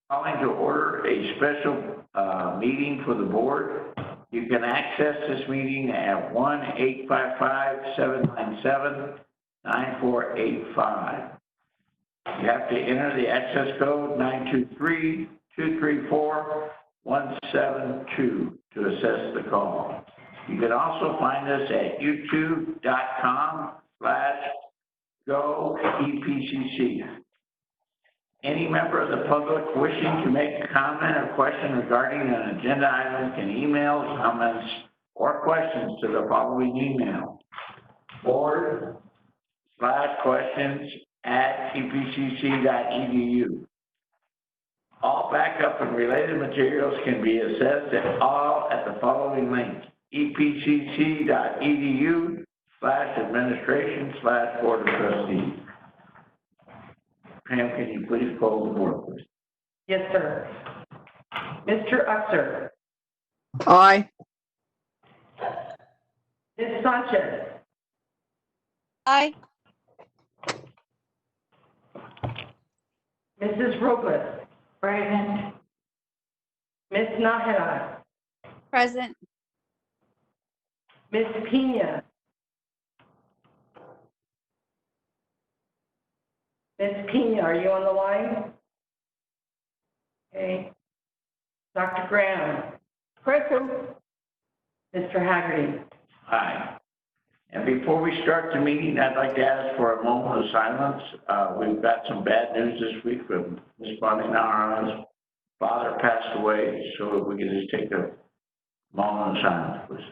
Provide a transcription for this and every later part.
Calling to order a special meeting for the board. You can access this meeting at 1-855-797-9485. You have to enter the access code 923-234-172 to assess the call. You can also find us at youtube.com/GoEPCC. Any member of the public wishing to make a comment or question regarding an agenda item can email comments or questions to the following email: board/questions@epcc.edu. All backup and related materials can be accessed at the following link: epcc.edu/administration/board of trustees. Pam, can you please call the board, please? Yes, sir. Mr. Uxer. Aye. Ms. Sanchez. Aye. Mrs. Robles. Present. Ms. Nájera. Present. Ms. Pina. Ms. Pina, are you on the line? Okay. Dr. Graham. Present. Mr. Haggerty. Aye. And before we start the meeting, I'd like to ask for a moment of silence. We've got some bad news this week from Ms. Bonnie Nara's father passed away, so if we could just take a moment of silence, please.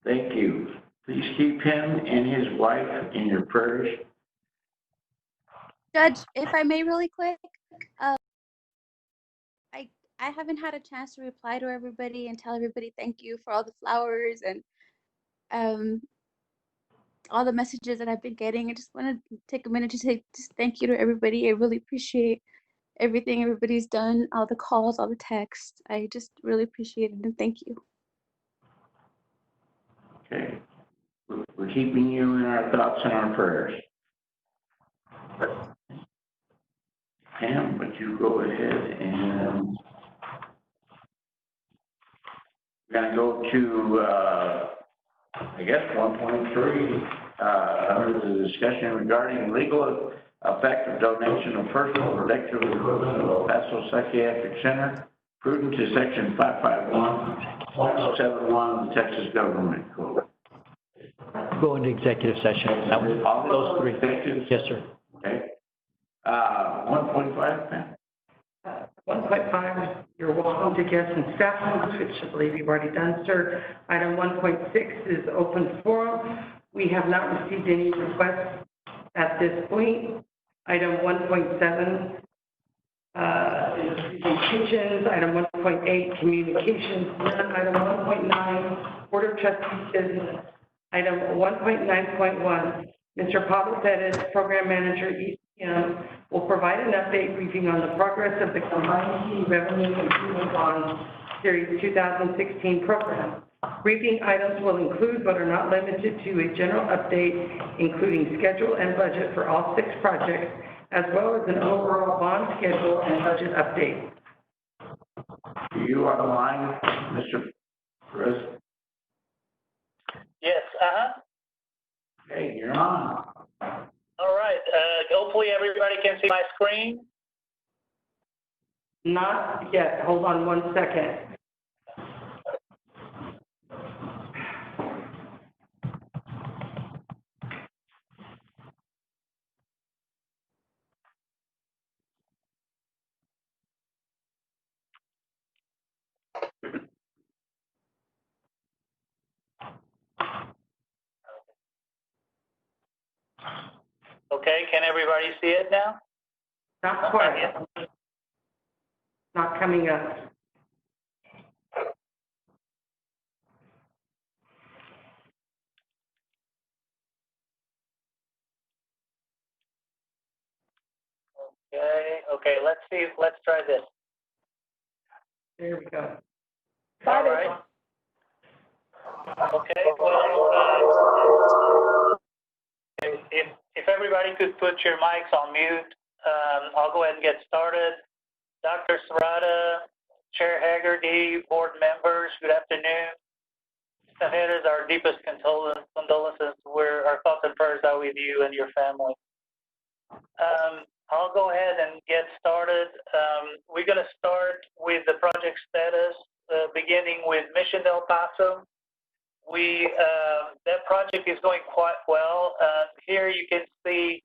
Thank you. Please keep him and his wife in your prayers. Judge, if I may really quick, I haven't had a chance to reply to everybody and tell everybody thank you for all the flowers and all the messages that I've been getting. I just want to take a minute to say just thank you to everybody. I really appreciate everything everybody's done, all the calls, all the texts. I just really appreciate it and thank you. Okay. We're keeping you in our thoughts and our prayers. Pam, would you go ahead and we're going to go to, I guess, 1.3, under the discussion regarding legal effect of donation of personal protective equipment of El Paso Psychiatric Center, prudent to section 551.71 of the Texas Government Code. Go into executive session. That was All those three. executives? Yes, sir. Okay. 1.5, Pam. 1.5, you're welcome to guest and staff members, which I believe you've already done, sir. Item 1.6 is open forum. We have not received any requests at this point. Item 1.7 is presentations. Item 1.8, communications. None. Item 1.9, Board of Trustees business. Item 1.9.1, Mr. Pablo Perez, Program Manager, ECM, will provide an update briefing on the progress of the Combined Key Revenue Improvement Bond Series 2016 program. Briefing items will include, but are not limited to, a general update, including schedule and budget for all 6 projects, as well as an overall bond schedule and budget update. Are you on the line, Mr. Perez? Yes, Okay, you're on. all right, hopefully everybody can see my screen. Not yet. Hold on one second. Okay, can everybody see it now? Not quite. Not coming up. Okay, let's see, let's try this. There we go. All right. Okay, if everybody could put your mics on mute, I'll go ahead and get started. Dr. Serrata, Chair Haggerty, board members, good afternoon. Tajeras, our deepest condolences. Our thoughts and prayers are with you and your family. I'll go ahead and get started. We're going to start with the project status, beginning with Mission El Paso. That project is going quite well. Here you can see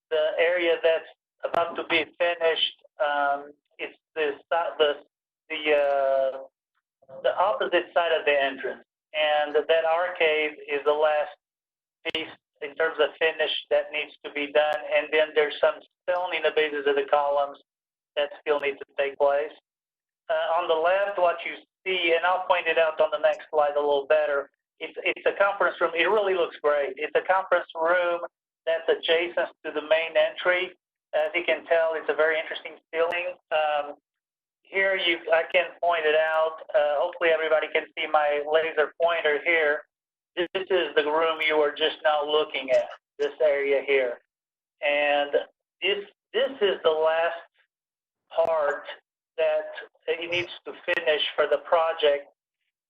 the area that's about to be finished. It's the opposite side of the entrance, and that arcade is the last piece in terms of finish that needs to be done. And then there's some stone in the bases of the columns that still need to take place. On the left, what you see, and I'll point it out on the next slide a little better, it's a conference room. It really looks great. It's a conference room that's adjacent to the main entry. As you can tell, it's a very interesting ceiling. Here, I can point it out. Hopefully everybody can see my laser pointer here. This is the room you were just now looking at, this area here. And this is the last part that it needs to finish for the project.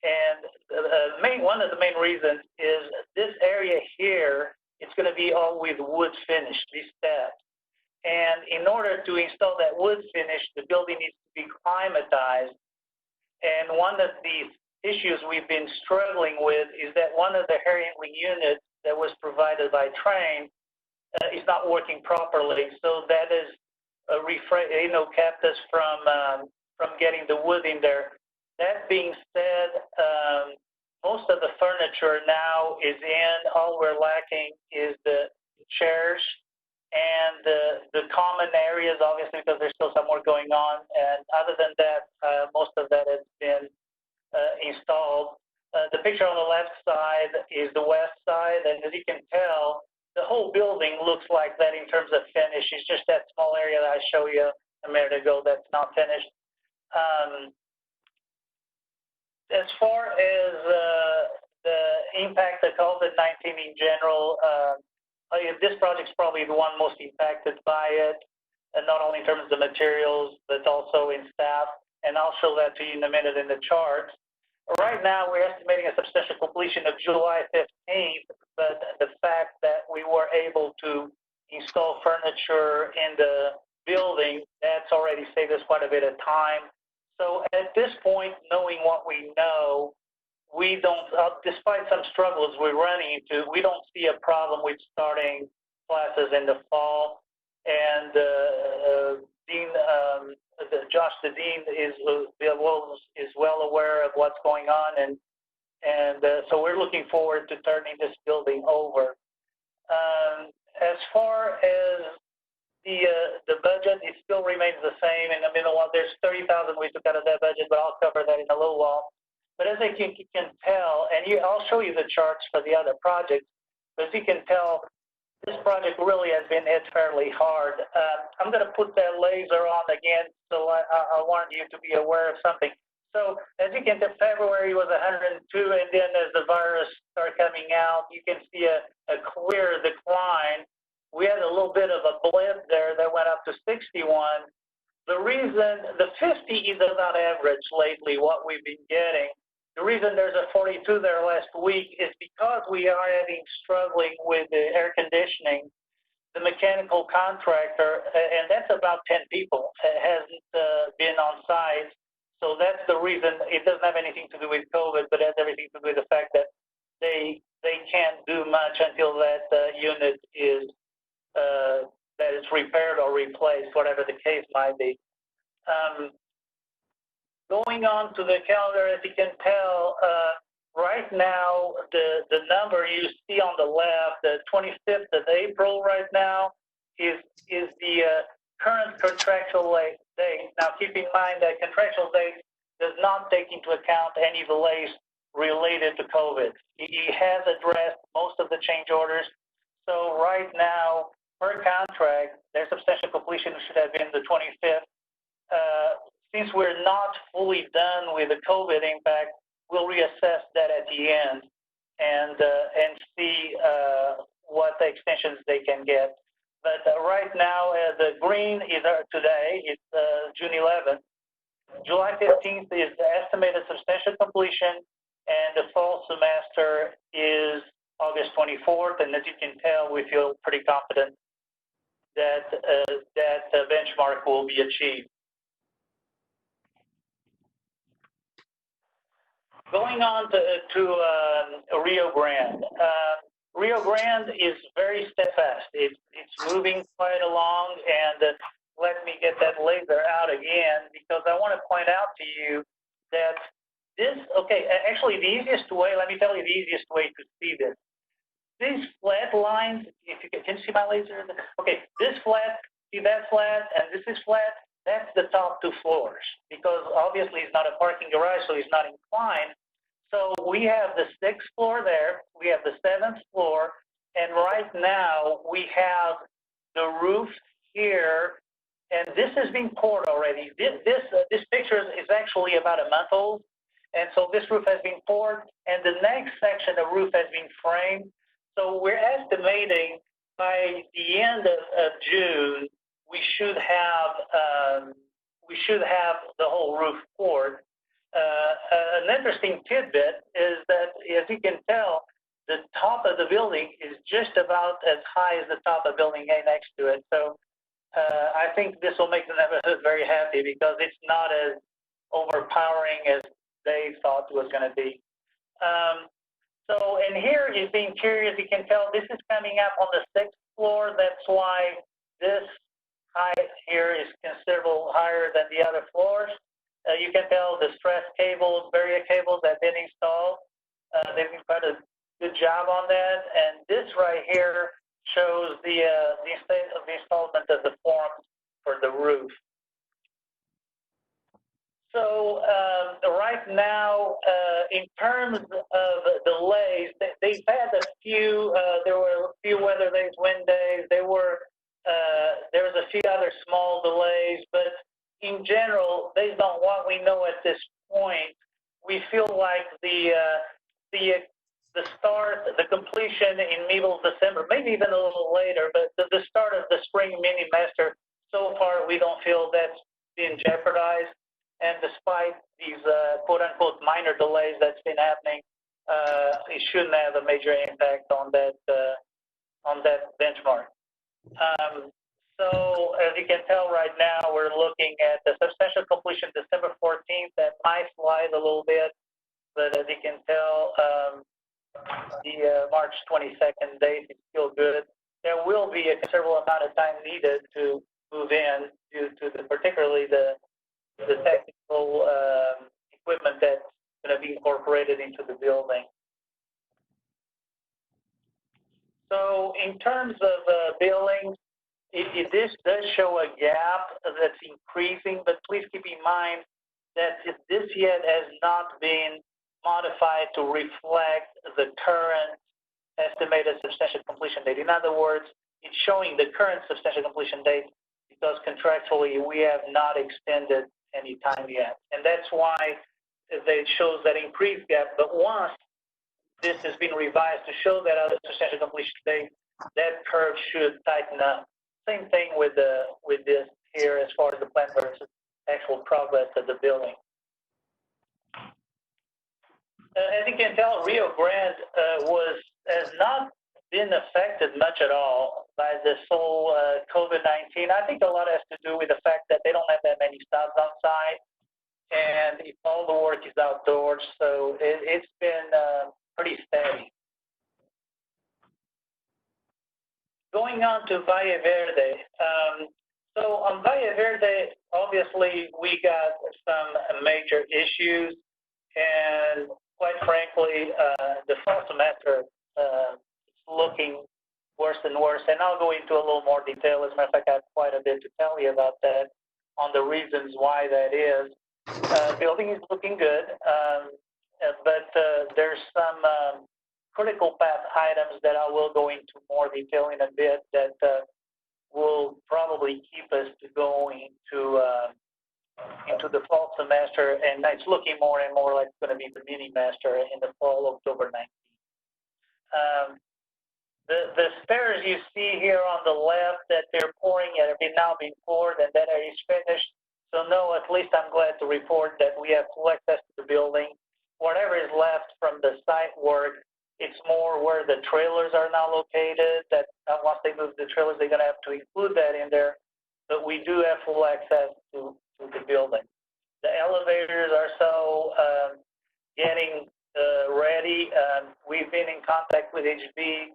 And one of the main reasons is this area here, it's going to be all with wood finish, these steps. And in order to install that wood finish, the building needs to be climatized. And one of the issues we've been struggling with is that one of the air handling units that was provided by Train is not working properly. So that is kept us from getting the wood in there. That being said, most of the furniture now is in. All we're lacking is the chairs and the common areas, obviously, because there's still some work going on. And other than that, most of that has been installed. The picture on the left side is the west side, and as you can tell, the whole building looks like that in terms of finish. It's just that small area that I showed you a minute ago that's not finished. As far as the impact of COVID-19 in general, this project's probably the one most impacted by it, and not only in terms of the materials, but also in staff. And I'll show that to you in a minute in the charts. Right now, we're estimating a substantial completion of July 15th, but the fact that we were able to install furniture in the building, that's already saved us quite a bit of time. So at this point, knowing what we know, we don't, despite some struggles we're running into, we don't see a problem with starting classes in the fall. And Josh, the dean, is well aware of what's going on, and so we're looking forward to turning this building over. As far as the budget, it still remains the same. And I mean, there's $30,000 we took out of that budget, but I'll cover that in a little while. But as you can tell, and I'll show you the charts for the other projects, but as you can tell, this project really has been hit fairly hard. I'm going to put that laser on again, so I want you to be aware of something. So as you can tell, February was 102, and then as the virus started coming out, you can see a clear decline. We had a little bit of a blip there that went up to 61. The reason, the 50 is about average lately, what we've been getting. The reason there's a 42 there last week is because we are struggling with the air conditioning. The mechanical contractor, and that's about 10 people, hasn't been on site. So that's the reason. It doesn't have anything to do with COVID, but it has everything to do with the fact that they can't do much until that unit is repaired or replaced, whatever the case might be. Going on to the calendar, as you can tell, right now, the number you see on the left, the 25th of April right now, is the current contractual date. Now, keep in mind that contractual date does not take into account any delays related to COVID. He has addressed most of the change orders. So right now, per contract, their substantial completion should have been the 25th. Since we're not fully done with the COVID impact, we'll reassess that at the end and see what the extensions they can get. But right now, the green is today, it's June 11th. July 15th is the estimated substantial completion, and the fall semester is August 24th. And as you can tell, we feel pretty confident that that benchmark will be achieved. Going on to Rio Grande. Rio Grande is very steadfast. It's moving quite along, and let me get that laser out again, because I want to point out to you that this, actually the easiest way, let me tell you the easiest way to see this. These flat lines, if you can you see my laser? Okay, this flat, see that flat, and this is flat, that's the top two floors, because obviously it's not a parking garage, so it's not inclined. So we have the 6th floor there, we have the 7th floor, and right now we have the roof here, and this is being poured already. This picture is actually about a month old, and so this roof has been poured, and the next section of roof has been framed. So we're estimating by the end of June, we should have the whole roof poured. An interesting tidbit is that, as you can tell, the top of the building is just about as high as the top of building A next to it. So I think this will make the neighborhood very happy, because it's not as overpowering as they thought it was going to be. And here is the interior. As you can tell, this is coming up on the 6th floor. That's why this height here is considerably higher than the other floors. You can tell the stress cables, barrier cables that have been installed. They've done quite a good job on that. And this right here shows the installment of the forms for the roof. So right now, in terms of delays, they've had a few. There were a few weather days, wind days. There was a few other small delays, but in general, based on what we know at this point, we feel like the start, the completion in middle of December, maybe even a little later, but the start of the spring mini-master, so far we don't feel that's been jeopardized. And despite these quote-unquote minor delays that's been happening, it shouldn't have a major impact on that benchmark. So as you can tell right now, we're looking at the substantial completion December 14th. That might slide a little bit, but as you can tell, the March 22nd date is still good. There will be a considerable amount of time needed to move in due to particularly the technical equipment that's going to be incorporated into the building. So in terms of billings, this does show a gap that's increasing, but please keep in mind that this yet has not been modified to reflect the current estimated substantial completion date. In other words, it's showing the current substantial completion date because contractually we have not extended any time yet. And that's why it shows that increased gap. But once this has been revised to show that other substantial completion date, that curve should tighten up. Same thing with this here as far as the plan versus actual progress of the building. As you can tell, Rio Grande has not been affected much at all by this whole COVID-19. I think a lot has to do with the fact that they don't have that many stops on site, and all the work is outdoors, so it's been pretty steady. Going on to Valle Verde. So on Valle Verde, obviously we got some major issues, and quite frankly, the fall semester is looking worse and worse. And I'll go into a little more detail. As a matter of fact, I have quite a bit to tell you about that on the reasons why that is. Building is looking good, but there's some critical path items that I will go into more detail in a bit that will probably keep us going into the fall semester, and it's looking more and more like it's going to be the mini master in the fall, October 19th. The stairs you see here on the left that they're pouring have now been poured and that is finished. So no, at least I'm glad to report that we have full access to the building. Whatever is left from the site work, it's more where the trailers are now located, that once they move the trailers, they're going to have to include that in there. But we do have full access to the building. The elevators are so getting ready. We've been in contact with HB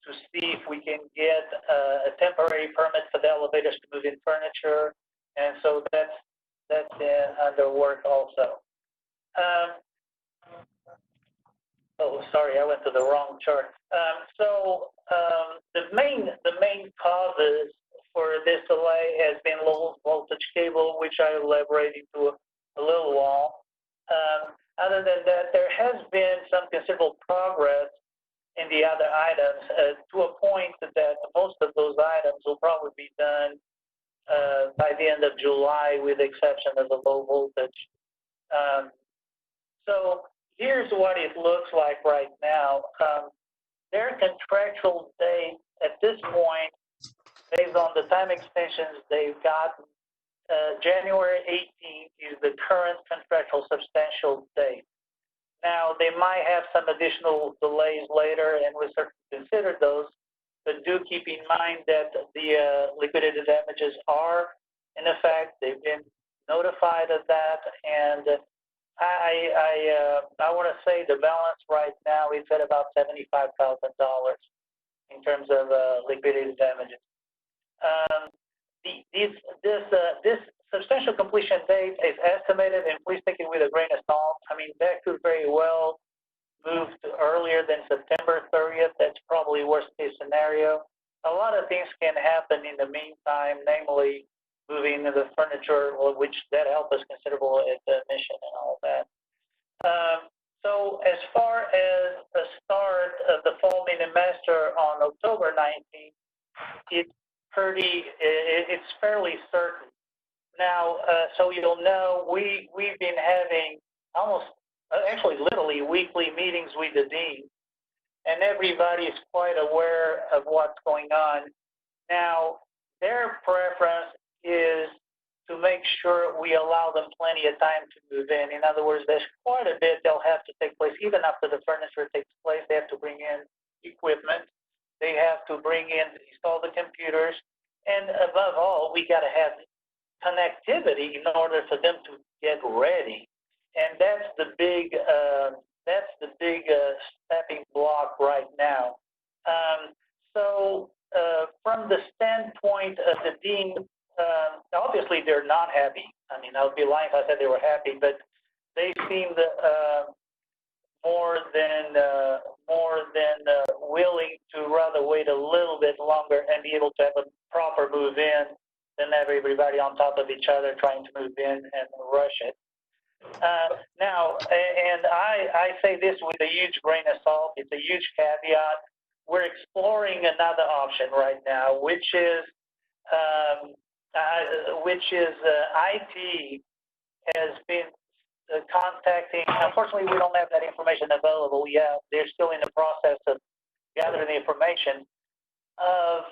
to see if we can get a temporary permit for the elevators to move in furniture. And so that's under work also. Oh, sorry, I went to the wrong chart. The main causes for this delay has been low voltage cable, which I elaborated to a little while. Other than that, there has been some considerable progress in the other items to a point that most of those items will probably be done by the end of July, with the exception of the low voltage. So here's what it looks like right now. Their contractual date at this point, based on the time extensions they've gotten, January 18th is the current contractual substantial date. Now, they might have some additional delays later, and we certainly consider those, but do keep in mind that the liquidated damages are in effect. They've been notified of that, and I want to say the balance right now is at about $75,000 in terms of liquidated damages. This substantial completion date is estimated, and please take it with a grain of salt. I mean, that could very well move to earlier than September 30th. That's probably worst case scenario. A lot of things can happen in the meantime, namely moving the furniture, which that helped us considerable at the mission and all that. So as far as the start of the fall mini master on October 19th, it's fairly certain. Now, so you'll know, we've been having actually literally weekly meetings with the dean, and everybody is quite aware of what's going on. Now, their preference is to make sure we allow them plenty of time to move in. In other words, there's quite a bit they'll have to take place. Even after the furniture takes place, they have to bring in equipment. They have to install the computers. And above all, we got to have connectivity in order for them to get ready. And that's the big stepping block right now. From the standpoint of the dean, obviously they're not happy. I mean, I would be lying if I said they were happy, but they seemed more than willing to rather wait a little bit longer and be able to have a proper move in than have everybody on top of each other trying to move in and rush it. Now, and I say this with a huge grain of salt. It's a huge caveat. We're exploring another option right now, which is IT has been contacting. Unfortunately, we don't have that information available yet. They're still in the process of gathering the information of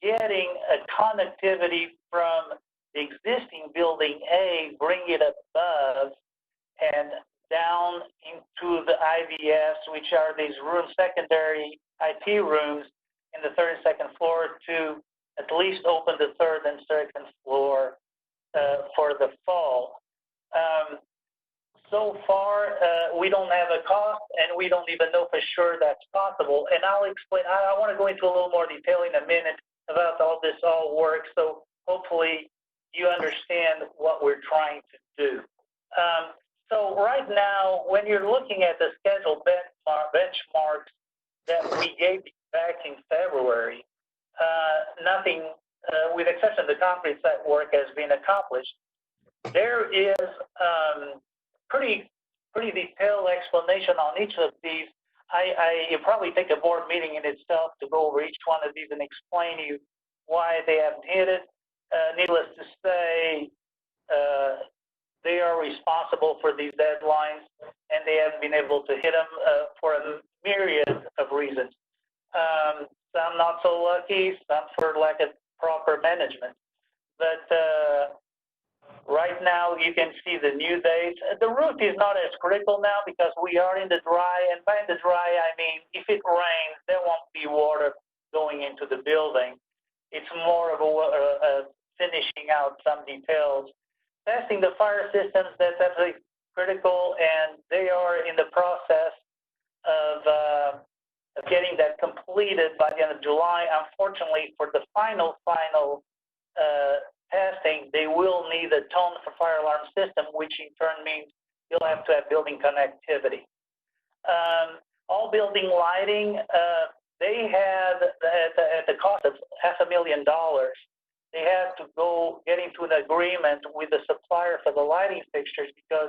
getting a connectivity from the existing building A, bring it above and down into the IVS, which are these rooms, secondary IT rooms in the third and second floor, to at least open the third and second floor for the fall. So far, we don't have a cost, and we don't even know for sure that's possible. And I'll explain. I want to go into a little more detail in a minute about how this all works, so hopefully you understand what we're trying to do. So right now, when you're looking at the scheduled benchmarks that we gave back in February, nothing, with exception of the concrete site work, has been accomplished. There is pretty detailed explanation on each of these. You probably take a board meeting in itself to go over each one of these and explain to you why they haven't hit it. Needless to say, they are responsible for these deadlines, and they haven't been able to hit them for a myriad of reasons. Some not so lucky, some for lack of proper management. But right now, you can see the new dates. The roof is not as critical now because we are in the dry, and by the dry, I mean if it rains, there won't be water going into the building. It's more of a finishing out some details. Testing the fire systems, that's absolutely critical, and they are in the process of getting that completed by the end of July. Unfortunately, for the final testing, they will need a tone for fire alarm system, which in turn means you'll have to have building connectivity. All building lighting, they had at the cost of $500,000. They had to get into an agreement with the supplier for the lighting fixtures because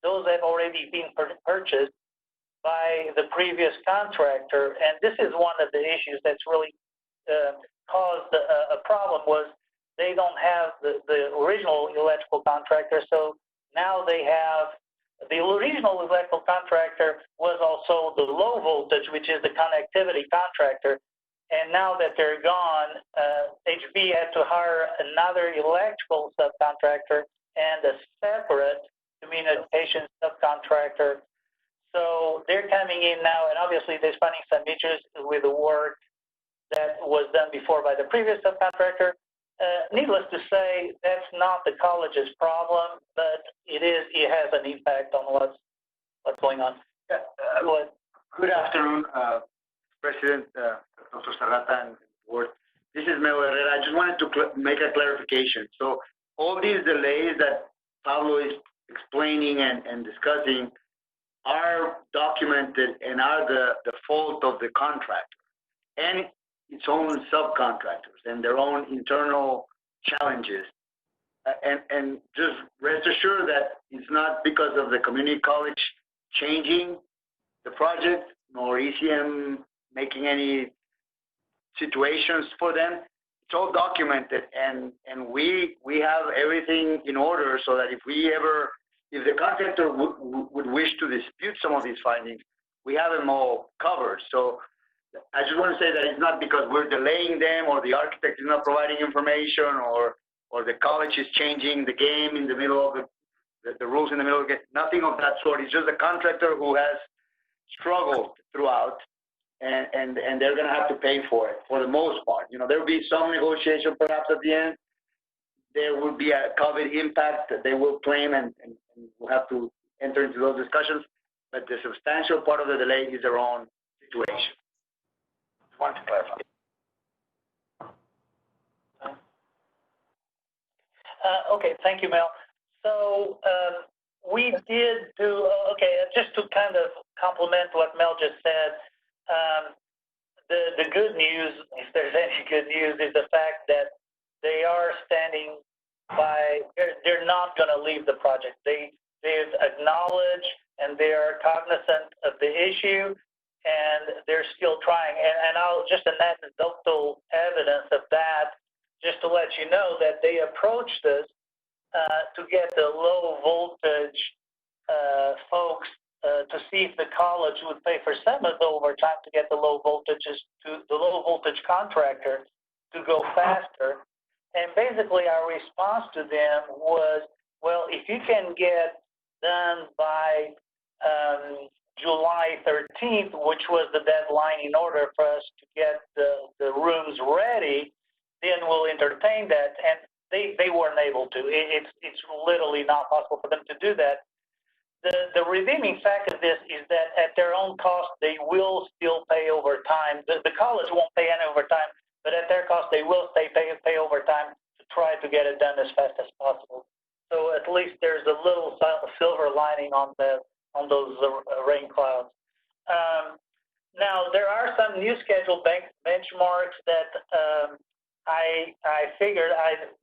those have already been purchased by the previous contractor. And this is one of the issues that's really caused a problem was they don't have the original electrical contractor. So now they have the original electrical contractor was also the low voltage, which is the connectivity contractor. And now that they're gone, HB had to hire another electrical subcontractor and a separate communication subcontractor. So they're coming in now, and obviously they're finding some issues with the work that was done before by the previous subcontractor. Needless to say, that's not the college's problem, but it has an impact on what's going on. Good afternoon, President, Dr. Serrata and board. This is Mel Herrera. I just wanted to make a clarification. So all these delays that Pablo is explaining and discussing are documented and are the fault of the contractor and its own subcontractors and their own internal challenges. And just rest assured that it's not because of the community college changing the project nor ECM making any situations for them. It's all documented, and we have everything in order so that if the contractor would wish to dispute some of these findings, we have them all covered. So I just want to say that it's not because we're delaying them or the architect is not providing information or the college is changing the game in the middle of the rules in the middle of it. Nothing of that sort. It's just the contractor who has struggled throughout, and they're going to have to pay for it for the most part. You know, there will be some negotiation perhaps at the end. There will be a COVID impact that they will claim, and we'll have to enter into those discussions. But the substantial part of the delay is their own situation. Just wanted to clarify. Okay, thank you, Mel. So we did do, just to kind of complement what Mel just said, the good news, if there's any good news, is the fact that they are standing by, they're not going to leave the project. They've acknowledged and they are cognizant of the issue, and they're still trying. And I'll just anecdotal evidence of that, just to let you know that they approached us to get the low voltage folks to see if the college would pay for some of the overtime to get the low voltages to the low voltage contractor to go faster. And basically our response to them was, well, if you can get done by July 13th, which was the deadline in order for us to get the rooms ready, then we'll entertain that. And they weren't able to. It's literally not possible for them to do that. The redeeming fact of this is that at their own cost, they will still pay overtime. The college won't pay any overtime, but at their cost, they will pay overtime to try to get it done as fast as possible. So at least there's a little silver lining on those rain clouds. Now, there are some new schedule benchmarks that I figured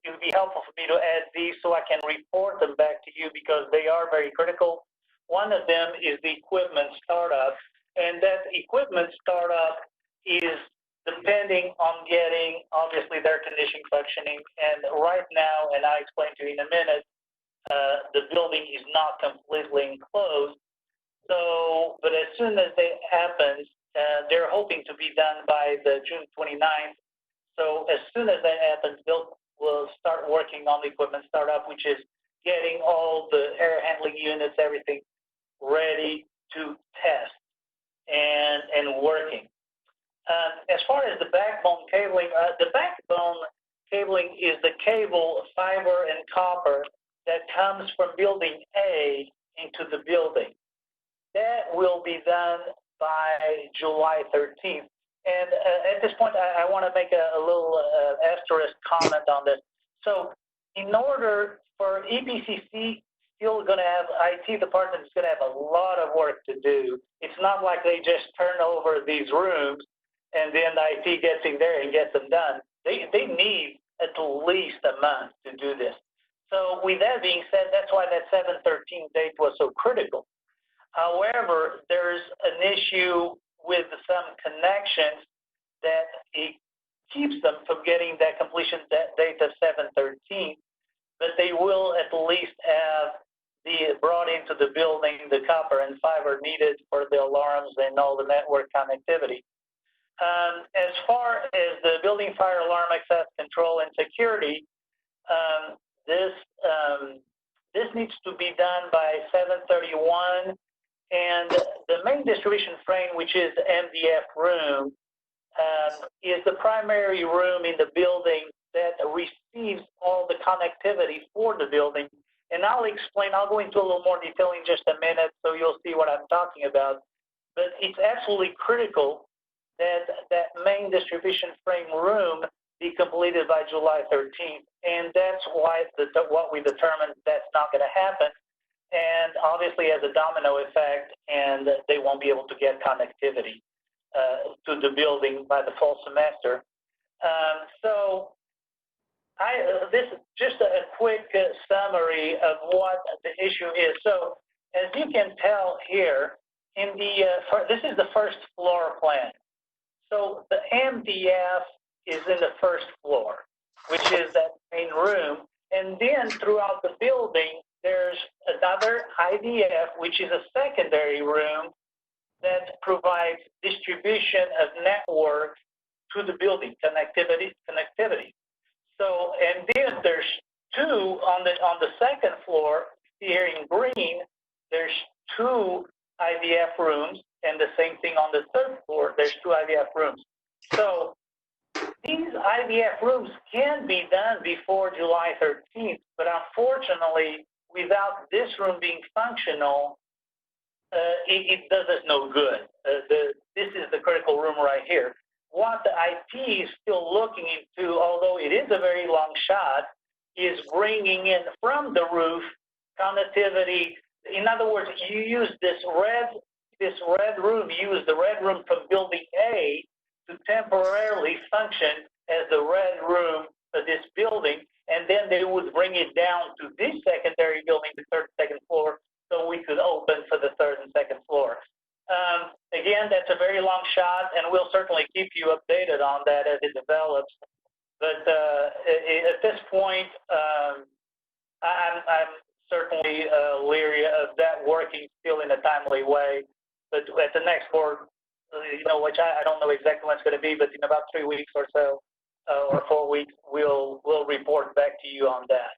it would be helpful for me to add these so I can report them back to you because they are very critical. One of them is the equipment startup, and that equipment startup is depending on getting, obviously, obviously their condition functioning. And right now, and I'll explain to you in a minute, the building is not completely enclosed. So, but as soon as that happens, they're hoping to be done by the June 29th. So as soon as that happens, we'll start working on the equipment startup, which is getting all the air handling units, everything ready to test and working. As far as the backbone cabling is the cable, fiber, and copper that comes from building A into the building. That will be done by July 13th. And at this point, I want to make a little asterisk comment on this. So in order for EPCC, still going to have, IT department is going to have a lot of work to do. It's not like they just turn over these rooms and then IT gets in there and gets them done. They need at least a month to do this. So with that being said, that's why that 7/13 date was so critical. However, there's an issue with some connections that it keeps them from getting that completion date of 7/13, but they will at least have brought into the building the copper and fiber needed for the alarms and all the network connectivity. As far as the building fire alarm access control and security, this needs to be done by 7/31, and the main distribution frame, which is the MDF room, is the primary room in the building that receives all the connectivity for the building. And I'll go into a little more detail in just a minute, so you'll see what I'm talking about. But it's absolutely critical that that main distribution frame room be completed by July 13th. And that's why what we determined that's not going to happen. And obviously has a domino effect, and they won't be able to get connectivity to the building by the fall semester. So this is just a quick summary of what the issue is. So as you can tell here, this is the first floor plan. So the MDF is in the first floor, which is that main room. And then throughout the building, there's another IDF, which is a secondary room that provides distribution of network to the building, connectivity. So, and then there's two on the second floor, here in green, there's two IDF rooms, and the same thing on the third floor, there's two IDF rooms. So these IDF rooms can be done before July 13th, but unfortunately, without this room being functional, it does us no good. This is the critical room right here. What the IT is still looking into, although it is a very long shot, is bringing in from the roof connectivity. In other words, you use this red room, you use the red room from building A to temporarily function as the red room of this building, and then they would bring it down to this secondary building, the third and second floor, so we could open for the third and second floor. Again, that's a very long shot, and we'll certainly keep you updated on that as it develops. But at this point, I'm certainly leery of that working still in a timely way. But at the next board, which I don't know exactly when it's going to be, but in about 3 weeks or so, or 4 weeks, we'll report back to you on that.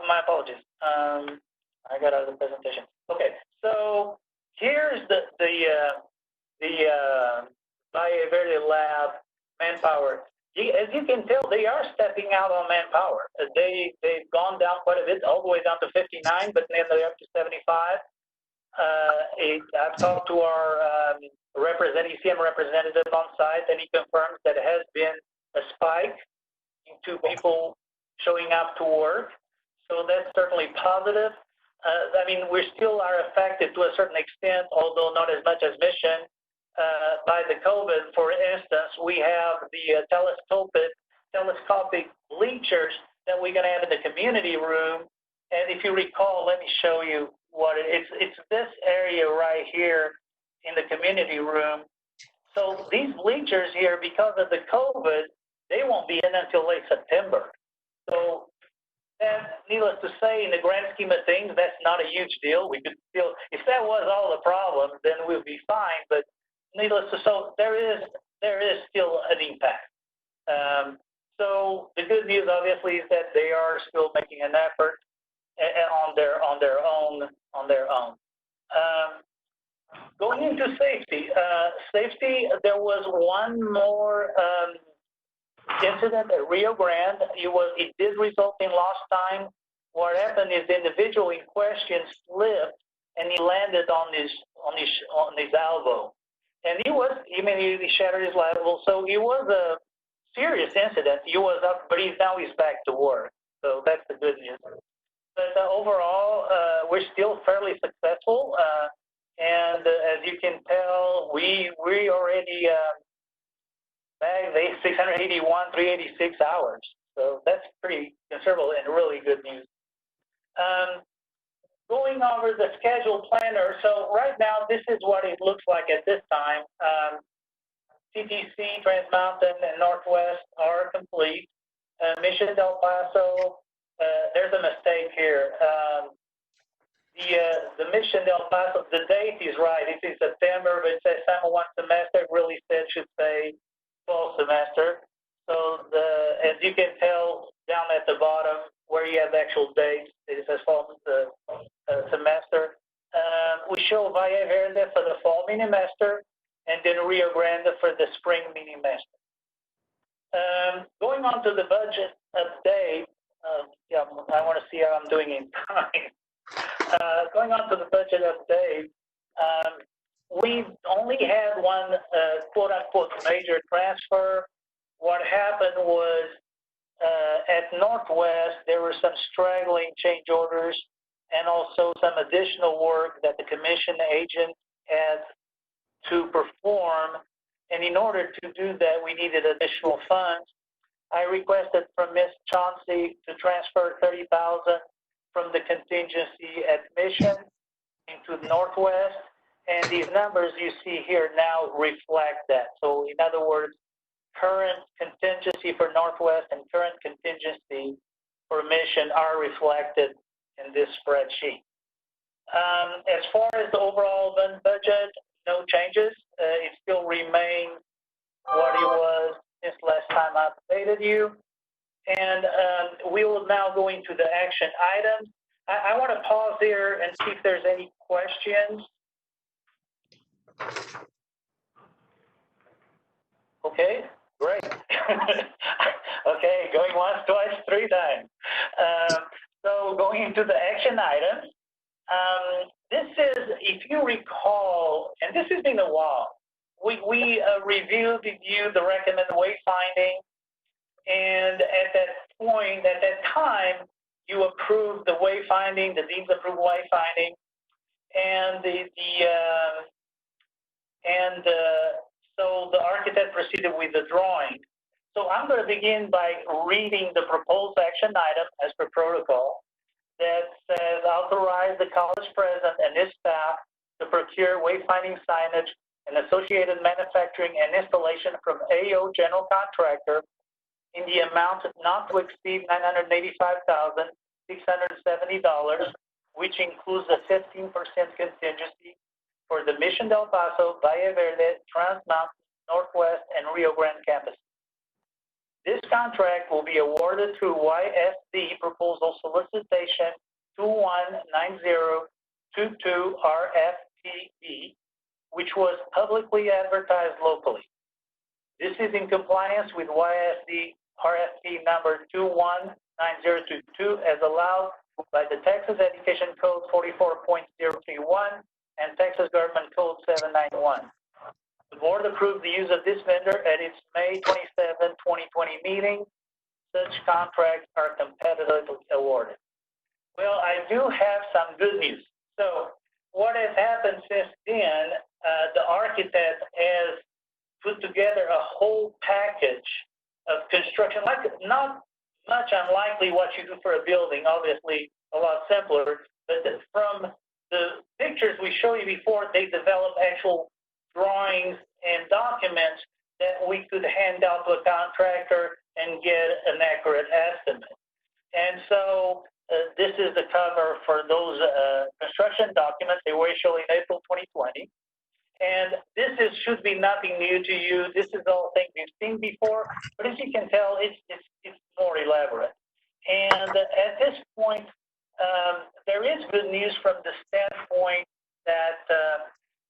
My apologies. I got out of the presentation. Okay, so here's the Valle Verde Lab manpower. As you can tell, they are stepping out on manpower. They've gone down quite a bit, all the way down to 59, but then they're up to 75. I've talked to our ECM representative on site, and he confirms that it has been a spike in 2 people showing up to work. So that's certainly positive. We still are affected to a certain extent, although not as much as Mission, by the COVID. For instance, we have the telescopic bleachers that we're going to have in the community room. And if you recall, let me show you what it's this area right here in the community room. So these bleachers here, because of the COVID, they won't be in until late September. So that, needless to say, in the grand scheme of things, that's not a huge deal. We could still, if that was all the problem, then we'll be fine. But needless to say, there is still an impact. So the good news, obviously, is that they are still making an effort on their own. Going into safety, there was one more incident at Rio Grande. It did result in lost time. What happened is the individual in question slipped and he landed on his elbow, and he shattered his elbow. So it was a serious incident. He was up, but he's back to work. So that's the good news. But overall, we're still fairly successful. And as you can tell, we already bagged 681, 386 hours. So that's pretty considerable and really good news. Going over the schedule planner. So right now, this is what it looks like at this time. CTC, Trans Mountain, and Northwest are complete. Mission Del Paso, there's a mistake here. The Mission Del Paso, the date is right. It's in September, but it says summer 1 semester. It really should say fall semester. So as you can tell down at the bottom where you have the actual dates, it says fall semester. We show Valle Verde for the fall mini-semester, and then Rio Grande for the spring mini-semester. Going on to the budget update, I want to see how I'm doing in time. Going on to the budget update, we only had one quote-unquote major transfer. What happened was at Northwest, there were some straggling change orders and also some additional work that the commission agent had to perform. And in order to do that, we needed additional funds. I requested from Ms. Chauncey to transfer $30,000 from the contingency at Mission into Northwest. And these numbers you see here now reflect that. So in other words, current contingency for Northwest and current contingency for Mission are reflected in this spreadsheet. As far as the overall budget, no changes. It still remains what it was since last time I updated you. And we will now go into the action items. I want to pause here and see if there's any questions. Okay, great. Okay, going once, twice, three times. So going into the action items, this is, if you recall, and this has been a while, we reviewed the recommended wayfinding, and at that time, you approved the wayfinding, the deems approved wayfinding, and so the architect proceeded with the drawing. So I'm going to begin by reading the proposed action item as per protocol that says authorize the college president and his staff to procure wayfinding signage and associated manufacturing and installation from AO General Contractor in the amount not to exceed $985,670, which includes a 15% contingency for the Mission Del Paso, Valle Verde, Trans Mountain, Northwest, and Rio Grande campuses. This contract will be awarded through YSD Proposal Solicitation 219022 RFPB, which was publicly advertised locally. This is in compliance with YSD RFP number 219022 as allowed by the Texas Education Code 44.031 and Texas Government Code 791. The board approved the use of this vendor at its May 27, 2020 meeting. Such contracts are competitively awarded. Well, I do have some good news. So what has happened since then, the architect has put together a whole package of construction, like not much unlikely what you do for a building, obviously a lot simpler, but from the pictures we showed you before, they develop actual drawings and documents that we could hand out to a contractor and get an accurate estimate. And so this is the cover for those construction documents. They were issued in April 2020. And this should be nothing new to you. This is all things you've seen before, but as you can tell, it's more elaborate. And at this point, there is good news from the standpoint that,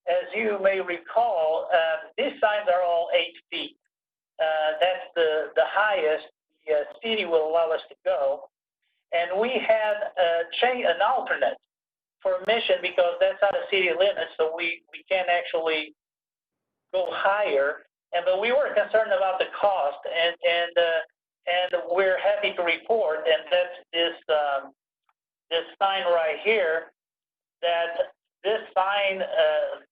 as you may recall, these signs are all 8 feet. That's the highest the city will allow us to go. And we had an alternate for mission because that's out of city limits, so we can't actually go higher. But we were concerned about the cost, and we're happy to report, and that's this sign right here. That this sign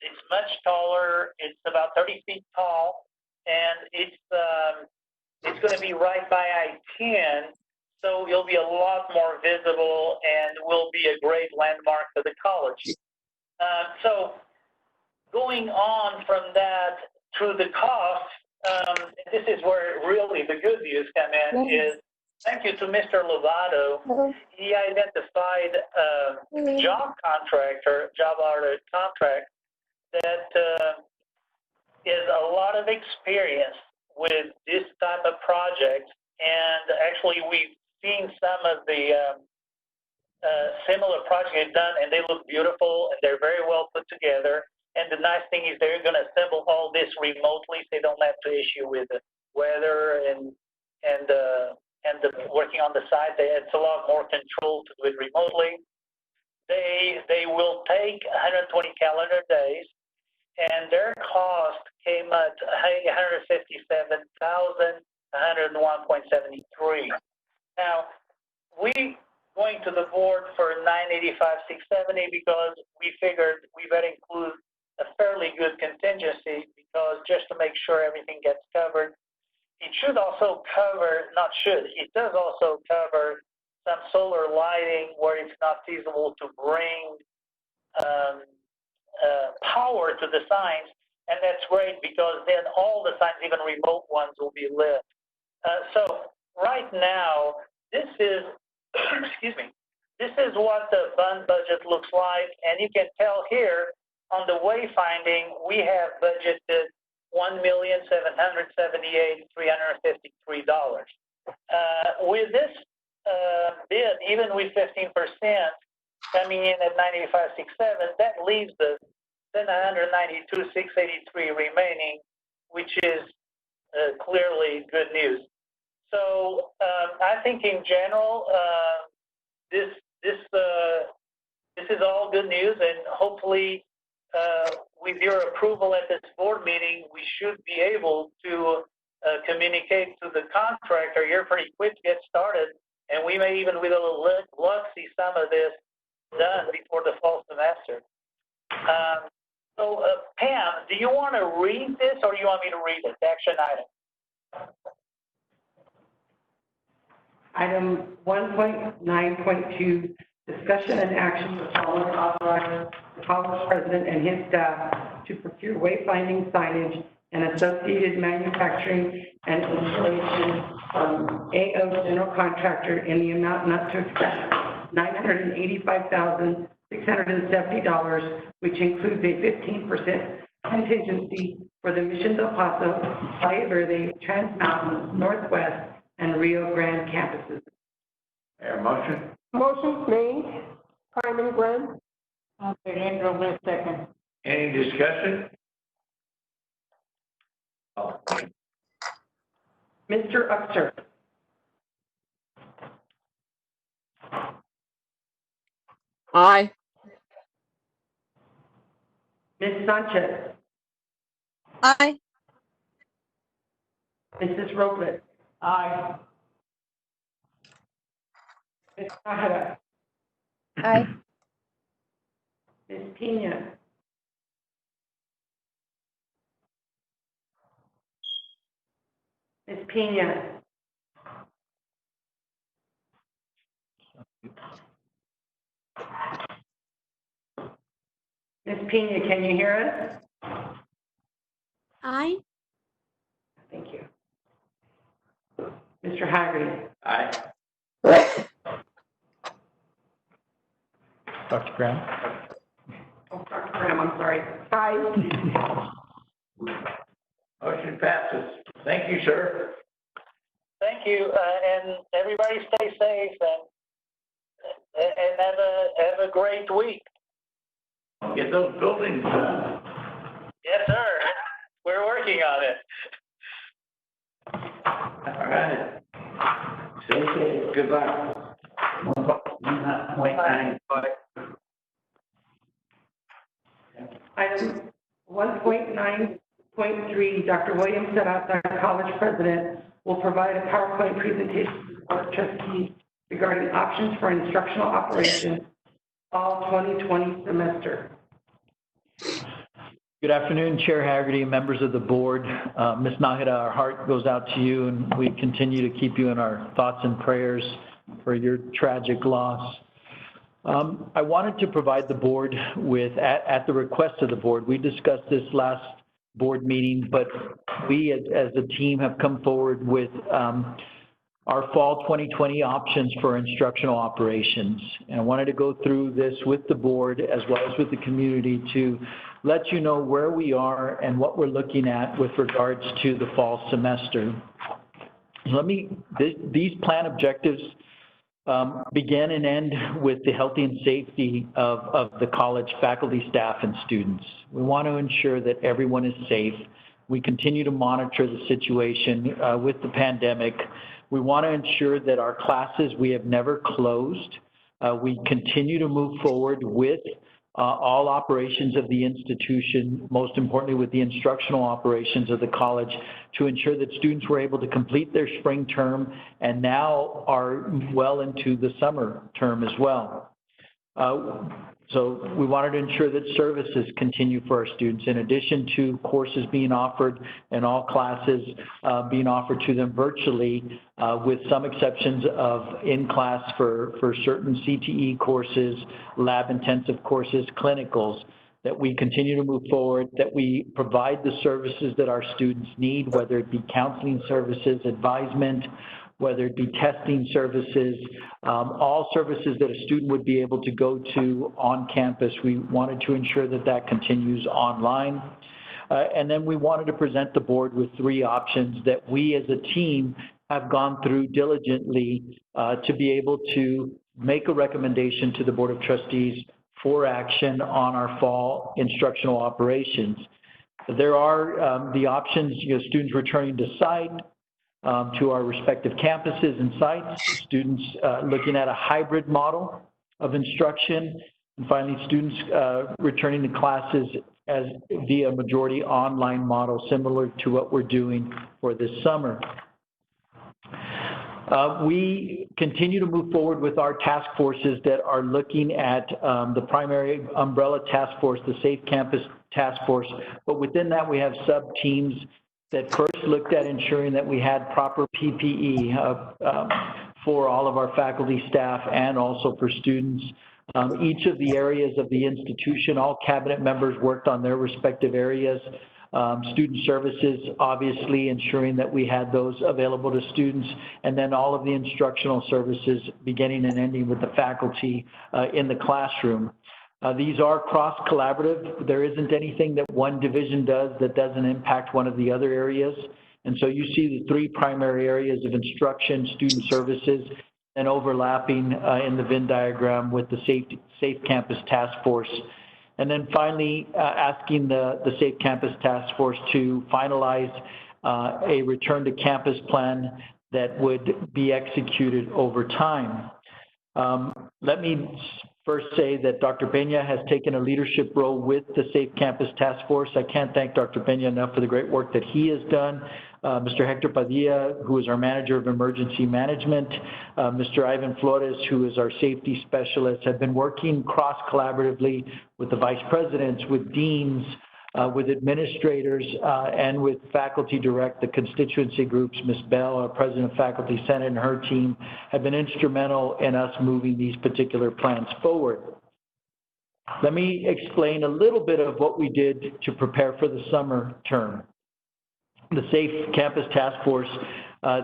it's much taller. It's about 30 feet tall, and it's going to be right by I-10. So it'll be a lot more visible and will be a great landmark for the college. So going on from that to the cost, this is where really the good news come in is thank you to Mr. Lovato. He identified a job order contract that is a lot of experience with this type of project. And actually we've seen some of the similar projects done, and they look beautiful, and they're very well put together. And the nice thing is they're going to assemble all this remotely, so they don't have to issue with the weather and the working on the site. It's a lot more control to do it remotely. They will take 120 calendar days, and their cost came at $157,101.73. Now, we going to the board for $985,670 because we figured we better include a fairly good contingency because just to make sure everything gets covered. It should also cover, not should, it does also cover some solar lighting where it's not feasible to bring power to the signs, and that's great because then all the signs, even remote ones, will be lit. So right now, this is, excuse me, this is what the fund budget looks like, and you can tell here on the wayfinding, we have budgeted $1,778,353. With this bid, even with 15% coming in at 95.67, that leaves the 792,683 remaining, which is clearly good news. So I think in general, this is all good news, and hopefully with your approval at this board meeting, we should be able to communicate to the contractor. You're pretty quick to get started, and we may even, with a little luck, see some of this done before the fall semester. So Pam, do you want to read this, or do you want me to read it? Action item. Item 1.9.2, discussion and action to authorize the college president and his staff to procure wayfinding signage and associated manufacturing and installation from AO General Contractor in the amount not to exceed $985,670, which includes a 15% contingency for the Mission Del Paso, Playa Verde, Trans Mountain, Northwest, and Rio Grande campuses. Motion? Motion made. Carmen Grant. Pedro, second. Any discussion? Oh. Mr. Uxer. Aye. Ms. Sanchez. Aye. Mrs. Robles. Aye. Ms. Nájera. Aye. Ms. Pena. Ms. Pena. Ms. Pena, can you hear us? Aye. Thank you. Mr. Haggerty? Aye. Dr. Graham? Oh, Dr. Graham, I'm sorry. Aye. Motion passes. Thank you, sir. Thank you, and everybody stay safe and have a great week. Get those buildings done. Yes, sir. We're working on it. All right. Stay safe. Good luck. 1.9. Item 1.9.3, Dr. William Serrata, College President, will provide a PowerPoint presentation to the Board of Trustees regarding options for instructional operations fall 2020 semester. Good afternoon, Chair Haggerty, members of the board. Ms. Nahida, our heart goes out to you, and we continue to keep you in our thoughts and prayers for your tragic loss. I wanted to provide the board with, at the request of the board, we discussed this last board meeting, but we as a team have come forward with our fall 2020 options for instructional operations. And I wanted to go through this with the board as well as with the community to let you know where we are and what we're looking at with regards to the fall semester. These plan objectives begin and end with the healthy and safety of the college faculty, staff, and students. We want to ensure that everyone is safe. We continue to monitor the situation with the pandemic. We want to ensure that our classes, we have never closed. We continue to move forward with all operations of the institution, most importantly with the instructional operations of the college, to ensure that students were able to complete their spring term and now are well into the summer term as well. So we wanted to ensure that services continue for our students, in addition to courses being offered and all classes being offered to them virtually, with some exceptions of in-class for certain CTE courses, lab-intensive courses, clinicals, that we continue to move forward, that we provide the services that our students need, whether it be counseling services, advisement, whether it be testing services, all services that a student would be able to go to on campus. We wanted to ensure that that continues online. And then we wanted to present the board with 3 options that we as a team have gone through diligently to be able to make a recommendation to the Board of Trustees for action on our fall instructional operations. There are the options, students returning to site, to our respective campuses and sites, students looking at a hybrid model of instruction, and finally students returning to classes as via majority online model, similar to what we're doing for this summer. We continue to move forward with our task forces that are looking at the primary umbrella task force, the Safe Campus Task Force, but within that we have sub-teams that first looked at ensuring that we had proper PPE for all of our faculty, staff, and also for students. Each of the areas of the institution, all cabinet members worked on their respective areas. Student services, obviously ensuring that we had those available to students, and then all of the instructional services beginning and ending with the faculty in the classroom. These are cross-collaborative. There isn't anything that one division does that doesn't impact one of the other areas. And so you see the 3 primary areas of instruction, student services, and overlapping in the Venn diagram with the Safe Campus Task Force. And then finally, asking the Safe Campus Task Force to finalize a return to campus plan that would be executed over time. Let me first say that Dr. Peña has taken a leadership role with the Safe Campus Task Force. I can't thank Dr. Peña enough for the great work that he has done. Mr. Hector Padilla, who is our Manager of Emergency Management, Mr. Ivan Flores, who is our Safety Specialist, have been working cross-collaboratively with the Vice Presidents, with Deans, with administrators, and with faculty direct, the constituency groups. Ms. Bell, our President of Faculty Senate, and her team have been instrumental in us moving these particular plans forward. Let me explain a little bit of what we did to prepare for the summer term. the Safe Campus Task Force,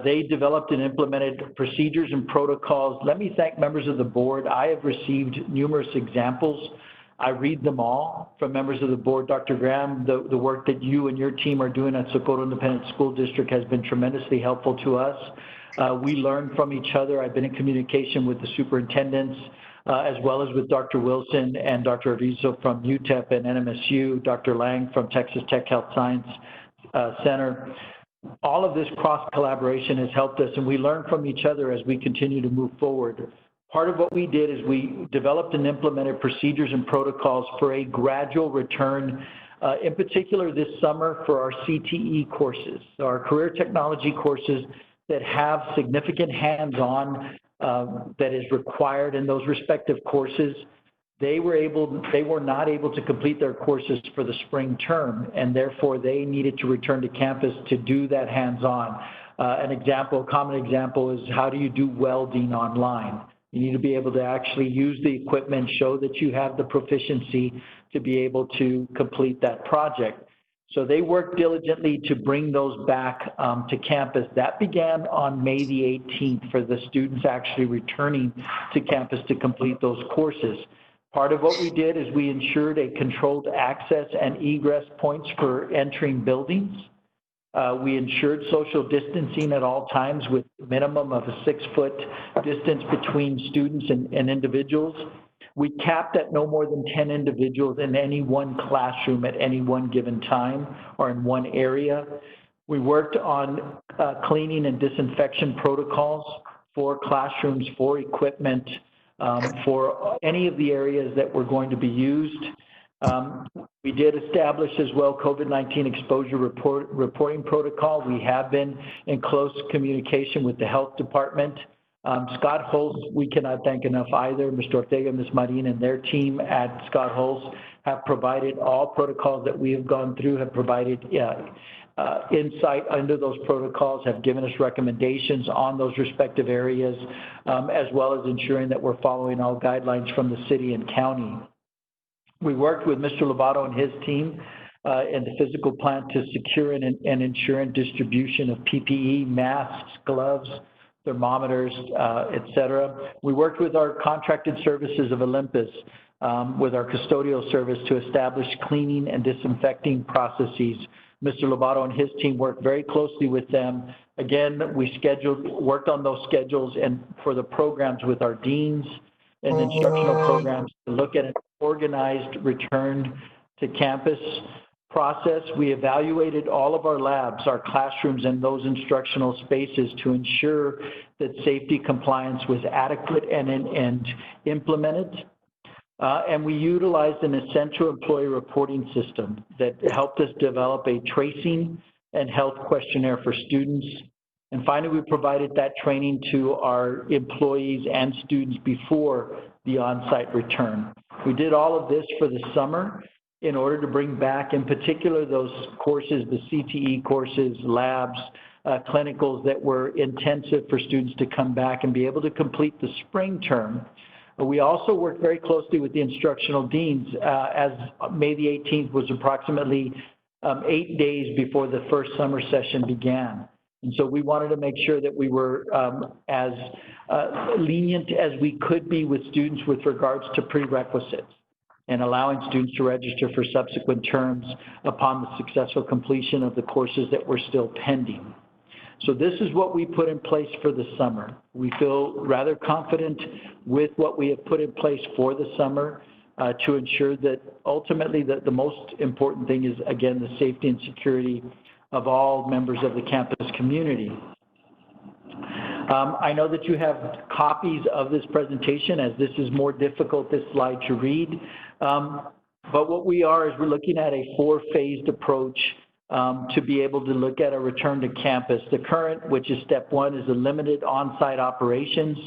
they developed and implemented procedures and protocols. Let me thank members of the board. I have received numerous examples. I read them all from members of the board. Dr. Graham, the work that you and your team are doing at Socorro Independent School District has been tremendously helpful to us. We learn from each other. I've been in communication with the superintendents, as well as with Dr. Wilson and Dr. Arizo from UTEP and NMSU, Dr. Lang from Texas Tech Health Science Center. All of this cross-collaboration has helped us, and we learn from each other as we continue to move forward. Part of what we did is we developed and implemented procedures and protocols for a gradual return, in particular this summer for our CTE courses, so our career technology courses that have significant hands-on that is required in those respective courses. They were not able to complete their courses for the spring term, and therefore they needed to return to campus to do that hands-on. A common example is, how do you do welding online? You need to be able to actually use the equipment, show that you have the proficiency to be able to complete that project. So they worked diligently to bring those back to campus. That began on May the 18th for the students actually returning to campus to complete those courses. Part of what we did is we ensured a controlled access and egress points for entering buildings. We ensured social distancing at all times with a minimum of a 6-foot distance between students and individuals. We capped at no more than 10 individuals in any one classroom at any one given time or in one area. We worked on cleaning and disinfection protocols for classrooms, for equipment, for any of the areas that were going to be used. We did establish as well COVID-19 exposure reporting protocol. We have been in close communication with the health department. Scott Holst, we cannot thank enough either. Mr. Ortega, Ms. Marin, and their team at Scott Holst have provided all protocols that we have gone through, have provided insight under those protocols, have given us recommendations on those respective areas, as well as ensuring that we're following all guidelines from the city and county. We worked with Mr. Lovato and his team in the physical plant to secure and ensure distribution of PPE, masks, gloves, thermometers, et cetera. We worked with our contracted services of Olympus, with our custodial service to establish cleaning and disinfecting processes. Mr. Lovato and his team worked very closely with them. Again, we worked on those schedules and for the programs with our deans and instructional programs to look at an organized return to campus process. We evaluated all of our labs, our classrooms, and those instructional spaces to ensure that safety compliance was adequate and implemented. And we utilized an essential employee reporting system that helped us develop a tracing and health questionnaire for students. And finally, we provided that training to our employees and students before the on-site return. We did all of this for the summer in order to bring back, in particular, those courses, the CTE courses, labs, clinicals that were intensive for students to come back and be able to complete the spring term. We also worked very closely with the instructional deans, as May the 18th was approximately 8 days before the first summer session began. And so we wanted to make sure that we were as lenient as we could be with students with regards to prerequisites and allowing students to register for subsequent terms upon the successful completion of the courses that were still pending. So this is what we put in place for the summer. We feel rather confident with what we have put in place for the summer to ensure that ultimately the most important thing is, again, the safety and security of all members of the campus community. I know that you have copies of this presentation, as this is more difficult, this slide, to read. But what we are is we're looking at a 4-phased approach to be able to look at a return to campus. The current, which is step 1, is a limited on-site operations.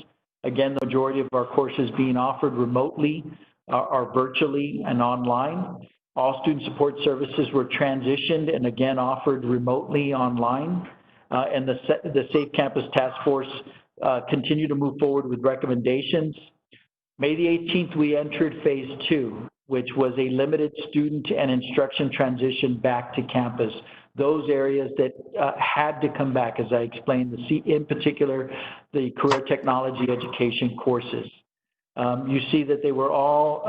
Again, the majority of our courses being offered remotely or virtually and online. All student support services were transitioned and again offered remotely online. And the Safe Campus Task Force continue to move forward with recommendations. May the 18th, we entered phase 2, which was a limited student and instruction transition back to campus. those areas that had to come back, as I explained, in particular, the career technology education courses. You see that they were all,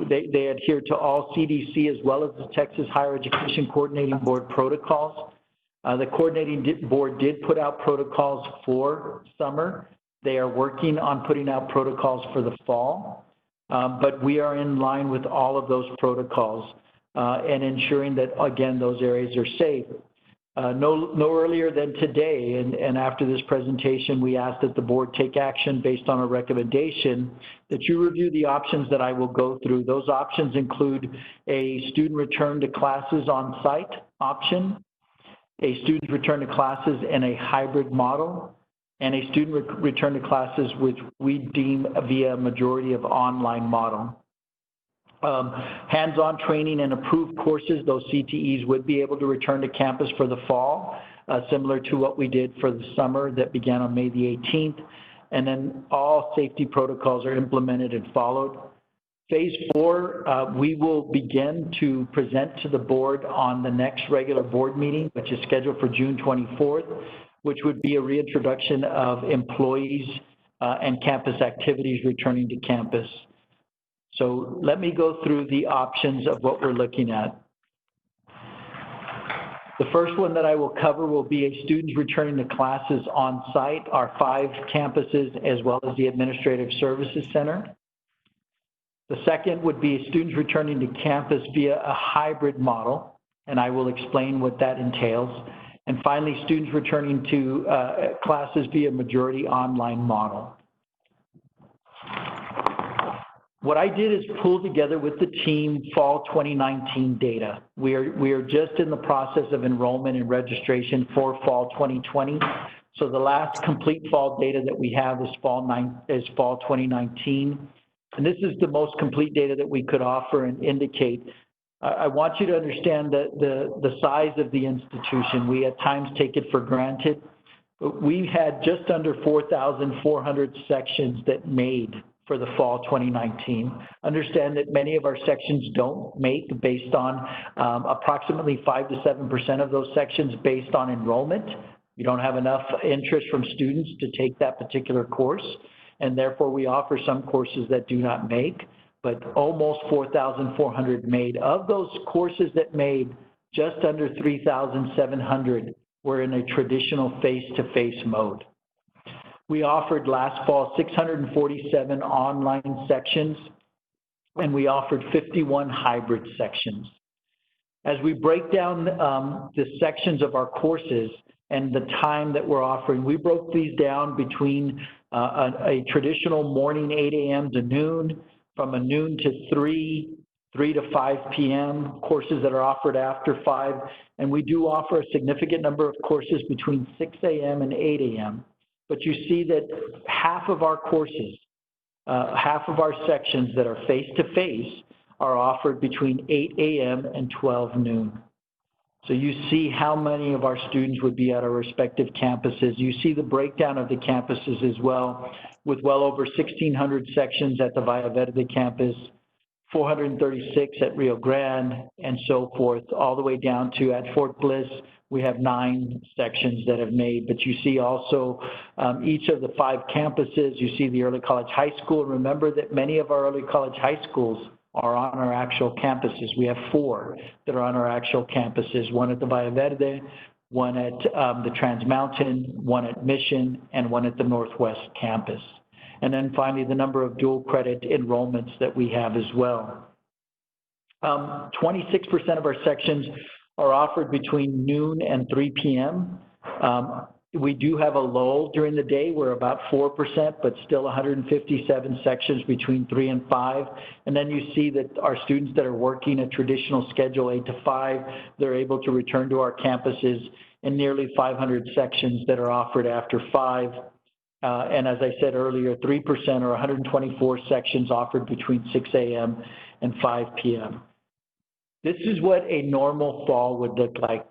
they adhered to all CDC as well as the Texas Higher Education Coordinating Board protocols. The coordinating board did put out protocols for summer. They are working on putting out protocols for the fall, but we are in line with all of those protocols and ensuring that, again, those areas are safe. No earlier than today, and after this presentation, we ask that the board take action based on a recommendation that you review the options that I will go through. Those options include a student return to classes on site option, a student return to classes in a hybrid model, and a student return to classes which we deem via majority of online model. Hands-on training and approved courses, those CTEs would be able to return to campus for the fall, similar to what we did for the summer that began on May the 18th. And then all safety protocols are implemented and followed. Phase 4, we will begin to present to the board on the next regular board meeting, which is scheduled for June 24th, which would be a reintroduction of employees and campus activities returning to campus. So let me go through the options of what we're looking at. The first one that I will cover will be a students returning to classes on site, our 5 campuses, as well as the Administrative Services Center. The second would be students returning to campus via a hybrid model, and I will explain what that entails. And finally, students returning to classes via majority online model. What I did is pull together with the team fall 2019 data. We are just in the process of enrollment and registration for fall 2020. So the last complete fall data that we have is fall 2019. And this is the most complete data that we could offer and indicate. I want you to understand the size of the institution. We at times take it for granted, but we had just under 4,400 sections that made for the fall 2019. Understand that many of our sections don't make based on approximately 5 to 7% of those sections based on enrollment. You don't have enough interest from students to take that particular course, and therefore we offer some courses that do not make, but almost 4,400 made. Of those courses that made, just under 3,700 were in a traditional face-to-face mode. We offered last fall 647 online sections, and we offered 51 hybrid sections. As we break down the sections of our courses and the time that we're offering, we broke these down between a traditional morning 8 a.m. to noon, from a noon to 3 to 5 p.m., courses that are offered after 5, and we do offer a significant number of courses between 6 a.m. and 8 a.m. But you see that half of our courses, half of our sections that are face-to-face are offered between 8 a.m. and 12 noon. So you see how many of our students would be at our respective campuses. You see the breakdown of the campuses as well, with well over 1,600 sections at the Valle Verde campus, 436 at Rio Grande, and so forth, all the way down to at Fort Bliss. We have 9 sections that have made, but you see also each of the 5 campuses. You see the early college high school. Remember that many of our early college high schools are on our actual campuses. We have 4 that are on our actual campuses, one at the Valle Verde, one at the Trans Mountain, one at Mission, and one at the Northwest campus. And then finally, the number of dual credit enrollments that we have as well. 26% of our sections are offered between noon and 3 p.m. We do have a lull during the day. We're about 4%, but still 157 sections between 3 and 5. And then you see that our students that are working a traditional schedule 8 to 5, they're able to return to our campuses in nearly 500 sections that are offered after 5. And as I said earlier, 3% or 124 sections offered between 6 a.m. and 5 p.m. This is what a normal fall would look like.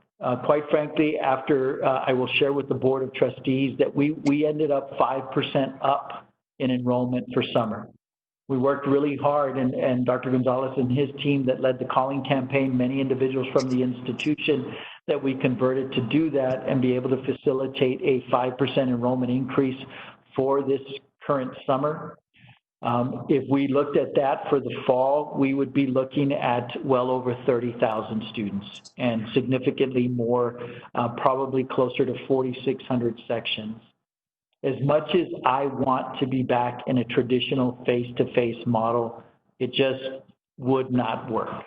Quite frankly, after I will share with the Board of Trustees that we ended up 5% up in enrollment for summer. We worked really hard, and Dr. Gonzalez and his team that led the calling campaign, many individuals from the institution that we converted to do that and be able to facilitate a 5% enrollment increase for this current summer. If we looked at that for the fall, we would be looking at well over 30,000 students and significantly more, probably closer to 4,600 sections. As much as I want to be back in a traditional face-to-face model, it just would not work.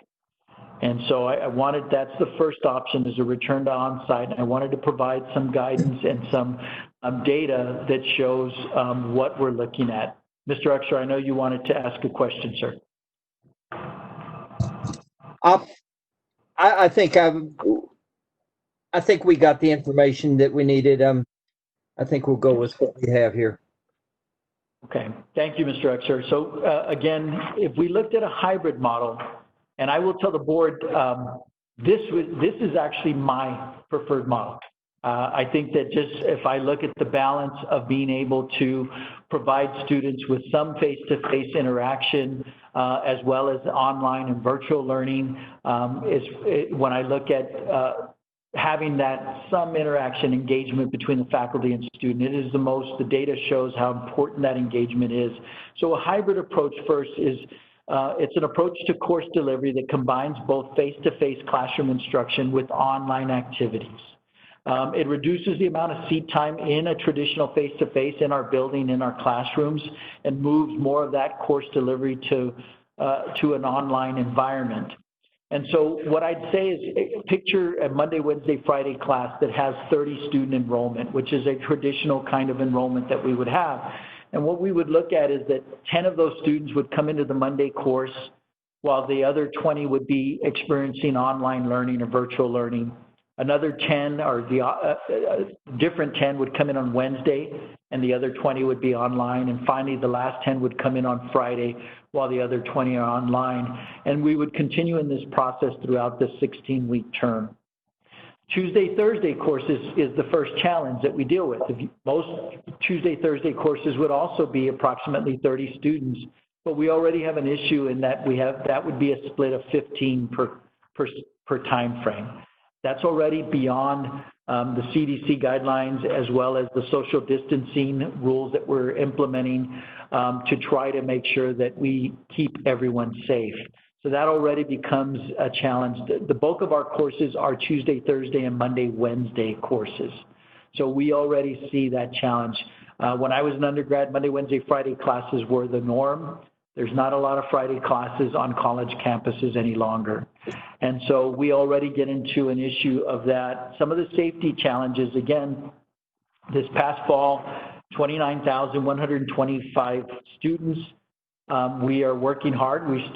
And so I wanted, that's the first option, is a return to on-site. And I wanted to provide some guidance and some data that shows what we're looking at. Mr. Exer, I know you wanted to ask a question, sir. I think we got the information that we needed. I think we'll go with what we have here. Okay, thank you, Mr. Exer. So again, if we looked at a hybrid model, and I will tell the board, this is actually my preferred model. I think that just if I look at the balance of being able to provide students with some face-to-face interaction, as well as online and virtual learning, when I look at having that some interaction engagement between the faculty and student, it is the data shows how important that engagement is. So a hybrid approach first is, it's an approach to course delivery that combines both face-to-face classroom instruction with online activities. It reduces the amount of seat time in a traditional face-to-face in our building, in our classrooms, and moves more of that course delivery to an online environment. And so what I'd say is picture a Monday, Wednesday, Friday class that has 30 student enrollment, which is a traditional kind of enrollment that we would have. And what we would look at is that 10 of those students would come into the Monday course, while the other 20 would be experiencing online learning or virtual learning. Another 10 or different 10 would come in on Wednesday, and the other 20 would be online. And finally, the last 10 would come in on Friday, while the other 20 are online. And we would continue in this process throughout the 16-week term. Tuesday, Thursday courses is the first challenge that we deal with. Most Tuesday, Thursday courses would also be approximately 30 students, but we already have an issue in that that would be a split of 15 per time frame. That's already beyond the CDC guidelines, as well as the social distancing rules that we're implementing to try to make sure that we keep everyone safe. So that already becomes a challenge. The bulk of our courses are Tuesday, Thursday, and Monday, Wednesday courses. So we already see that challenge. When I was an undergrad, Monday, Wednesday, Friday classes were the norm. There's not a lot of Friday classes on college campuses any longer. And so we already get into an issue of that. Some of the safety challenges, again, this past fall, 29,125 students. We are working hard. We're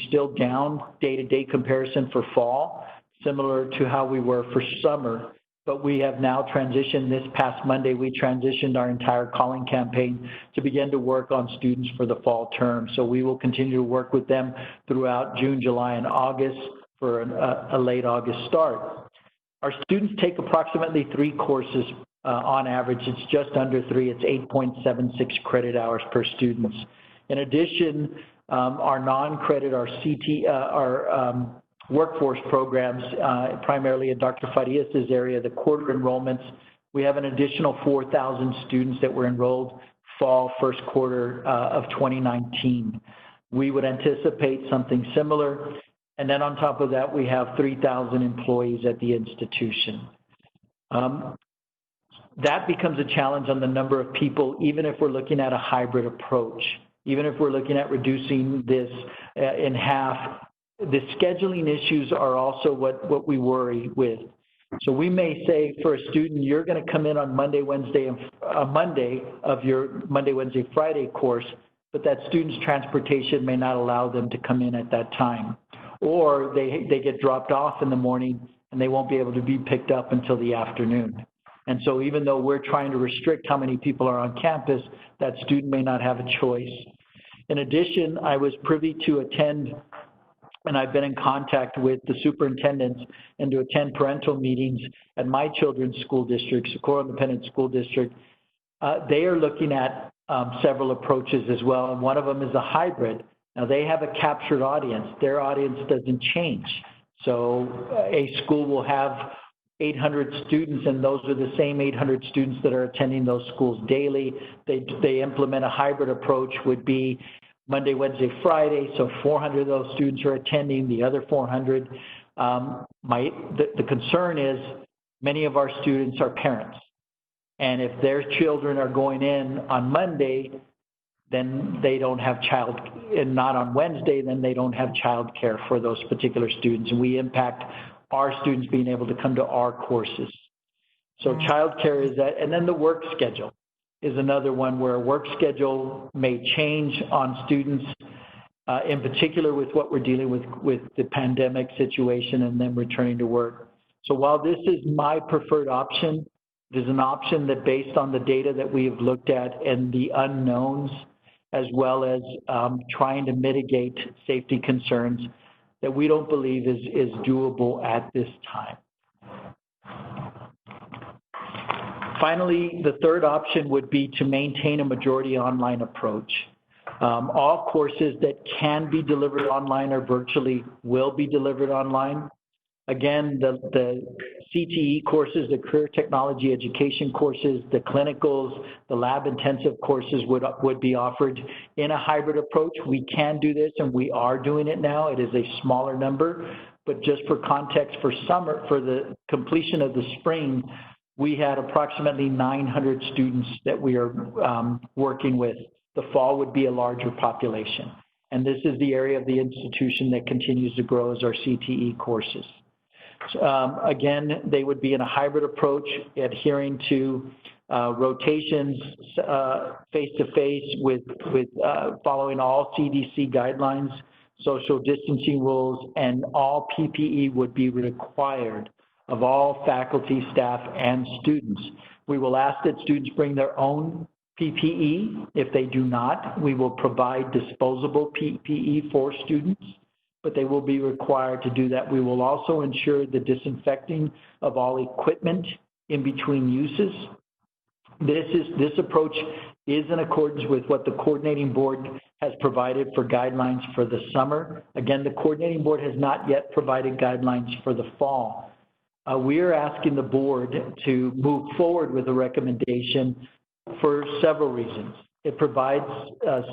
still down day-to-day comparison for fall, similar to how we were for summer. But we have now transitioned. This past Monday, we transitioned our entire calling campaign to begin to work on students for the fall term. So we will continue to work with them throughout June, July, and August for a late August start. Our students take approximately 3 courses on average. It's just under 3. It's 8.76 credit hours per student. In addition, our non-credit, our workforce programs, primarily in Dr. Farias' area, the quarter enrollments, we have an additional 4,000 students that were enrolled fall first quarter of 2019. We would anticipate something similar. And then on top of that, we have 3,000 employees at the institution. That becomes a challenge on the number of people, even if we're looking at a hybrid approach, even if we're looking at reducing this in half. The scheduling issues are also what we worry with. So we may say for a student, you're going to come in on Monday, Wednesday, and Monday of your Monday, Wednesday, Friday course, but that student's transportation may not allow them to come in at that time. Or they get dropped off in the morning and they won't be able to be picked up until the afternoon. And so even though we're trying to restrict how many people are on campus, that student may not have a choice. In addition, I was privy to attend, and I've been in contact with the superintendents and to attend parental meetings at my children's school district, Socorro Independent School District. They are looking at several approaches as well, and one of them is a hybrid. Now, they have a captured audience. Their audience doesn't change. So a school will have 800 students, and those are the same 800 students that are attending those schools daily. They implement a hybrid approach, would be Monday, Wednesday, Friday, so 400 of those students are attending, the other 400. The concern is many of our students are parents, and if their children are going in on Monday, then they don't have and not on Wednesday, then they don't have child care for those particular students, and we impact our students being able to come to our courses. So child care is that, and then the work schedule is another one where work schedule may change on students, in particular with what we're dealing with the pandemic situation and then returning to work. So while this is my preferred option, it is an option that, based on the data that we have looked at and the unknowns, as well as trying to mitigate safety concerns, that we don't believe is doable at this time. Finally, the third option would be to maintain a majority online approach. All courses that can be delivered online or virtually will be delivered online. Again, the CTE courses, the career technology education courses, the clinicals, the lab intensive courses would be offered in a hybrid approach. We can do this, and we are doing it now. It is a smaller number, but just for context, for summer, for the completion of the spring, we had approximately 900 students that we are working with. The fall would be a larger population. And this is the area of the institution that continues to grow as our CTE courses. Again, they would be in a hybrid approach, adhering to rotations face-to-face with following all CDC guidelines, social distancing rules, and all PPE would be required of all faculty, staff, and students. We will ask that students bring their own PPE. If they do not, we will provide disposable PPE for students, but they will be required to do that. We will also ensure the disinfecting of all equipment in between uses. This approach is in accordance with what the coordinating board has provided for guidelines for the summer. Again, the coordinating board has not yet provided guidelines for the fall. We are asking the board to move forward with a recommendation for several reasons. It provides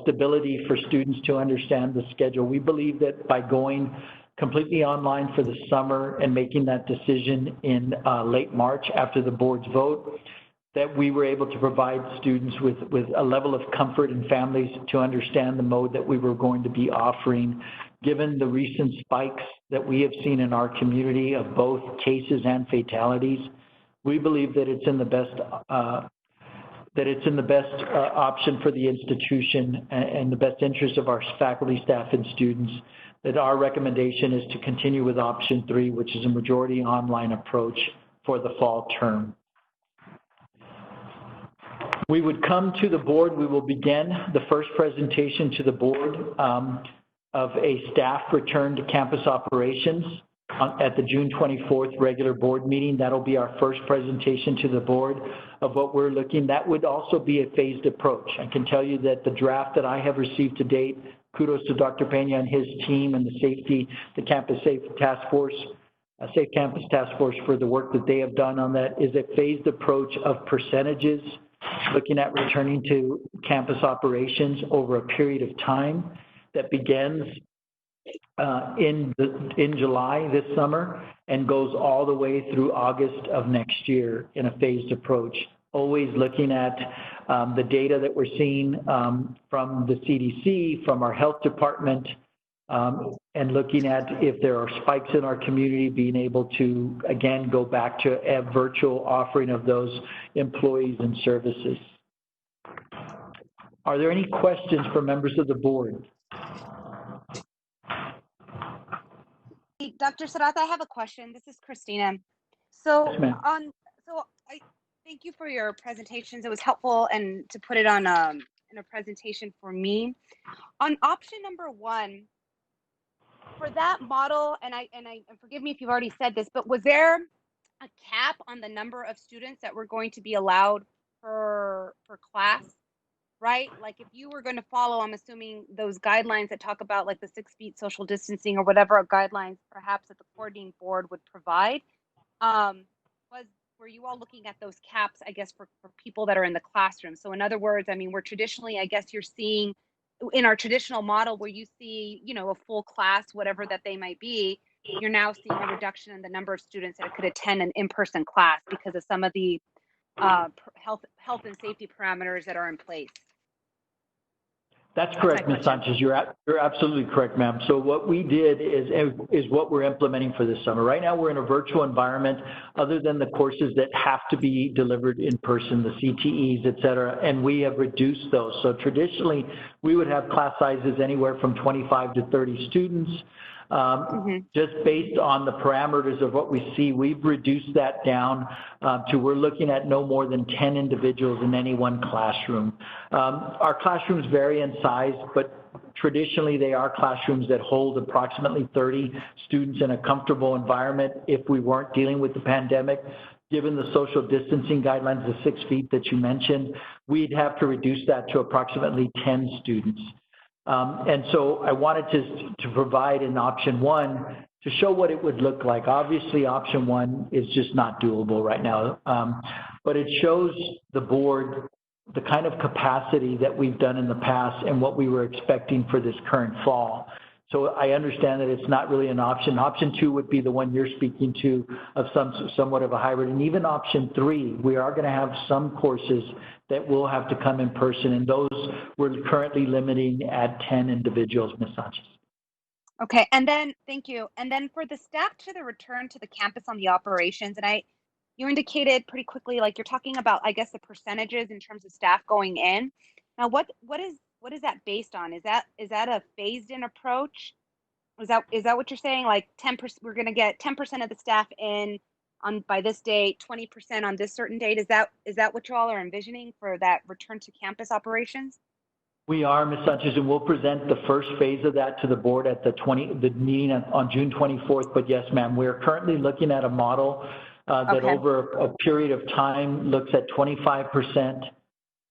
stability for students to understand the schedule. We believe that by going completely online for the summer and making that decision in late March after the board's vote, that we were able to provide students with a level of comfort and families to understand the mode that we were going to be offering. Given the recent spikes that we have seen in our community of both cases and fatalities, we believe that it's in the best option for the institution and the best interest of our faculty, staff, and students, that our recommendation is to continue with option 3, which is a majority online approach for the fall term. We would come to the board, we will begin the first presentation to the board of a staff return to campus operations at the June 24th regular board meeting. That'll be our first presentation to the board of what we're looking. That would also be a phased approach. I can tell you that the draft that I have received to date, kudos to Dr. Pena and his team and the Campus Safe Task Force, Safe Campus Task Force, for the work that they have done on that, is a phased approach of percentages, looking at returning to campus operations over a period of time that begins in July this summer and goes all the way through August of next year in a phased approach, always looking at the data that we're seeing from the CDC, from our health department, and looking at if there are spikes in our community, being able to, again, go back to a virtual offering of those employees and services. Are there any questions for members of the board? Dr. Serrata, I have a question. This is Christina. So, Yes, I thank you for your presentations. It was helpful and to put it on in a presentation for me. On option number 1, for that model, and forgive me if you've already said this, but was there a cap on the number of students that were going to be allowed per class? right? Like if you were going to follow, I'm assuming those guidelines that talk about like the 6 feet social distancing or whatever guidelines perhaps that the coordinating board would provide, um, was were you all looking at those caps, I guess, for people that are in the classroom? So in other words, I mean, we're traditionally, I guess you're seeing in our traditional model where you see, you know, a full class, whatever that they might be, you're now seeing a reduction in the number of students that could attend an in-person class because of some of the health and safety parameters that are in place. That's correct, Ms. Sanchez. You're absolutely correct, ma'am. So what we did is what we're implementing for this summer. Right now, we're in a virtual environment, other than the courses that have to be delivered in person, the CTEs, et cetera, and we have reduced those. So traditionally, we would have class sizes anywhere from 25 to 30 students. Just based on the parameters of what we see, we've reduced that down to we're looking at no more than 10 individuals in any one classroom. Our classrooms vary in size, but traditionally they are classrooms that hold approximately 30 students in a comfortable environment if we weren't dealing with the pandemic. Given the social distancing guidelines, the 6 feet that you mentioned, we'd have to reduce that to approximately 10 students. And so I wanted to provide an option one to show what it would look like. Obviously, option one is just not doable right now, but it shows the board the kind of capacity that we've done in the past and what we were expecting for this current fall. So I understand that it's not really an option. Option two would be the one you're speaking to of somewhat of a hybrid. And even option three, we are going to have some courses that will have to come in person, and those we're currently limiting at 10 individuals, Ms. Sanchez. Okay, and then, thank you. And then for the staff to the return to the campus on the operations, and you indicated pretty quickly, like you're talking about, I guess, the percentages in terms of staff going in. Now, what is that based on? Is that a phased in approach? Is that what you're saying? Like 10%, we're going to get 10% of the staff in on by this date, 20% on this certain date. Is that what you all are envisioning for that return to campus operations? We are, Ms. Sanchez, and we'll present the first phase of that to the board at the meeting on June 24th. But yes, ma'am, we're currently looking at a model that over a period of time looks at 25%,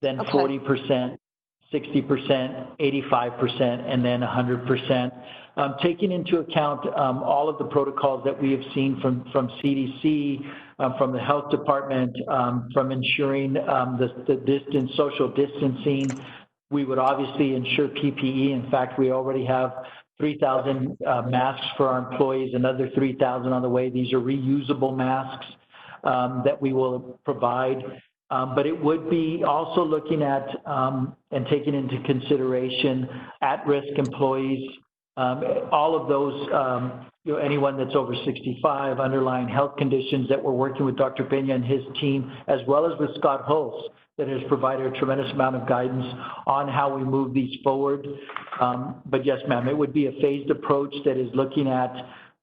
then 40%, 60%, 85%, and then 100%. Taking into account all of the protocols that we have seen from CDC, from the health department, from ensuring the social distancing. We would obviously ensure PPE. In fact, we already have 3,000 masks for our employees, another 3,000 on the way. These are reusable masks that we will provide. But it would be also looking at and taking into consideration at-risk employees, all of those, anyone that's over 65, underlying health conditions that we're working with Dr. Pena and his team, as well as with Scott Hulse, that has provided a tremendous amount of guidance on how we move these forward. But yes, ma'am, it would be a phased approach that is looking at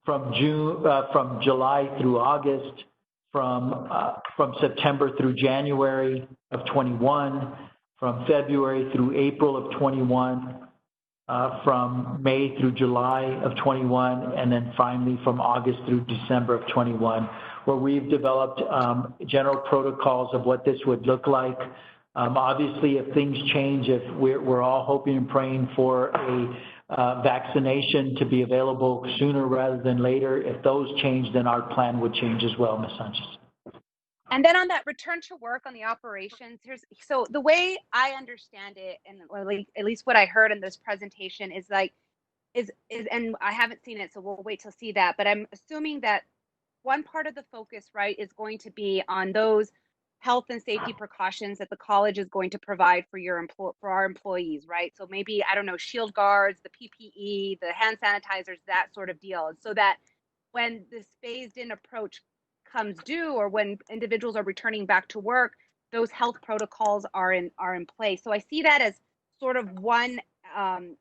from July through August, from September through January of 21, from February through April of 21, from May through July of 21, and then finally from August through December of 21, where we've developed general protocols of what this would look like. Obviously, if things change, if we're all hoping and praying for a vaccination to be available sooner rather than later, if those change, then our plan would change as well, Ms. Sanchez. And then on that return to work on the operations, so the way I understand it, and at least what I heard in this presentation is and I haven't seen it, so we'll wait to see that. But I'm assuming that one part of the focus, right, is going to be on those health and safety precautions that the college is going to provide for for our employees, right? So maybe, I don't know, shield guards, the PPE, the hand sanitizers, that sort of deal, so that when this phased in approach comes due, or when individuals are returning back to work, those health protocols are in place. So I see that as sort of one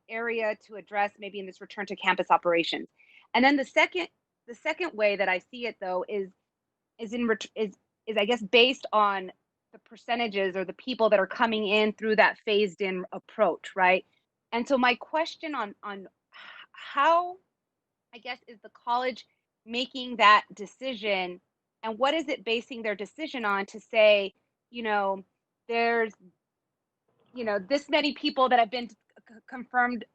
area to address maybe in this return to campus operations. And then the second way that I see it, though, is I guess based on the percentages or the people that are coming in through that phased in approach, right? And so my question on how, I guess, is the college making that decision, and what is it basing their decision on to say, there's this many people that have been confirmed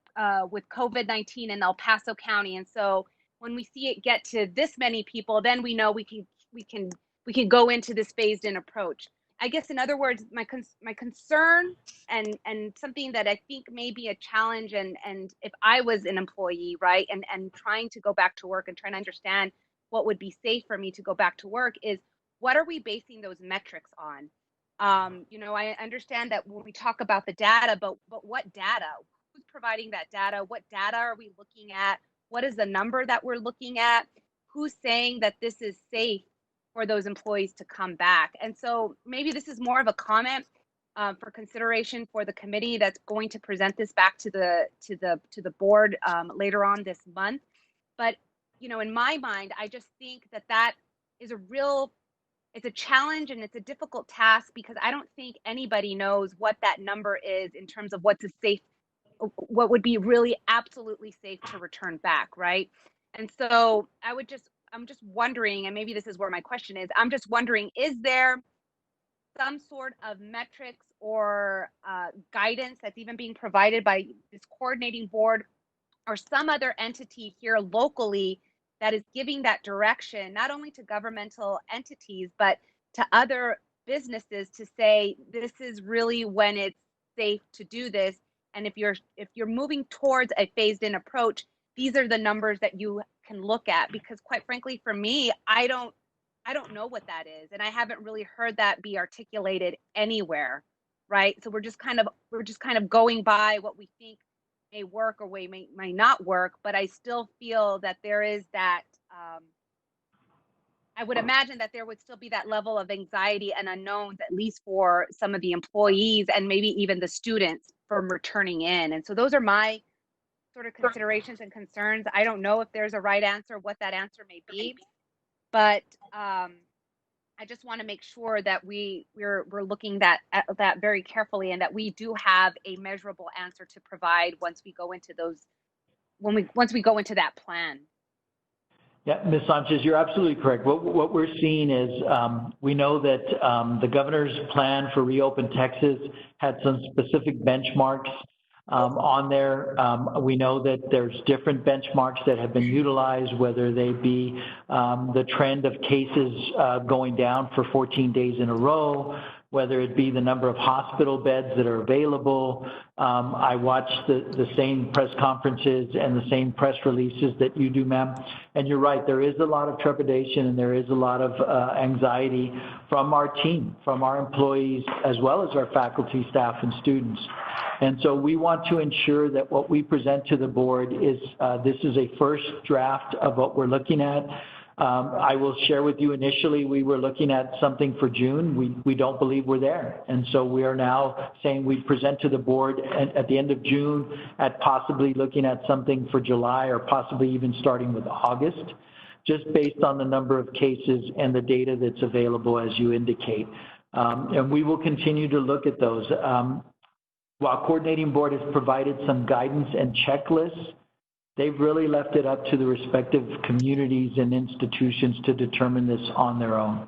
with COVID-19 in El Paso County. And so when we see it get to this many people, then we know we can go into this phased in approach. I guess in other words, my concern and something that I think may be a challenge, and if I was an employee, right, and trying to go back to work and trying to understand what would be safe for me to go back to work, is what are we basing those metrics on? I understand that when we talk about the data, but what data? Who's providing that data? What data are we looking at? What is the number that we're looking at? Who's saying that this is safe for those employees to come back? And so maybe this is more of a comment for consideration for the committee that's going to present this back to the board later on this month. But in my mind, I just think that is it's a challenge and it's a difficult task, because I don't think anybody knows what that number is in terms of what would be really absolutely safe to return back, right? And so I'm just wondering, and maybe this is where my question is, I'm just wondering, is there some sort of metrics or guidance that's even being provided by this coordinating board or some other entity here locally that is giving that direction, not only to governmental entities, but to other businesses, to say, this is really when it's safe to do this. And if you're moving towards a phased in approach, these are the numbers that you can look at. Because quite frankly, for me, I don't know what that is. And I haven't really heard that be articulated anywhere. Right. So we're just kind of going by what we think may work or may not work, but I still feel that there is that, I would imagine that there would still be that level of anxiety and unknowns, at least for some of the employees and maybe even the students from returning in. And so those are my sort of considerations and concerns. I don't know if there's a right answer, what that answer may be, but I just want to make sure that we're looking at that very carefully, and that we do have a measurable answer to provide once we go into that plan. Yeah, Ms. Sanchez, you're absolutely correct. What we're seeing is we know that the governor's plan for Reopen Texas had some specific benchmarks on there. We know that there's different benchmarks that have been utilized, whether they be the trend of cases going down for 14 days in a row, whether it be the number of hospital beds that are available. I watch the same press conferences and the same press releases that you do, ma'am. And you're right, there is a lot of trepidation and there is a lot of anxiety from our team, from our employees, as well as our faculty, staff, and students. And so we want to ensure that what we present to the board is, this is a first draft of what we're looking at. I will share with you, initially we were looking at something for June. We don't believe we're there. And so we are now saying we present to the board at the end of June at possibly looking at something for July, or possibly even starting with August, just based on the number of cases and the data that's available, as you indicate. And we will continue to look at those. While coordinating board has provided some guidance and checklists, they've really left it up to the respective communities and institutions to determine this on their own.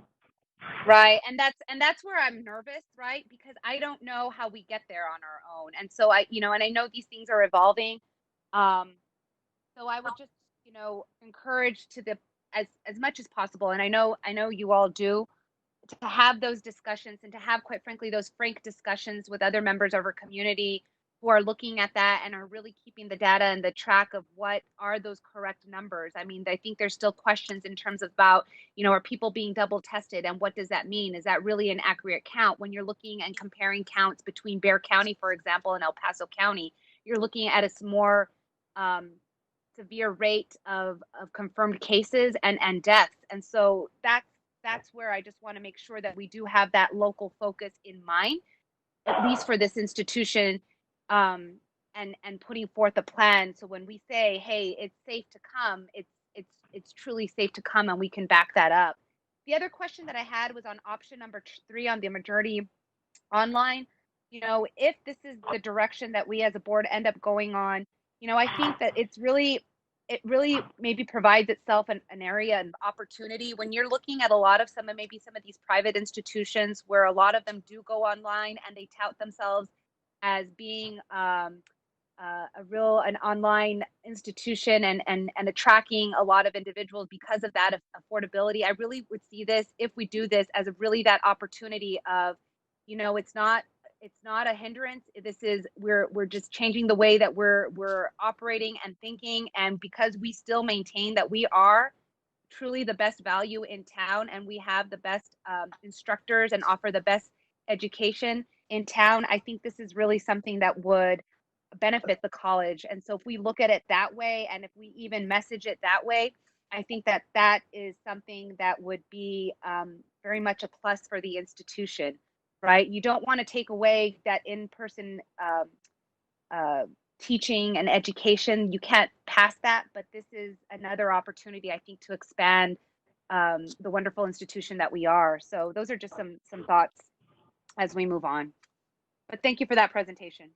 Right. And that's where I'm nervous, right? Because I don't know how we get there on our own. And so I know these things are evolving. So I would just, encourage as much as possible. And I know you all do, to have those discussions and to have, quite frankly, those frank discussions with other members of our community who are looking at that and are really keeping the data and the track of what are those correct numbers. I mean, I think there's still questions in terms of about, are people being double tested, and what does that mean? Is that really an accurate count? When you're looking and comparing counts between Bexar County, for example, and El Paso County, you're looking at a more severe rate of confirmed cases and deaths. And so that's where I just want to make sure that we do have that local focus in mind, at least for this institution, and putting forth a plan. So when we say, hey, it's safe to come, it's truly safe to come, and we can back that up. The other question that I had was on option number 3 on the majority online. If this is the direction that we as a board end up going on, I think that it really maybe provides itself an area of opportunity when you're looking at some of these private institutions where a lot of them do go online and they tout themselves as being an online institution and attracting a lot of individuals because of that affordability. I really would see this, if we do this, as really that opportunity of, it's not a hindrance. We're just changing the way that we're operating and thinking. And because we still maintain that we are truly the best value in town and we have the best instructors and offer the best education in town, I think this is really something that would benefit the college. And so if we look at it that way, and if we even message it that way, I think that is something that would be very much a plus for the institution, right? You don't want to take away that in-person teaching and education. You can't pass that, but this is another opportunity, I think, to expand the wonderful institution that we are. So those are just some thoughts as we move on. But thank you for that presentation.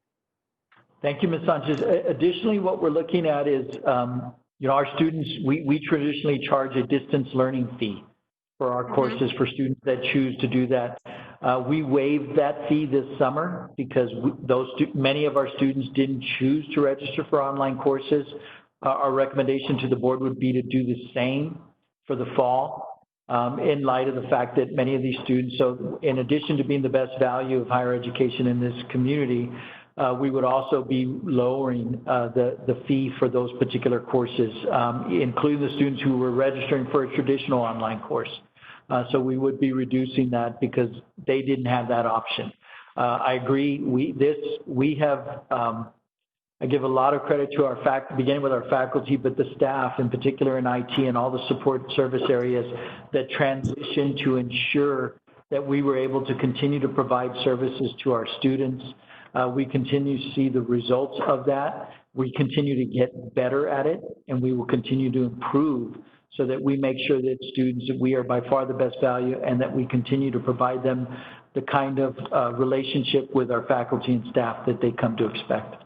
Thank you, Ms. Sanchez. Additionally, what we're looking at is, our students, we traditionally charge a distance learning fee for our courses for students that choose to do that. We waived that fee this summer because many of our students didn't choose to register for online courses. Our recommendation to the board would be to do the same for the fall, in light of the fact that many of these students, so in addition to being the best value of higher education in this community, we would also be lowering the fee for those particular courses, including the students who were registering for a traditional online course. So we would be reducing that because they didn't have that option. I agree. I give a lot of credit to our beginning with our faculty, but the staff, in particular in IT and all the support service areas that transitioned to ensure that we were able to continue to provide services to our students. We continue to see the results of that. We continue to get better at it, and we will continue to improve so that we make sure that students, that we are by far the best value, and that we continue to provide them the kind of relationship with our faculty and staff that they come to expect.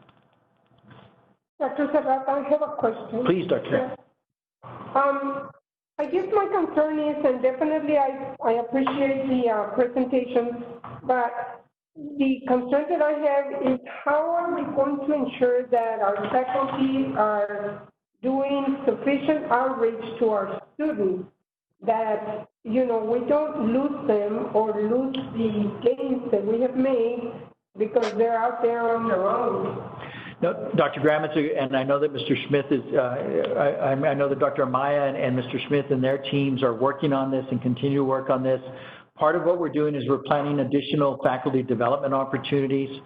Dr. Serrata, I have a question. Please, Dr. I guess my concern is, and definitely I appreciate the presentation, but the concern that I have is how are we going to ensure that our faculty are doing sufficient outreach to our students that, we don't lose them or lose the gains that we have made because they're out there on their own. No, Dr. Graham, and I know that Mr. Smith is, I know that Dr. Amaya and Mr. Smith and their teams are working on this and continue to work on this. Part of what we're doing is we're planning additional faculty development opportunities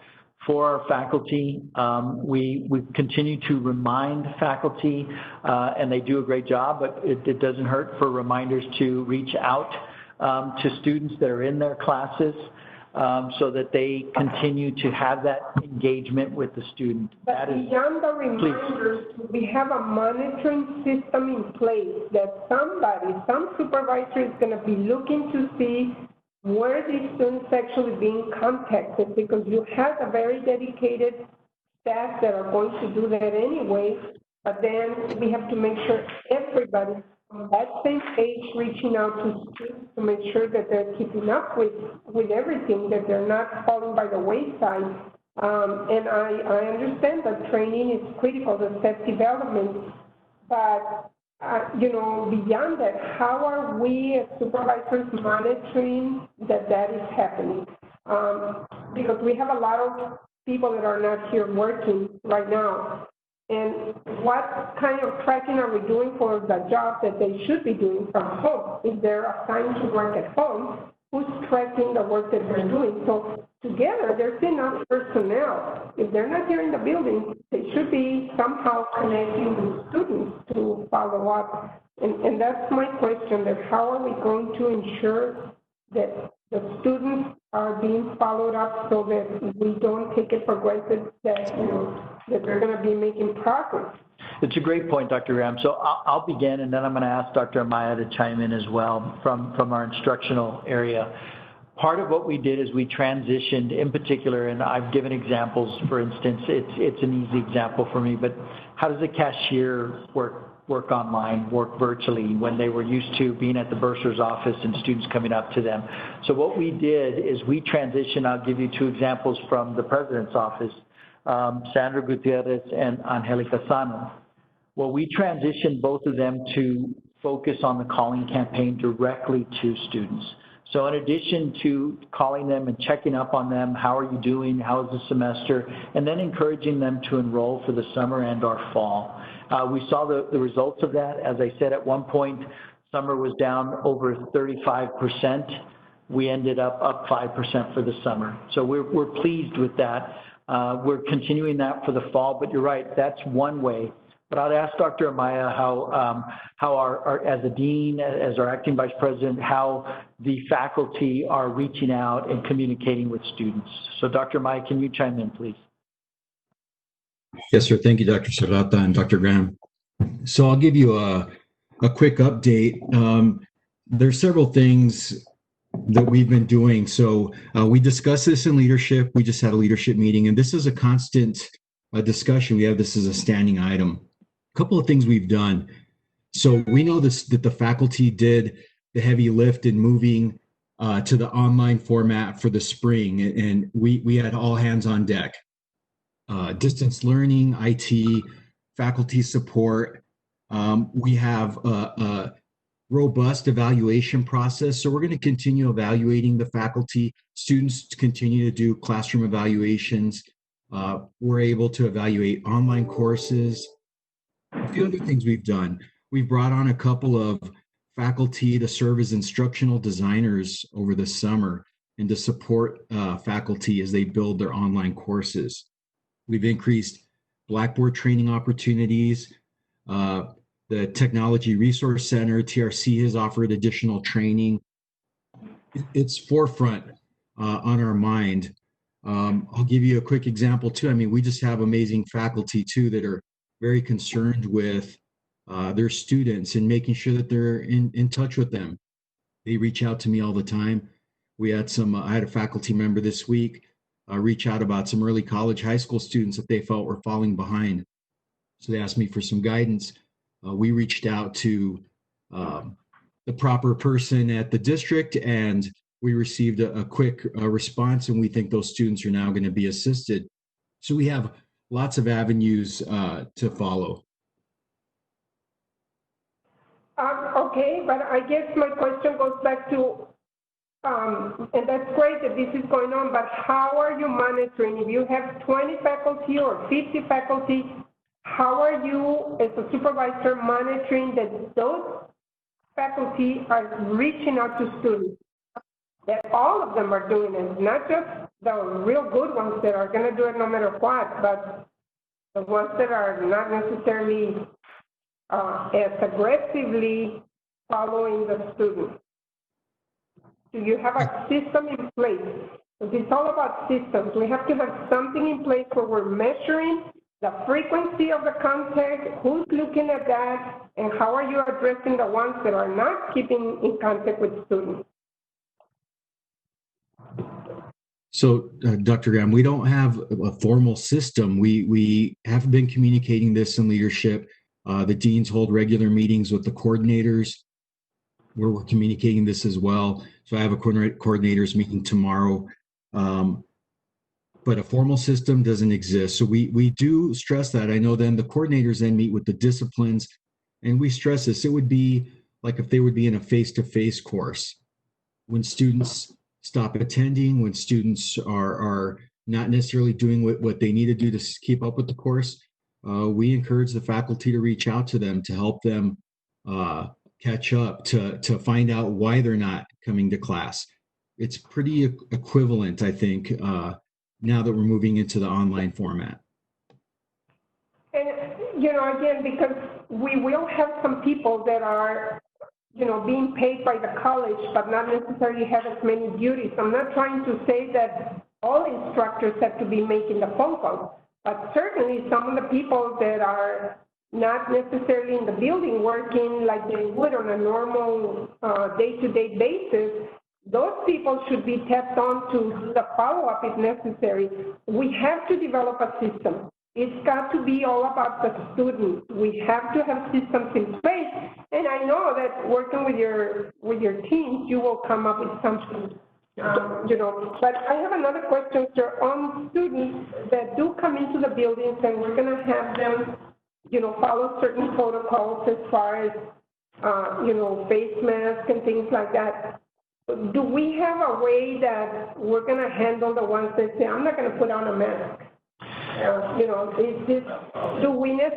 for our faculty. We continue to remind faculty, and they do a great job, but it doesn't hurt for reminders to reach out to students that are in their classes, so that they continue to have that engagement with the student. But beyond the reminders, we have a monitoring system in place that some supervisor is going to be looking to see where these students actually being contacted, because you have a very dedicated staff that are going to do that anyway, but then we have to make sure everybody on that same page reaching out to students to make sure that they're keeping up with everything, that they're not falling by the wayside. And I understand that training is critical to self-development, but beyond that, how are we as supervisors monitoring that is happening? Because we have a lot of people that are not here working right now. And what kind of tracking are we doing for the job that they should be doing from home? If they're assigned to work at home, who's tracking the work that they're doing? So together, there's enough personnel. If they're not here in the building, they should be somehow connecting with students to follow up. And that's my question, that how are we going to ensure that the students are being followed up so that we don't take it for granted that, that they're going to be making progress? It's a great point, Dr. Graham. So I'll begin, and then I'm going to ask Dr. Amaya to chime in as well from our instructional area. Part of what we did is we transitioned, in particular, and I've given examples. For instance, it's an easy example for me, but how does a cashier work work online, work virtually when they were used to being at the bursar's office and students coming up to them. So what we did is we transitioned. I'll give you two examples from the president's office, Sandra Gutierrez and Angelica Sano. Well, we transitioned both of them to focus on the calling campaign directly to students. So in addition to calling them and checking up on them, how are you doing, how is the semester, and then encouraging them to enroll for the summer and or fall. We saw the results of that. As I said, at one point, summer was down over 35%. We ended up 5% for the summer. So we're pleased with that. We're continuing that for the fall, but you're right, that's one way. But I'd ask Dr. Amaya how our as a dean, as our acting vice president, how the faculty are reaching out and communicating with students. So Dr. Amaya, can you chime in, please? Yes, sir. Thank you, Dr. Serrata and Dr. Graham. So I'll give you a quick update. There's several things that we've been doing. So we discussed this in leadership. We just had a leadership meeting, and this is a constant discussion. We have this as a standing item. A couple of things we've done. So we know that the faculty did the heavy lift in moving to the online format for the spring, and we had all hands on deck. Distance learning, IT, faculty support. We have a robust evaluation process. So we're going to continue evaluating the faculty. Students continue to do classroom evaluations. We're able to evaluate online courses. A few other things we've done. We've brought on a couple of faculty to serve as instructional designers over the summer and to support faculty as they build their online courses. We've increased Blackboard training opportunities. The Technology Resource Center, TRC, has offered additional training. It's forefront on our mind. I'll give you a quick example too. I mean, we just have amazing faculty too that are very concerned with their students and making sure that they're in touch with them. They reach out to me all the time. We had I had a faculty member this week reach out about some early college, high school students that they felt were falling behind. So they asked me for some guidance. We reached out to the proper person at the district, and we received a quick response, and we think those students are now going to be assisted. So we have lots of avenues to follow. Okay, but I guess my question goes back to, and that's great that this is going on, but how are you monitoring? If you have 20 faculty or 50 faculty, how are you as a supervisor monitoring that those faculty are reaching out to students? That all of them are doing it, not just the real good ones that are going to do it no matter what, but the ones that are not necessarily as aggressively following the students. Do you have a system in place? It's all about systems. We have to have something in place where we're measuring the frequency of the contact, who's looking at that, and how are you addressing the ones that are not keeping in contact with students? So, Dr. Graham, we don't have a formal system. We have been communicating this in leadership. The deans hold regular meetings with the coordinators where we're communicating this as well. So I have a coordinators meeting tomorrow. But a formal system doesn't exist. So we do stress that. I know then the coordinators then meet with the disciplines, and we stress this. It would be like if they would be in a face-to-face course. When students stop attending, when students are not necessarily doing what they need to do to keep up with the course, we encourage the faculty to reach out to them to help them catch up, to find out why they're not coming to class. It's pretty equivalent, I think, now that we're moving into the online format. And, again, because we will have some people that are, being paid by the college, but not necessarily have as many duties. I'm not trying to say that all instructors have to be making the phone calls, but certainly some of the people that are not necessarily in the building working like they would on a normal day-to-day basis, those people should be tapped on to do the follow-up if necessary. We have to develop a system. It's got to be all about the student. We have to have systems in place. And I know that working with your teams, you will come up with something, you know. But I have another question, sir, on students that do come into the buildings, and we're going to have them, you know, follow certain protocols as far as, you know, face masks and things like that. Do we have a way that we're going to handle the ones that say, I'm not going to put on a mask? You know, do we need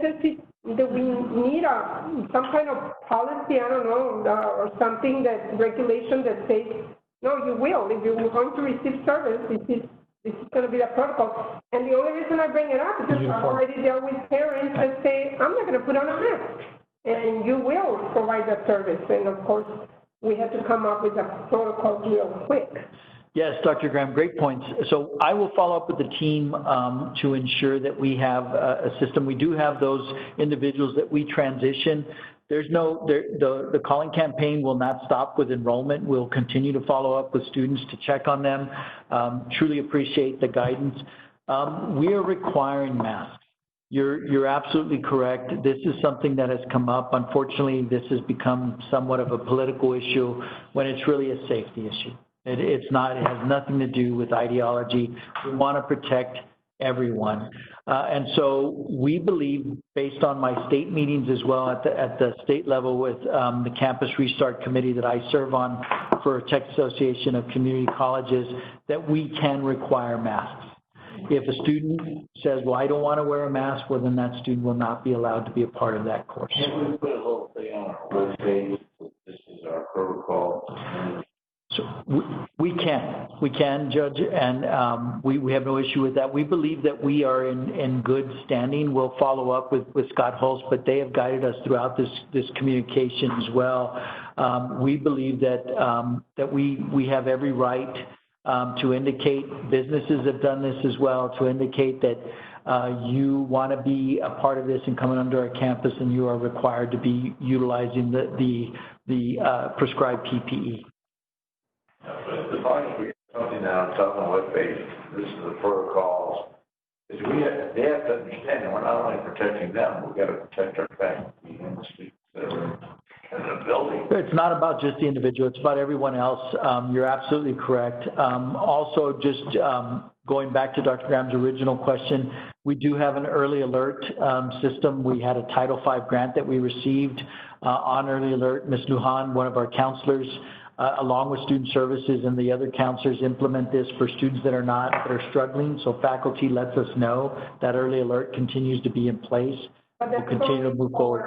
some kind of policy, I don't know, or something, that regulation that says, no, you will. If you're going to receive service, this is going to be the protocol. And the only reason I bring it up is because I've already dealt with parents that say, I'm not going to put on a mask. And you will provide that service. And of course, we have to come up with a protocol real quick. Yes, Dr. Graham, great points. So I will follow up with the team to ensure that we have a system. We do have those individuals that we transition. The calling campaign will not stop with enrollment. We'll continue to follow up with students to check on them. Truly appreciate the guidance. We are requiring masks. You're absolutely correct. This is something that has come up. Unfortunately, this has become somewhat of a political issue when it's really a safety issue. It's not, it has nothing to do with ideology. We want to protect everyone. And so we believe, based on my state meetings as well at the state level with the Campus Restart Committee that I serve on for Texas Association of Community Colleges, that we can require masks. If a student says, well, I don't want to wear a mask, well, then that student will not be allowed to be a part of that course. Can we put a little thing on our webpage? This is our protocol. So we can, Judge, and we have no issue with that. We believe that we are in good standing. We'll follow up with Scott Hulse, but they have guided us throughout this communication as well. We believe that we have every right to indicate, businesses have done this as well, to indicate that you want to be a part of this and coming under our campus, and you are required to be utilizing the prescribed PPE. As long as we have something on top of the webpage, this is the protocols, is they have to understand that we're not only protecting them, we've got to protect our faculty and the students that are in the building. It's not about just the individual, it's about everyone else. You're absolutely correct. Also, just going back to Dr. Graham's original question, we do have an early alert system. We had a Title V grant that we received on early alert. Ms. Lujan, one of our counselors, along with student services and the other counselors, implement this for students that are struggling. So faculty lets us know that early alert continues to be in place. We'll continue to move forward.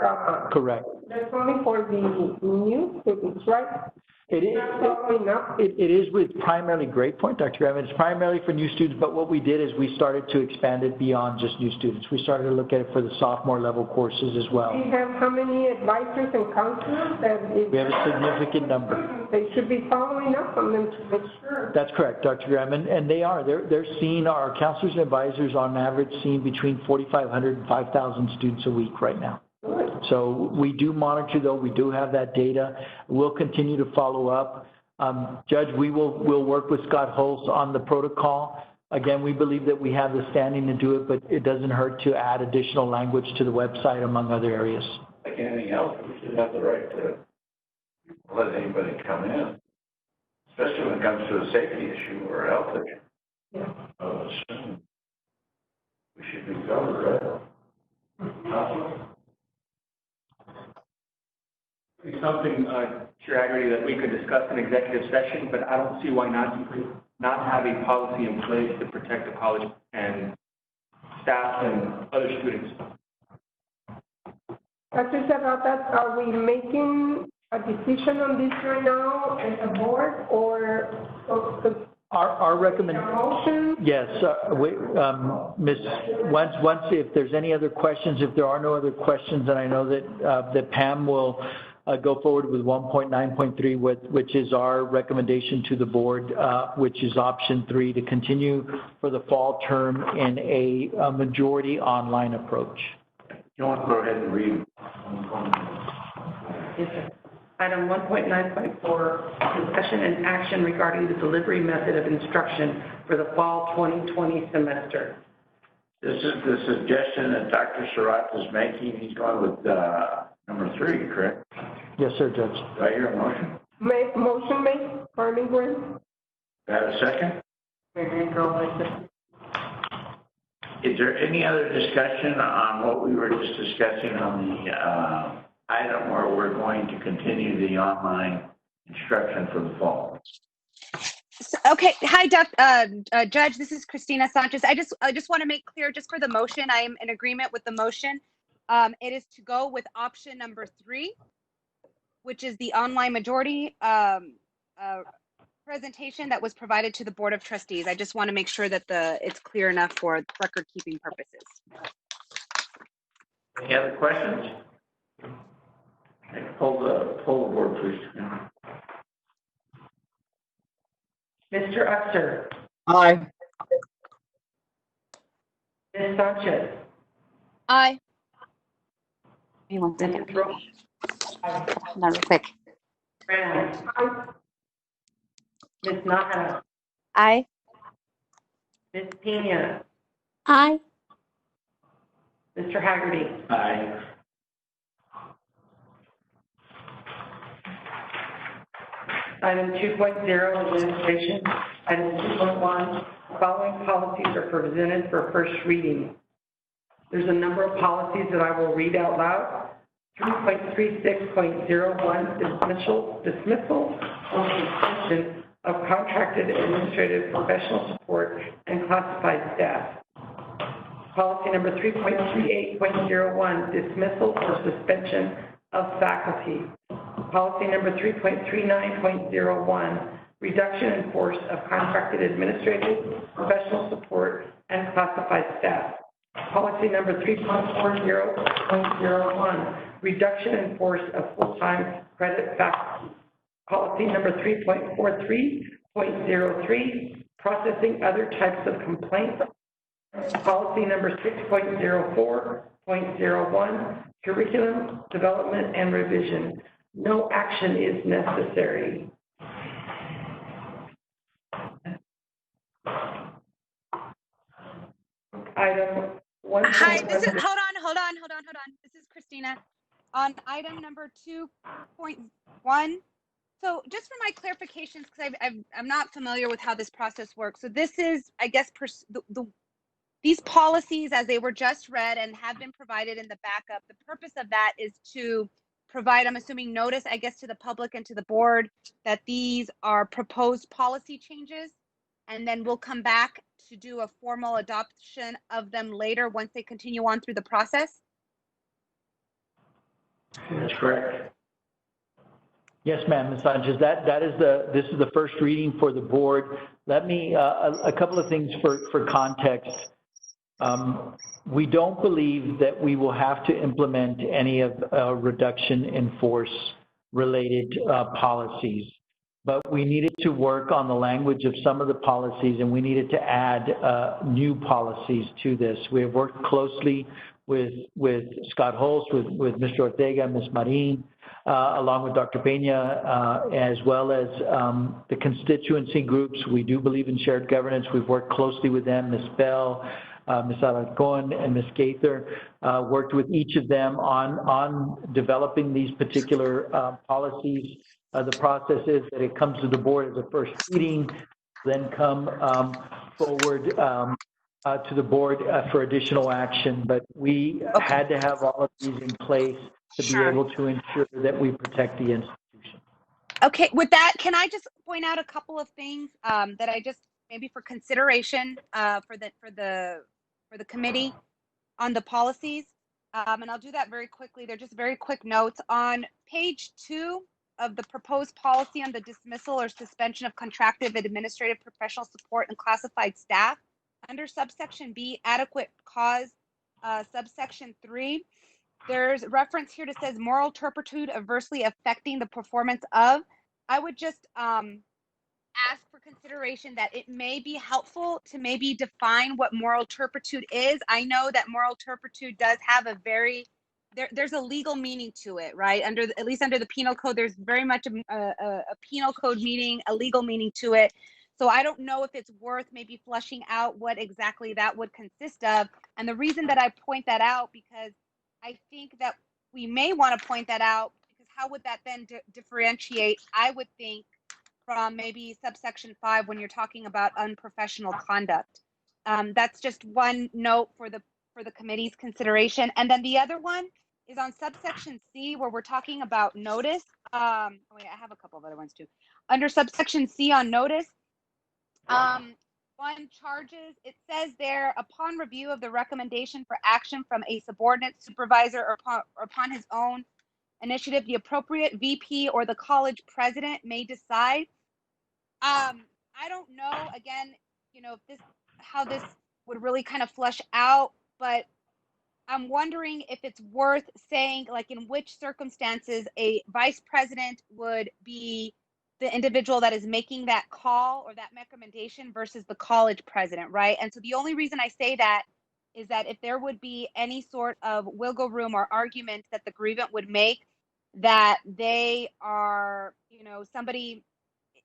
Correct. That's only for the new students, right? It is with primarily, great point, Dr. Graham. It's primarily for new students, but what we did is we started to expand it beyond just new students. We started to look at it for the sophomore level courses as well. We have how many advisors and counselors? We have a significant number. They should be following up on them to make sure. That's correct, Dr. Graham, and they are. They're seeing, our counselors and advisors on average seeing between 4,500 and 5,000 students a week right now. So we do monitor, though. We do have that data. We'll continue to follow up. Judge, we'll work with Scott Hulse on the protocol. Again, we believe that we have the standing to do it, but it doesn't hurt to add additional language to the website, among other areas. Like anything else, we should have the right to let anybody come in, especially when it comes to a safety issue or a health issue. Yeah. We should be covered, right? Something, Chair Haggerty, that we could discuss in executive session, but I don't see why not have a policy in place to protect the college and staff and other students. Dr. Serrata, are we making a decision on this right now as a board, or our recommendation? Yes, Ms. Once if there's any other questions, if there are no other questions, and I know that Pam will go forward with 1.9.3, which is our recommendation to the board, which is option 3, to continue for the fall term in a majority online approach. You want to go ahead and read? Yes, sir. Item 1.9.4, discussion and action regarding the delivery method of instruction for the fall 2020 semester. This is the suggestion that Dr. Surratt is making. He's going with number 3, correct? Yes, sir, Judge. Do I hear a motion? Motion made, Carmen Grant. Do I have a second? Is there any other discussion on what we were just discussing on the item where we're going to continue the online instruction for the fall? Okay, hi, Judge. This is Christina Sanchez. I just want to make clear, just for the motion, I am in agreement with the motion. It is to go with option number 3, which is the online majority presentation that was provided to the Board of Trustees. I just want to make sure that it's clear enough for record-keeping purposes. Any other questions? Pull the board, please. Mr. Uxer, Aye. Ms. Sanchez, Aye. Give me 1 second. Mrs. Rowe, Hold on real quick. Graham, Ms. Nahara, Aye. Ms. Pena, Aye. Mr. Haggerty. Aye. Item 2.0, administration. Item 2.1, following policies are presented for first reading. There's a number of policies that I will read out loud. 3.36.01, dismissal or suspension of contracted administrative professional support and classified staff. Policy number 3.38.01, dismissal or suspension of faculty. Policy number 3.39.01, reduction in force of contracted administrative, professional support, and classified staff. Policy number 3.40.01, reduction in force of full-time credit faculty. Policy number 3.43.03, processing other types of complaints. Policy number 6.04.01, curriculum development and revision. No action is necessary. Item 1. Hi, this is, hold on. This is Christina. On item number 2.1, so just for my clarifications, because I'm not familiar with how this process works. So this is, I guess, these policies, as they were just read and have been provided in the backup, the purpose of that is to provide, I'm assuming, notice, I guess, to the public and to the board that these are proposed policy changes, and then we'll come back to do a formal adoption of them later once they continue on through the process. That's correct. Yes, ma'am, Ms. Sanchez. This is the first reading for the board. Let me a couple of things for context. We don't believe that we will have to implement any of reduction in force related policies, but we needed to work on the language of some of the policies, and we needed to add new policies to this. We have worked closely with Scott Holst, with Mr. Ortega, Ms. Marin, along with Dr. Pena, as well as the constituency groups. We do believe in shared governance. We've worked closely with them, Ms. Bell, Ms. Alarcon, and Ms. Gaither, worked with each of them on developing these particular policies. The process is that it comes to the board as a first reading, then come forward to the board for additional action. But we had to have all of these in place to be able to ensure that we protect the institution. Okay, with that, can I just point out a couple of things that I just maybe for consideration for the committee on the policies, and I'll do that very quickly. They're just very quick notes on page 2 of the proposed policy on the dismissal or suspension of contracted administrative professional support and classified staff. Under subsection B, adequate cause, subsection 3, there's reference here that says moral turpitude adversely affecting the performance of. I would just ask for consideration that it may be helpful to maybe define what moral turpitude is. I know that moral turpitude does have a very, there's a legal meaning to it, right? At least under the penal code, there's very much a penal code meaning, a legal meaning to it. So I don't know if it's worth maybe fleshing out what exactly that would consist of. And the reason that I point that out, because I think that we may want to point that out, because how would that then differentiate, I would think, from maybe subsection 5 when you're talking about unprofessional conduct. That's just one note for the committee's consideration. And then the other one is on subsection C, where we're talking about notice. Wait, I have a couple of other ones too. Under subsection C on notice, one charges, it says there, upon review of the recommendation for action from a subordinate supervisor or upon his own initiative, the appropriate VP or the college president may decide. I don't know, again, how this would really kind of flesh out, but I'm wondering if it's worth saying, like, in which circumstances a vice president would be the individual that is making that call or that recommendation versus the college president, right? And so the only reason I say that is that if there would be any sort of wiggle room or argument that the grievant would make that they are, somebody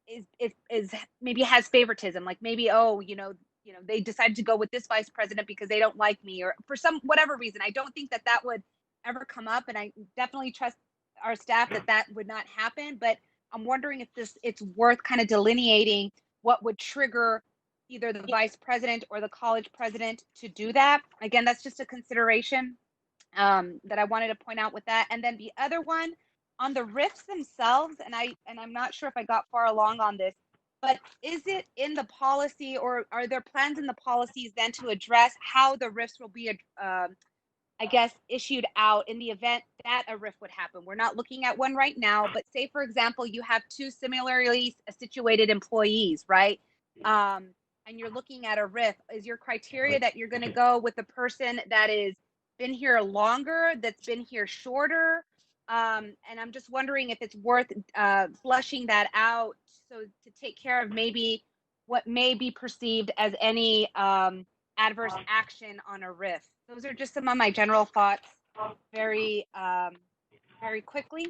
is maybe has favoritism, like maybe, they decided to go with this vice president because they don't like me, or for some whatever reason. I don't think that would ever come up, and I definitely trust our staff that would not happen. But I'm wondering if it's worth kind of delineating what would trigger either the vice president or the college president to do that. Again, that's just a consideration that I wanted to point out with that. And then the other one on the RIFs themselves, and I'm not sure if I got far along on this, but is it in the policy, or are there plans in the policies then to address how the RIFs will be, issued out in the event that a RIF would happen? We're not looking at one right now, but say, for example, you have two similarly situated employees, right? And you're looking at a RIF. Is your criteria that you're going to go with the person that is been here longer, that's been here shorter? And I'm just wondering if it's worth flushing that out, so to take care of maybe what may be perceived as any adverse action on a RIF. Those are just some of my general thoughts, very quickly,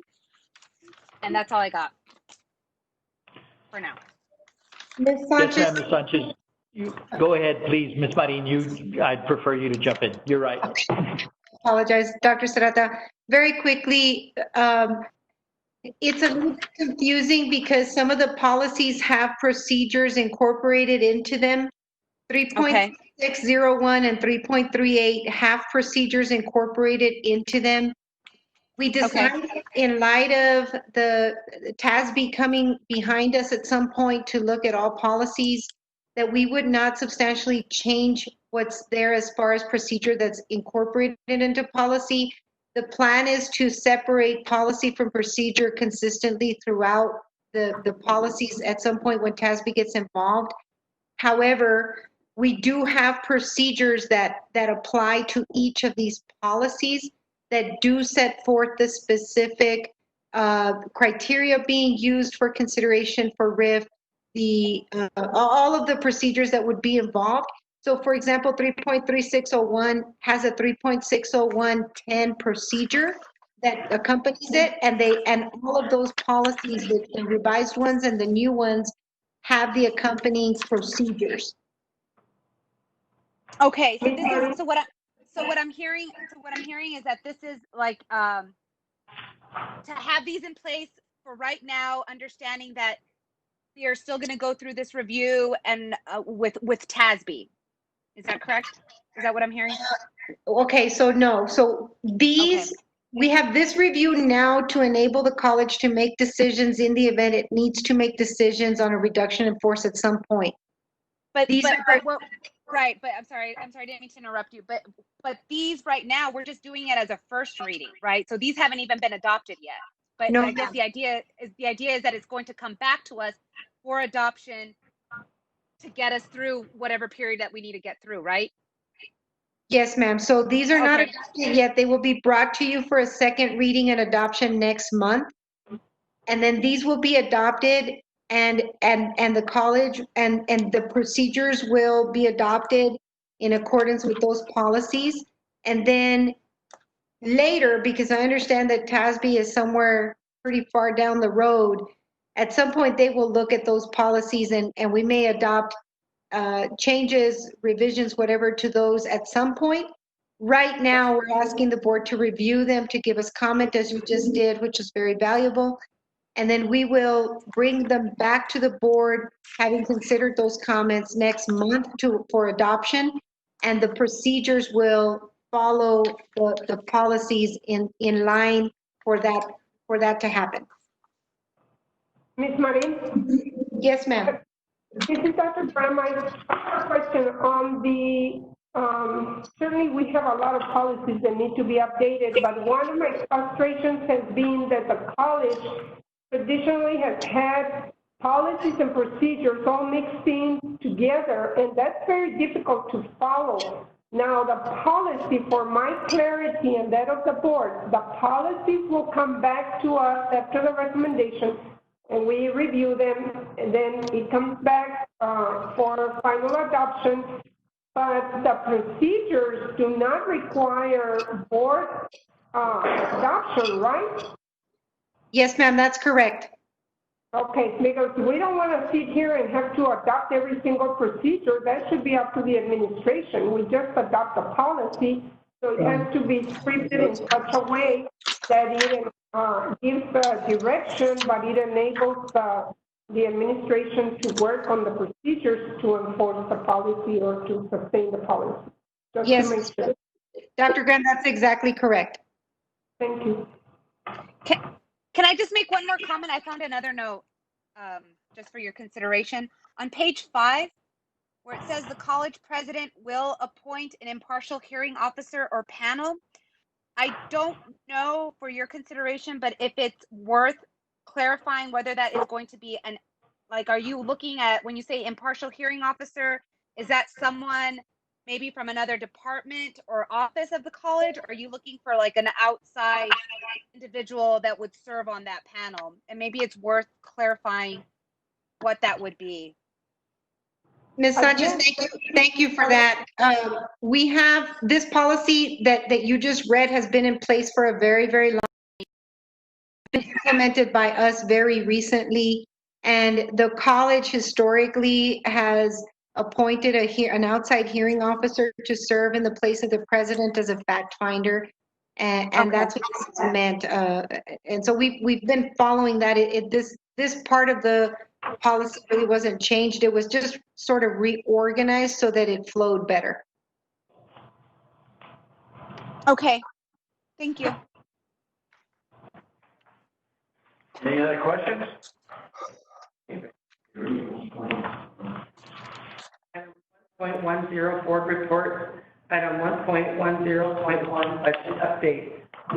and that's all I got for now. Ms. Yes, Sanchez? ma'am, Ms. Sanchez. You, go ahead, please, Ms. Marin. I'd prefer you to jump in. You're right. Apologize, Dr. Serrata. Very quickly, it's a little bit confusing because some of the policies have procedures incorporated into them. 3.601 and 3.38 have procedures incorporated into them. We decided, in light of the TASB coming behind us at some point to look at all policies, that we would not substantially change what's there as far as procedure that's incorporated into policy. The plan is to separate policy from procedure consistently throughout the policies at some point when TASB gets involved. However, we do have procedures that apply to each of these policies that do set forth the specific criteria being used for consideration for RIF, all of the procedures that would be involved. So for example, 3.3601 has a 3.60110 procedure that accompanies it, and all of those policies, the revised ones and the new ones, have the accompanying procedures. Okay, so this is what I'm hearing is that this is like to have these in place for right now, understanding that they are still going to go through this review and with TASB. Is that correct? Is that what I'm hearing? Okay, so no. So these, we have this review now to enable the college to make decisions in the event it needs to make decisions on a reduction in force at some point. But right, but I'm sorry, I didn't mean to interrupt you. But these right now, we're just doing it as a first reading, right? So these haven't even been adopted yet. But No, I guess the idea is that it's going to come back to us for adoption to get us through whatever period that we need to get through, right? Yes, ma'am. So these are not adopted yet. They will be brought to you for a second reading and adoption next month. And then these will be adopted, and the college and the procedures will be adopted in accordance with those policies. And then later, because I understand that TASB is somewhere pretty far down the road, At some point, they will look at those policies and we may adopt changes, revisions, whatever to those at some point. Right now, we're asking the board to review them, to give us comment as you just did, which is very valuable. And then we will bring them back to the board, having considered those comments next month for adoption. And the procedures will follow the policies in line for that to happen. Ms. Marin? Yes, ma'am. This is Dr. Graham. I have a question on the, certainly we have a lot of policies that need to be updated, but one of my frustrations has been that the college traditionally has had policies and procedures all mixed in together, and that's very difficult to follow. Now, the policy, for my clarity and that of the board, the policies will come back to us after the recommendation, and we review them, and then it comes back for final adoption. But the procedures do not require board adoption, right? Yes, ma'am, that's correct. Okay, because we don't want to sit here and have to adopt every single procedure. That should be up to the administration. We just adopt a policy, so it has to be scripted in such a way that it gives direction, but it enables the administration to work on the procedures to enforce the policy or to sustain the policy. Just Yes, to make sure. Dr. Graham, that's exactly correct. Thank you. Can I just make one more comment? I found another note just for your consideration. On page 5, where it says the college president will appoint an impartial hearing officer or panel, I don't know for your consideration, but if it's worth clarifying whether that is going to be like, are you looking at, when you say impartial hearing officer, is that someone maybe from another department or office of the college? Or are you looking for like an outside individual that would serve on that panel? And maybe it's worth clarifying what that would be. Ms. Sanchez, thank you for that. We have this policy that you just read has been in place for a very, very long time. Been implemented by us very recently, and the college historically has appointed an outside hearing officer to serve in the place of the president as a fact finder, and that's what this is meant. And so we've been following that. This part of the policy really wasn't changed. It was just sort of reorganized so that it flowed better. Okay, thank you. Any other questions? Item 1.10 board report, item 1.10.1 budget update.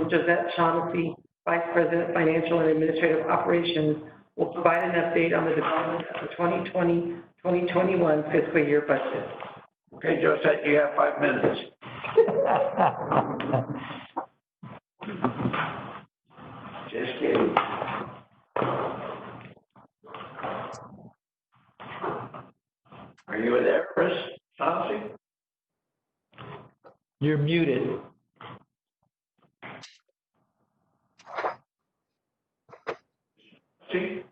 Josette Shaughnessy, Vice President, Financial and Administrative Operations, will provide an update on the development of the 2020-2021 fiscal year budget. Okay, Josette, you have 5 minutes. Just kidding. Are you there, Chris Chauncey? You're muted. See?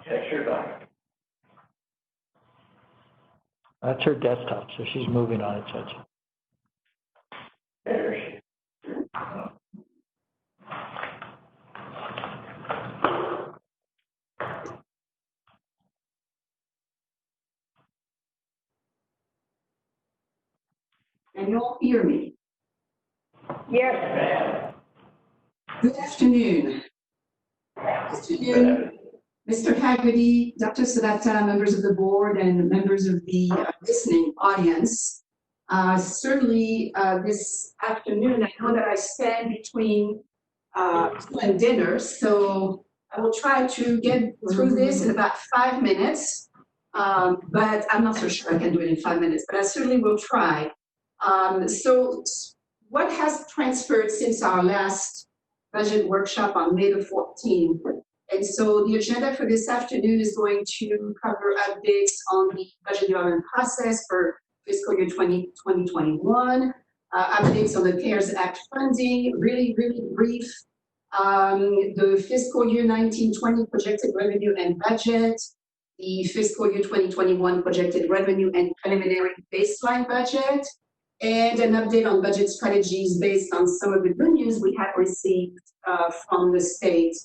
Check your doc. That's her desktop, so she's moving on it, Judge. There she is. Can you all hear me? Yes. Good afternoon. Good afternoon, Mr. Haggerty, Dr. Sadata, members of the board, and members of the listening audience. Certainly this afternoon, I know that I stand between two and dinner, so I will try to get through this in about 5 minutes, but I'm not so sure I can do it in 5 minutes, but I certainly will try. So what has transferred since our last budget workshop on May the 14th And so the agenda for this afternoon is going to cover updates on the budget development process for fiscal year 2021, updates on the CARES Act funding, really brief, the fiscal year 1920 projected revenue and budget, the fiscal year 2021 projected revenue and preliminary baseline budget, and an update on budget strategies based on some of the good news we have received from the state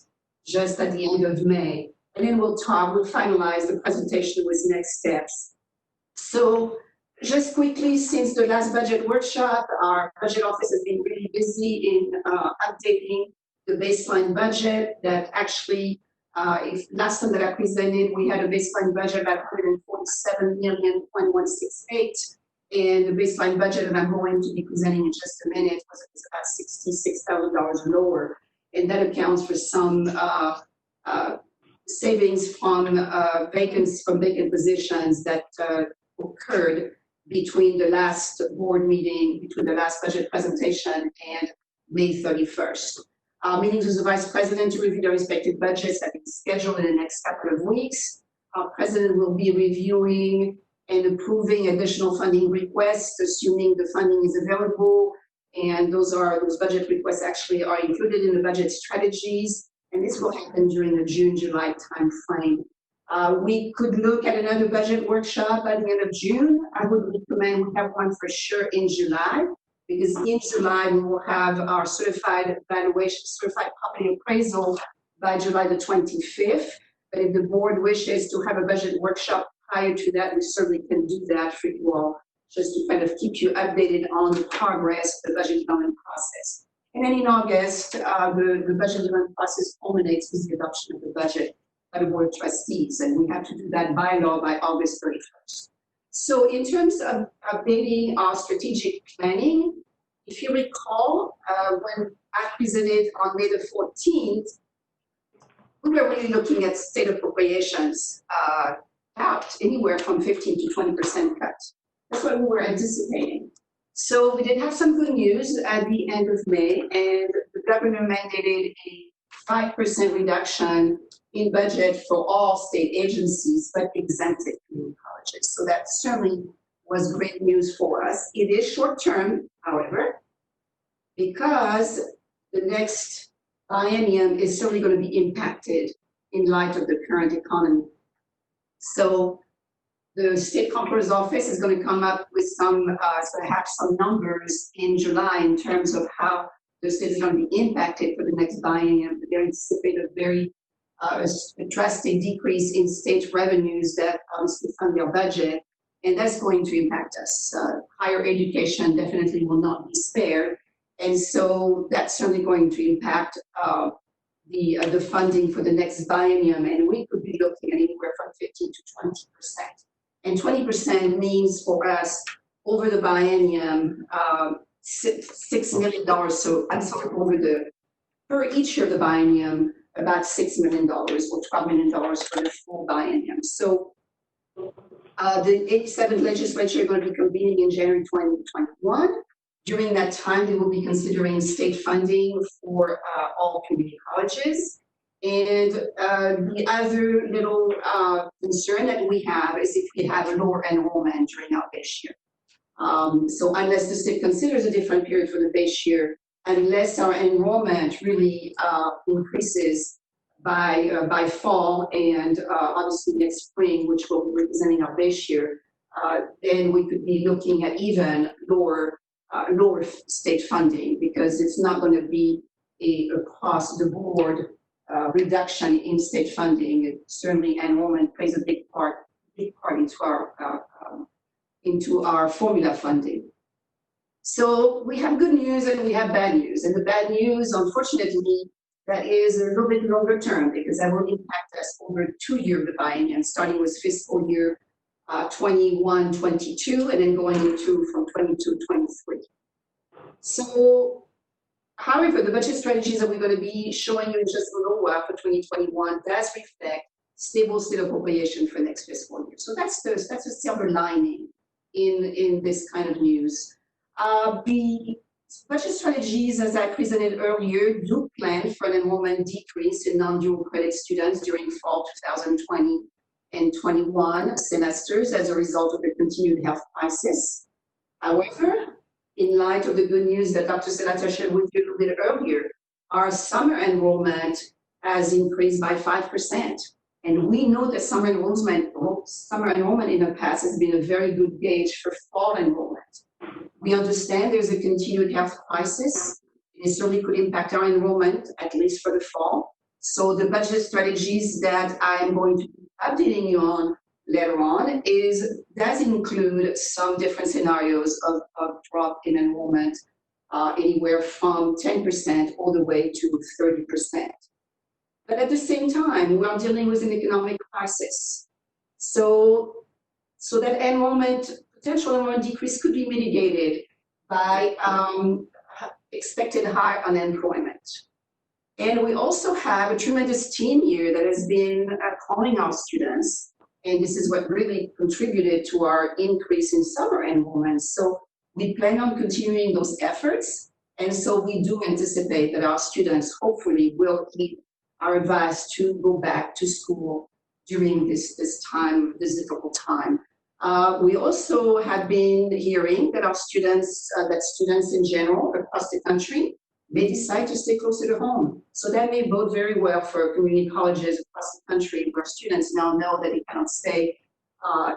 just at the end of May. And then we'll finalize the presentation with next steps. So just quickly, since the last budget workshop, our budget office has been really busy in updating the baseline budget that actually, last time that I presented, we had a baseline budget about 147,168, and the baseline budget that I'm going to be presenting in just a minute was about $66,000 lower. And that accounts for some savings from vacant positions that occurred between the last board meeting, between the last budget presentation and May 31st. Meetings with the Vice President to review their respective budgets have been scheduled in the next couple of weeks. Our President will be reviewing and approving additional funding requests, assuming the funding is available. And those budget requests actually are included in the budget strategies. And this will happen during the June-July timeframe. We could look at another budget workshop by the end of June. I would recommend we have one for sure in July, because in July we will have our certified valuation, certified property appraisal by July the 25th. But if the board wishes to have a budget workshop prior to that, we certainly can do that for you all, just to kind of keep you updated on the progress of the budget development process. And then in August, the budget development process culminates with the adoption of the budget by the Board of Trustees, and we have to do that by law by August 31st. So in terms of updating our strategic planning, if you recall, when I presented on May the 14th, we were really looking at state appropriations out anywhere from 15 to 20% cut. That's what we were anticipating. So we did have some good news at the end of May, and the governor mandated a 5% reduction in budget for all state agencies, but exempted community colleges. So that certainly was great news for us. It is short-term, however, because the next biennium is certainly going to be impacted in light of the current economy. So the State Comptroller's Office is going to come up with some, it's going to have some numbers in July in terms of how the state is going to be impacted for the next biennium. They anticipate a very drastic decrease in state revenues that obviously fund their budget, and that's going to impact us. Higher education definitely will not be spared, and so that's certainly going to impact the funding for the next biennium, and we could be looking at anywhere from 15 to 20%. And 20% means for us over the biennium, $6 million. So I'm sorry, for each year of the biennium, about $6 million or $12 million for the full biennium. So the 87th legislature is going to be convening in January 2021. During that time, they will be considering state funding for all community colleges. And the other little concern that we have is if we have a lower enrollment during our base year. So unless the state considers a different period for the base year, unless our enrollment really increases by fall and obviously next spring, which will be representing our base year, then we could be looking at even lower state funding, because it's not going to be across the board reduction in state funding. Certainly enrollment plays a big part into our formula funding. So we have good news and we have bad news. And the bad news, unfortunately, that is a little bit longer term, because that will impact us over 2 years of biennium, starting with fiscal year 21-22, and then going into from 22-23. So, however, the budget strategies that we're going to be showing you in just a little while for 2021 does reflect stable state appropriation for next fiscal year. So that's the silver lining in this kind of news. The Budget strategies, as I presented earlier, do plan for an enrollment decrease in non-dual credit students during fall 2020 and 21 semesters as a result of the continued health crisis. However, in light of the good news that Dr. Serrata shared with you a little bit earlier, our summer enrollment has increased by 5%. And we know that summer enrollment in the past has been a very good gauge for fall enrollment. We understand there's a continued health crisis. It certainly could impact our enrollment, at least for the fall. So the budget strategies that I'm going to be updating you on later on does include some different scenarios of drop in enrollment, anywhere from 10% all the way to 30%. But at the same time, we are dealing with an economic crisis. So that potential enrollment decrease could be mitigated by expected high unemployment. And we also have a tremendous team here that has been calling our students, and this is what really contributed to our increase in summer enrollment. So we plan on continuing those efforts, and so we do anticipate that our students hopefully will keep our advice to go back to school during this difficult time. We also have been hearing that students in general across the country may decide to stay closer to home. So that may bode very well for community colleges across the country where students now know that they cannot stay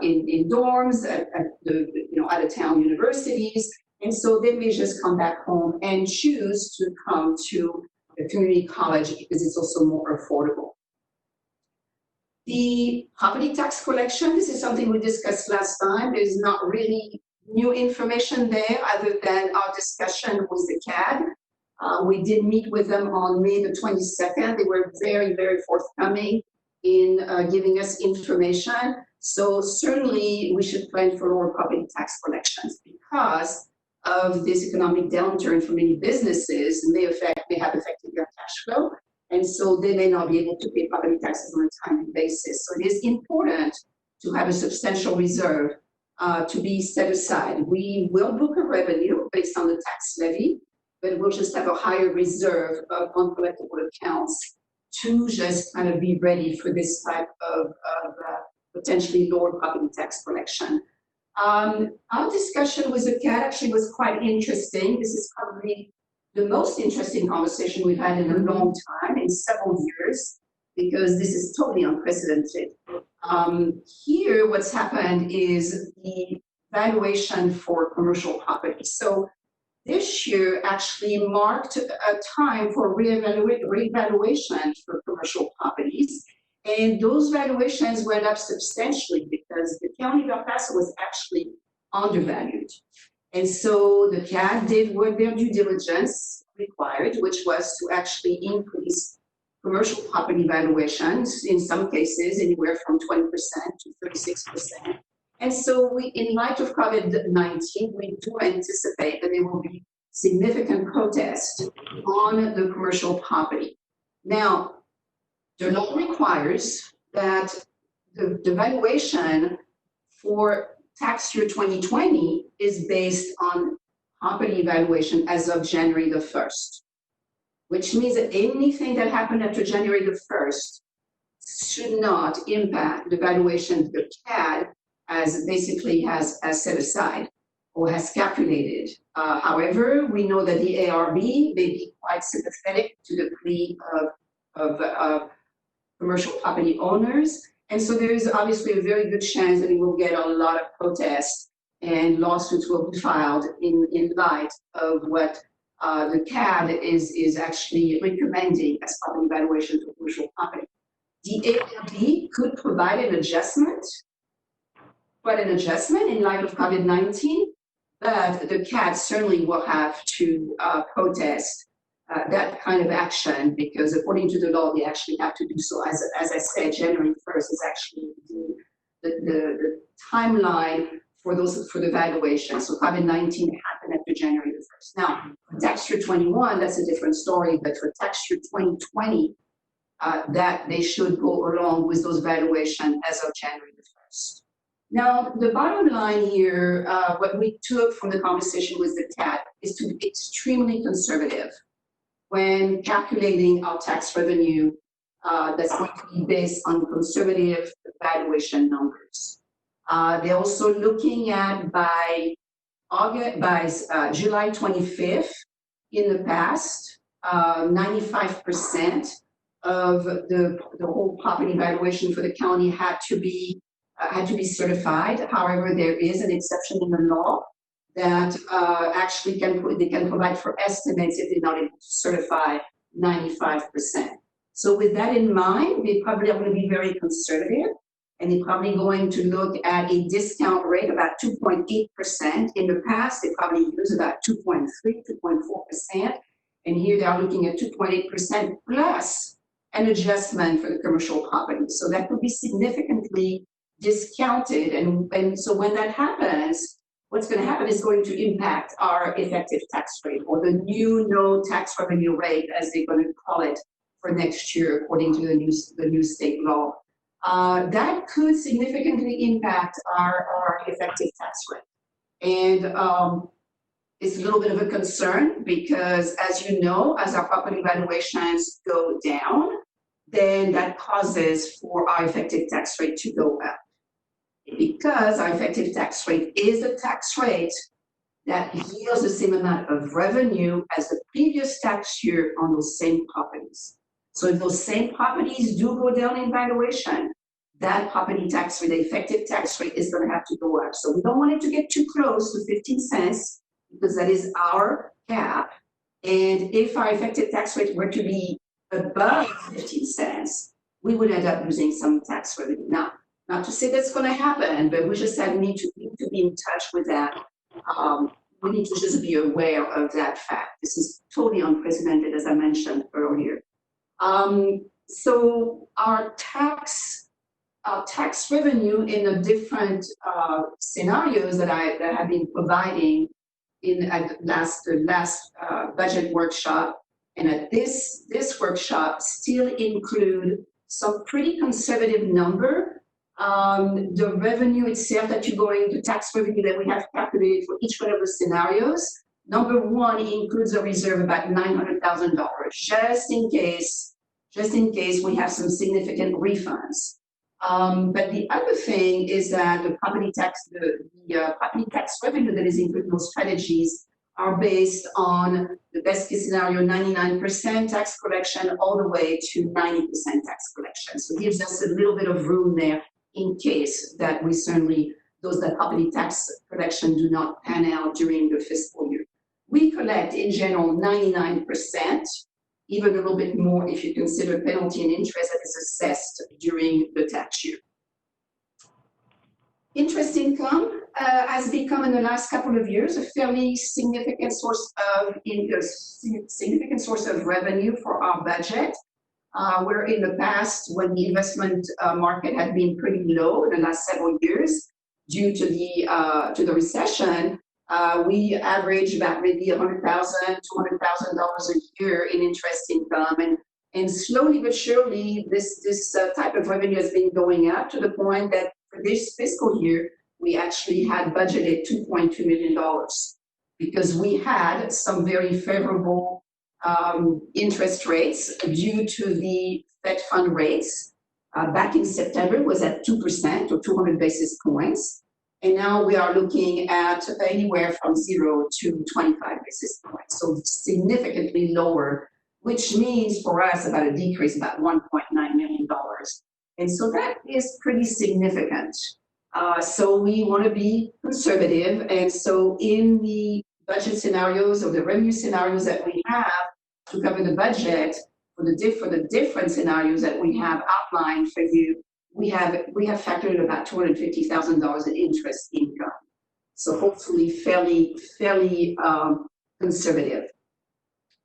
in dorms at out-of-town universities. And so they may just come back home and choose to come to a community college because it's also more affordable. The property tax collection, this is something we discussed last time. There's not really new information there other than our discussion with the CAD. We did meet with them on May the 22nd. They were very, very forthcoming in giving us information. So certainly we should plan for lower property tax collections because of this economic downturn for many businesses may have affected their cash flow. And so they may not be able to pay property taxes on a timely basis. So it is important to have a substantial reserve to be set aside. We will book a revenue based on the tax levy, but we'll just have a higher reserve of uncollectible accounts to just kind of be ready for this type of potentially lower property tax collection. Our discussion with the CAD actually was quite interesting. This is probably the most interesting conversation we've had in a long time, in several years, because this is totally unprecedented. Here, what's happened is the valuation for commercial property. So this year actually marked a time for reevaluation for commercial properties. And those valuations went up substantially because the county of El Paso was actually undervalued. And so the CAD did what their due diligence required, which was to actually increase commercial property valuations, in some cases anywhere from 20% to 36%. And so in light of COVID-19, we do anticipate that there will be significant protests on the commercial property. Now, the law requires that the valuation for tax year 2020 is based on property valuation as of January the 1st, which means that anything that happened after January the 1st should not impact the valuation the CAD has set aside or has calculated. However, we know that the ARB may be quite sympathetic to the plea of commercial property owners. And so there is obviously a very good chance that we will get a lot of protests and lawsuits will be filed in light of what the CAD is actually recommending as property valuation for commercial property. The ARB could provide an adjustment, quite an adjustment in light of COVID-19, but the CAD certainly will have to protest that kind of action because according to the law, they actually have to do so. As I said, January 1st is actually the timeline for the valuation. So COVID-19 happened after January 1st. Now, for tax year 21, that's a different story, but for tax year 2020, that they should go along with those valuations as of January 1st. Now, the bottom line here, what we took from the conversation with the TAT is to be extremely conservative when calculating our tax revenue that's going to be based on conservative valuation numbers. They're also looking at by July 25th, in the past, 95% of the whole property valuation for the county had to be certified. However, there is an exception in the law that actually they can provide for estimates if they're not able to certify 95%. So with that in mind, they probably are going to be very conservative, and they're probably going to look at a discount rate about 2.8%. In the past, they probably used about 2.3, 2.4%, and here they are looking at 2.8% plus an adjustment for the commercial property. So that could be significantly discounted, and so when that happens, what's going to happen is going to impact our effective tax rate, or the new no tax revenue rate, as they're going to call it for next year, according to the new state law. That could significantly impact our effective tax rate. And it's a little bit of a concern because, as you know, as our property valuations go down, then that causes for our effective tax rate to go up. Because our effective tax rate is a tax rate that yields the same amount of revenue as the previous tax year on those same properties. So if those same properties do go down in valuation, that property tax rate, the effective tax rate, is going to have to go up. So we don't want it to get too close to 15 cents because that is our cap. And if our effective tax rate were to be above 15 cents, we would end up losing some tax revenue. Now, not to say that's going to happen, but we just need to be in touch with that. We need to just be aware of that fact. This is totally unprecedented, as I mentioned earlier. So our tax revenue in the different scenarios that I have been providing at the last budget workshop and at this workshop still include some pretty conservative number. The revenue itself that you're going to tax revenue that we have calculated for each one of the scenarios. Number one includes a reserve about $900,000, just in case we have some significant refunds. But the other thing is that the property tax revenue that is included in those strategies are based on the best case scenario, 99% tax collection, all the way to 90% tax collection. So it gives us a little bit of room there in case that that property tax collection do not pan out during the fiscal year. We collect in general 99%, even a little bit more if you consider penalty and interest that is assessed during the tax year. Interest income has become in the last couple of years a fairly significant source of revenue for our budget. Where in the past, when the investment market had been pretty low in the last several years due to the recession, we averaged about maybe $100,000, $200,000 a year in interest income, and slowly but surely this type of revenue has been going up to the point that for this fiscal year we actually had budgeted $2.2 million because we had some very favorable interest rates due to the Fed fund rates. Back in September was at 2% or 200 basis points. And now we are looking at anywhere from 0 to 25 basis points. So significantly lower, which means for us about a decrease about $1.9 million. And so that is pretty significant. So we want to be conservative. And so in the budget scenarios or the revenue scenarios that we have to cover the budget for the different scenarios that we have outlined for you, we have factored in about $250,000 in interest income. So hopefully fairly conservative.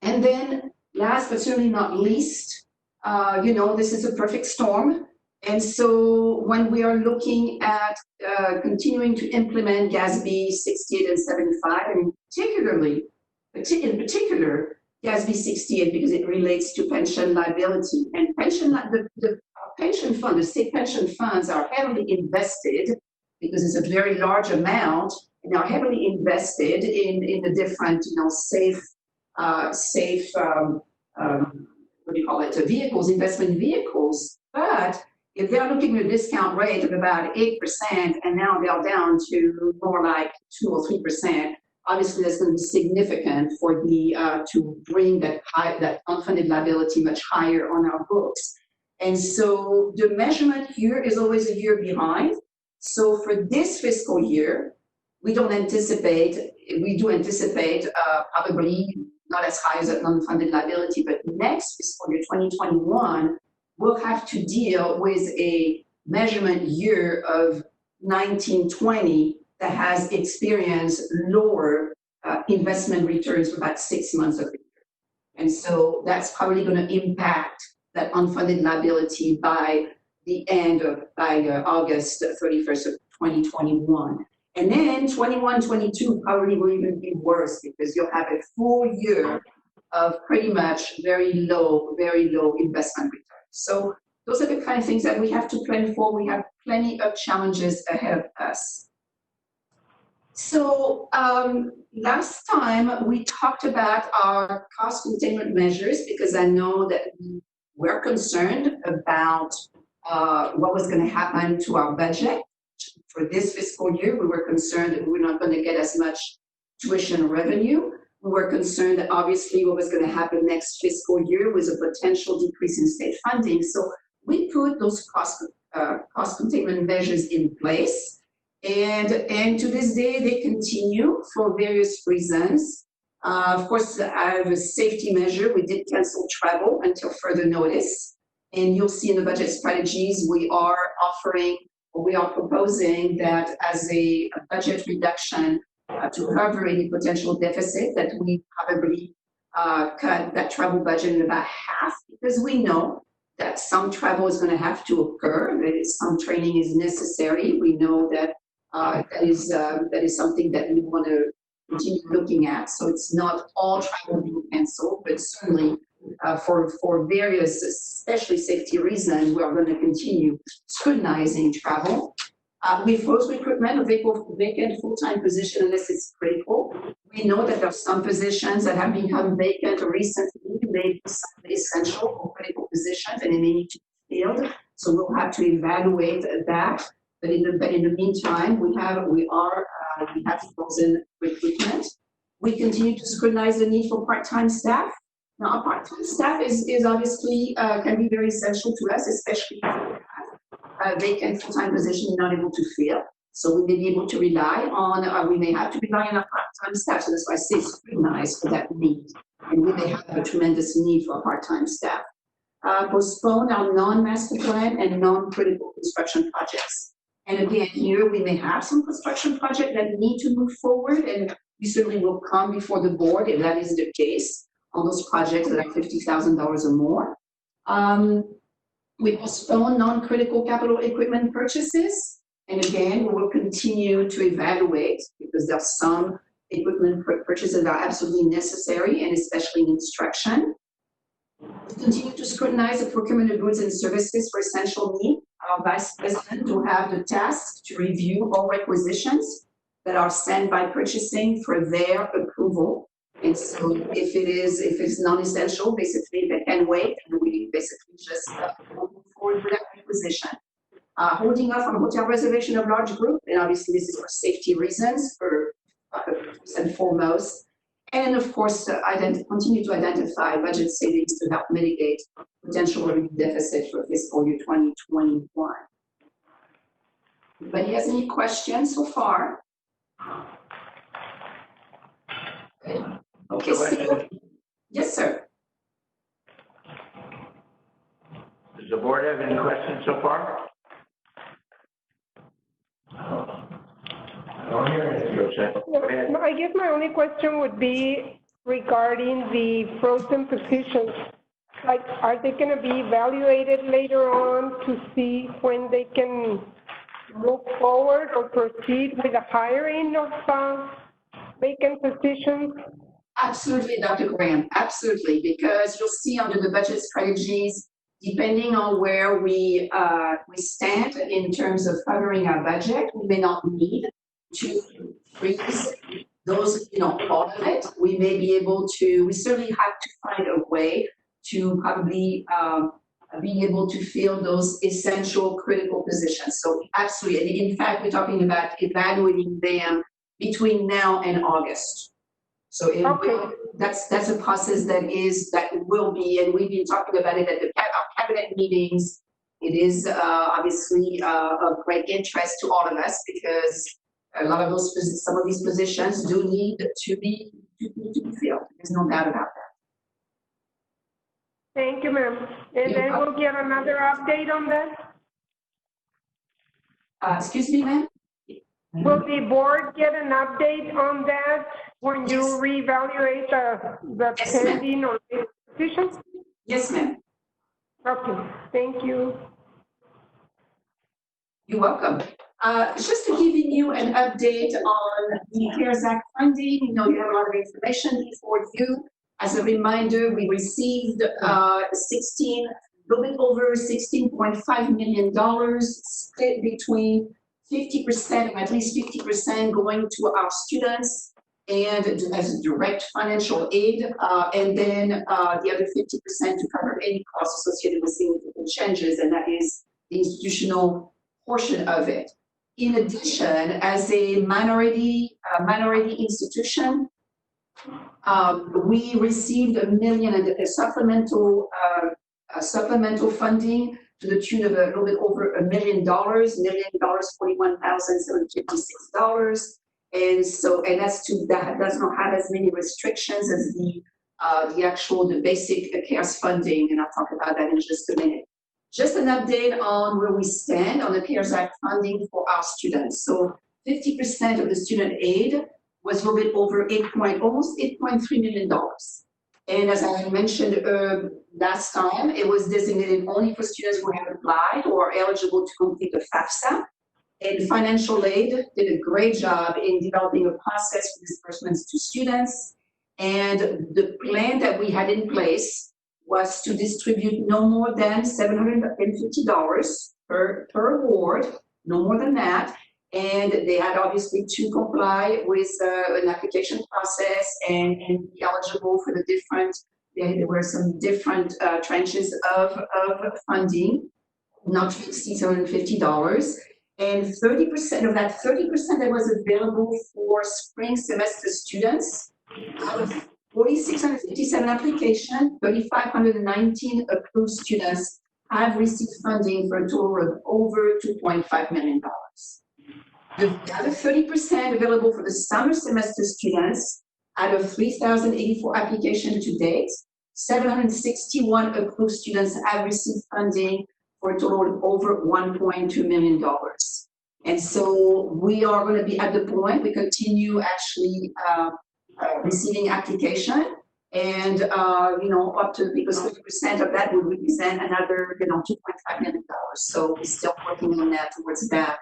And then last but certainly not least, this is a perfect storm. And so when we are looking at continuing to implement GASB 68 and 75, and in particular, GASB 68 because it relates to pension liability and the pension fund, the state pension funds are heavily invested because it's a very large amount, and are heavily invested in the different, safe, what do you call it, vehicles, investment vehicles. But if they're looking at a discount rate of about 8%, and now they're down to more like 2 or 3%, obviously that's going to be significant for to bring that unfunded liability much higher on our books. And so the measurement here is always a year behind. So for this fiscal year, we do anticipate probably not as high as an unfunded liability, but next fiscal year, 2021, we'll have to deal with a measurement year of 1920 that has experienced lower investment returns for about 6 months of the year. And so that's probably going to impact that unfunded liability by August 31st of 2021. And then 21, 22 probably will even be worse because you'll have a full year of pretty much very low investment returns. So those are the kind of things that we have to plan for. We have plenty of challenges ahead of us. So last time we talked about our cost containment measures because I know that we were concerned about what was going to happen to our budget. For this fiscal year, we were concerned that we were not going to get as much tuition revenue. We were concerned that obviously what was going to happen next fiscal year was a potential decrease in state funding. So we put those cost containment measures in place. And to this day, they continue for various reasons. Of course, as a safety measure, we did cancel travel until further notice. And you'll see in the budget strategies, we are proposing that as a budget reduction to cover any potential deficit, that we probably cut that travel budget in about half, because we know that some travel is going to have to occur, that some training is necessary. We know that that is something that we want to continue looking at. So it's not all travel being canceled, but certainly for various, especially safety reasons, we are going to continue scrutinizing travel. We froze recruitment of vacant full-time position unless it's critical. We know that there are some positions that have become vacant recently, maybe some essential or critical positions, and they may need to be filled. So we'll have to evaluate that. But in the meantime, we have frozen recruitment. We continue to scrutinize the need for part-time staff. Now, our part-time staff is obviously can be very essential to us, especially if we have a vacant full-time position not able to fill. So we may be able to rely on, we may have to rely on our part-time staff. So that's why I say scrutinize for that need. And we may have a tremendous need for part-time staff. Postpone our non-master plan and non-critical construction projects. And again, here we may have some construction projects that need to move forward, and we certainly will come before the board if that is the case on those projects that are $50,000 or more. We postpone non-critical capital equipment purchases. And again, we will continue to evaluate because there are some equipment purchases that are absolutely necessary, and especially in instruction. We continue to scrutinize the procurement of goods and services for essential need. Our vice president will have the task to review all requisitions that are sent by purchasing for their approval. And so if it's non-essential, basically they can wait, and we basically just move forward with that requisition. Holding off on hotel reservation of large group, and obviously this is for safety reasons, first and foremost. And of course, continue to identify budget savings to help mitigate potential revenue deficit for fiscal year 2021. Anybody has any questions so far? Okay, so, yes, sir. Does the board have any questions so far? I guess my only question would be regarding the frozen positions. Like, are they going to be evaluated later on to see when they can move forward or proceed with the hiring of vacant positions? Absolutely, Dr. Graham, absolutely, because you'll see under the budget strategies, depending on where we stand in terms of covering our budget, we may not need to freeze those, all of it. We may be able to, we certainly have to find a way to probably being able to fill those essential critical positions. So absolutely, and in fact, we're talking about evaluating them between now and August. So that's a process that will be, and we've been talking about it at our cabinet meetings. It is obviously of great interest to all of us because a lot of some of these positions do need to be filled. There's no doubt about that. Thank you, ma'am. And then we'll get another update on that? Excuse me, ma'am? Will the board get an update on that when you reevaluate the pending or petitions? Yes, ma'am. Okay, thank you. You're welcome. Just to giving you an update on the CARES Act funding, you have a lot of information before you. As a reminder, we received a little bit over $16.5 million split between 50%, at least 50% going to our students and as direct financial aid, and then the other 50% to cover any costs associated with significant changes, and that is the institutional portion of it. In addition, as a minority institution, we received $1 million in supplemental funding to the tune of a little bit over $1 million, $41,756. And that does not have as many restrictions as the basic CARES funding, and I'll talk about that in just a minute. Just an update on where we stand on the CARES Act funding for our students. So 50% of the student aid was a little bit over almost $8.3 million. And as I mentioned last time, it was designated only for students who have applied or are eligible to complete the FAFSA. And financial aid did a great job in developing a process for disbursements to students. And the plan that we had in place was to distribute no more than $750 per award, no more than that. And they had obviously to comply with an application process and be eligible for the different, there were some different tranches of funding, not to exceed $750. And 30% of that, 30% that was available for spring semester students, out of 4,657 applications, 3,519 approved students have received funding for a total of over $2.5 million. The other 30% available for the summer semester students, out of 3,084 applications to date, 761 approved students have received funding for a total of over $1.2 million. And so we are going to be at the point, we continue actually receiving application, and up to, because 50% of that would represent another $2.5 million. So we're still working on that towards that.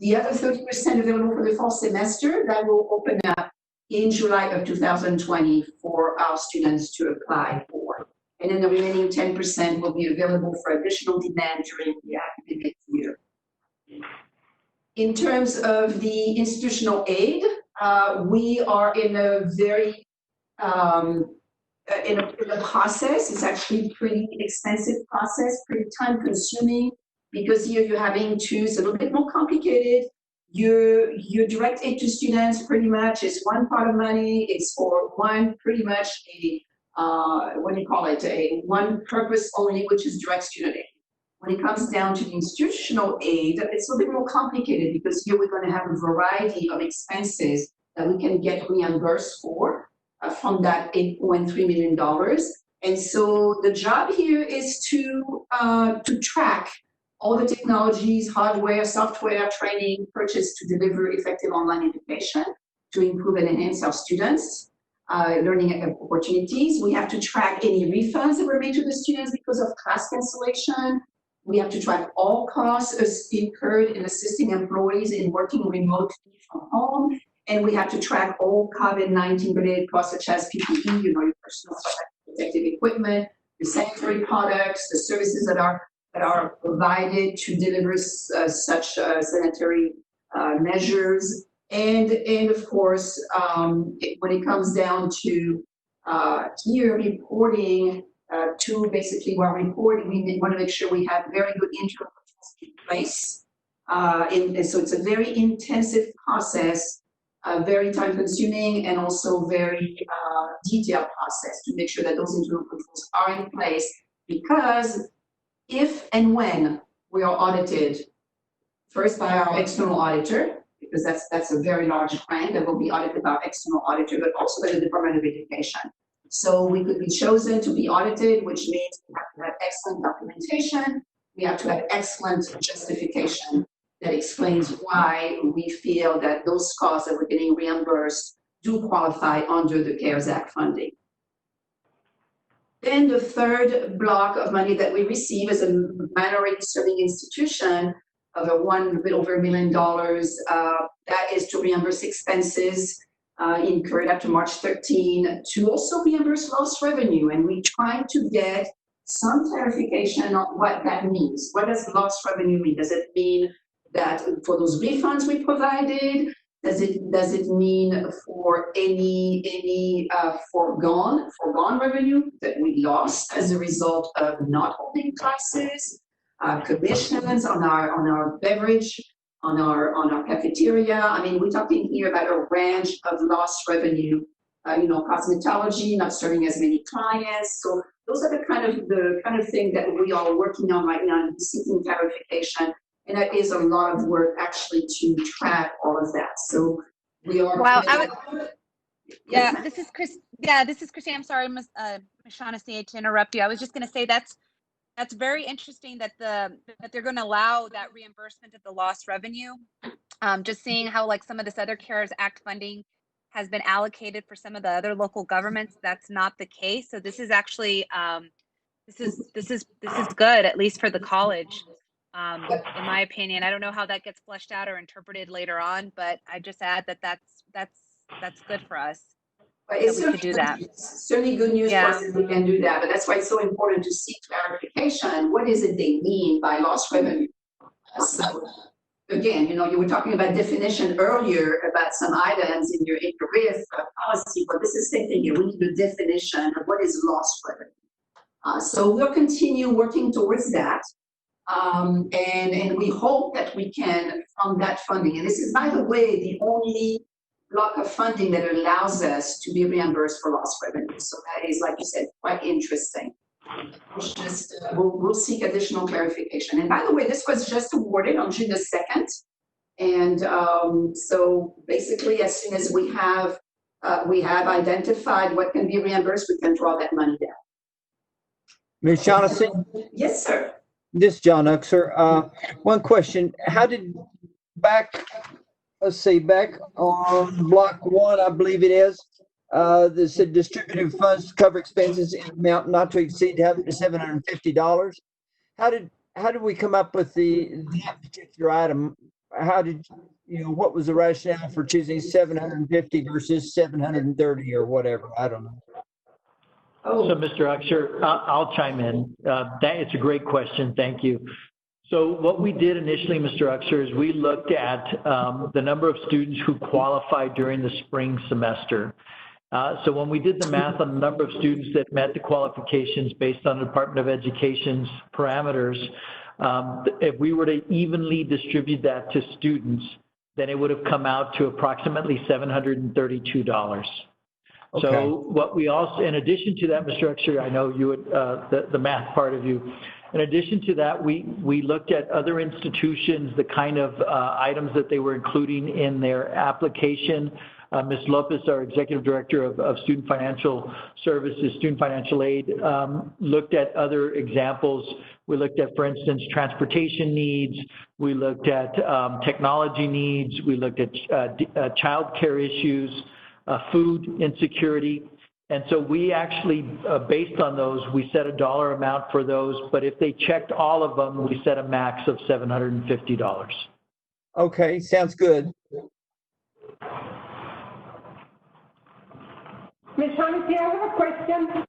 The other 30% available for the fall semester, that will open up in July of 2020 for our students to apply for. And then the remaining 10% will be available for additional demand during the academic year. In terms of the institutional aid, we are in a very, in a process. It's actually a pretty expensive process, pretty time consuming, because here you're having to, it's a little bit more complicated. Your direct aid to students pretty much is one part of money. It's for one, pretty much one purpose only, which is direct student aid. When it comes down to the institutional aid, it's a little bit more complicated because here we're going to have a variety of expenses that we can get reimbursed for from that $8.3 million. And so the job here is to track all the technologies, hardware, software, training, purchased to deliver effective online education to improve and enhance our students' learning opportunities. We have to track any refunds that were made to the students because of class cancellation. We have to track all costs incurred in assisting employees in working remotely from home. And we have to track all COVID-19 related costs such as PPE, your personal protective equipment, the sanitary products, the services that are provided to deliver such sanitary measures. And of course, when it comes down to here reporting to basically while reporting, we want to make sure we have very good internal controls in place. And so it's a very intensive process, very time consuming, and also very detailed process to make sure that those internal controls are in place, because if and when we are audited, first by our external auditor, because that's a very large grant that will be audited by our external auditor, but also by the Department of Education. So we could be chosen to be audited, which means we have to have excellent documentation, we have to have excellent justification that explains why we feel that those costs that we're getting reimbursed do qualify under the CARES Act funding. Then the third block of money that we receive as a minority serving institution of a bit over $1 million, that is to reimburse expenses incurred up to March 13, to also reimburse lost revenue. And we try to get some clarification on what that means. What does lost revenue mean? Does it mean that for those refunds we provided? Does it mean for any foregone revenue that we lost as a result of not holding classes, commissions on our beverage, on our cafeteria? I mean, we're talking here about a range of lost revenue. Cosmetology not serving as many clients. So those are the kind of thing that we are working on right now and seeking clarification. And that is a lot of work actually to track all of that. So we are. Wow. This is Chris. Yeah, this is Christine. I'm sorry, Ms. Shaughnessy, to interrupt you. I was just going to say that's very interesting that they're going to allow that reimbursement of the lost revenue. Just seeing how like some of this other CARES Act funding has been allocated for some of the other local governments, that's not the case. So this is actually this is good, at least for the college. In my opinion, I don't know how that gets fleshed out or interpreted later on, but I just add that that's good for us. It's that we could do that. Certainly good news for us that we can do that, but that's why it's so important to seek clarification. What is it they mean by lost revenue? So again, you were talking about definition earlier about some items in your RIF policy, but this is the same thing here. We need a definition of what is lost revenue. So we'll continue working towards that. And we hope that we can fund that funding. And this is, by the way, the only block of funding that allows us to be reimbursed for lost revenue. So that is, like you said, quite interesting. We'll seek additional clarification. And by the way, this was just awarded on June the 2nd. And so basically, as soon as we have identified what can be reimbursed, we can draw that money down. Ms. Shaughnessy? Yes, sir. This is John Uxer. One question. How did back on block 1, I believe it is, this said distributed funds to cover expenses in amount not to exceed $750. How did we come up with that particular item? What was the rationale for choosing 750 versus 730 or whatever? I don't know. So, Mr. Uxer, I'll chime in. It's a great question. Thank you. So what we did initially, Mr. Uxer, is we looked at the number of students who qualified during the spring semester. So when we did the math on the number of students that met the qualifications based on the Department of Education's parameters, if we were to evenly distribute that to students, then it would have come out to approximately $732. Okay. So what we also, in addition to that, Mr. Uxer, I know you would, the math part of you, in addition to that, we looked at other institutions, the kind of items that they were including in their application. Ms. Lopez, our Executive Director of Student Financial Services, Student Financial Aid, looked at other examples. We looked at, for instance, transportation needs. We looked at technology needs. We looked at child care issues, food insecurity. And so we actually, based on those, we set a dollar amount for those. But if they checked all of them, we set a max of $750. Okay, sounds good. Ms. Shaughnessy, I have a question.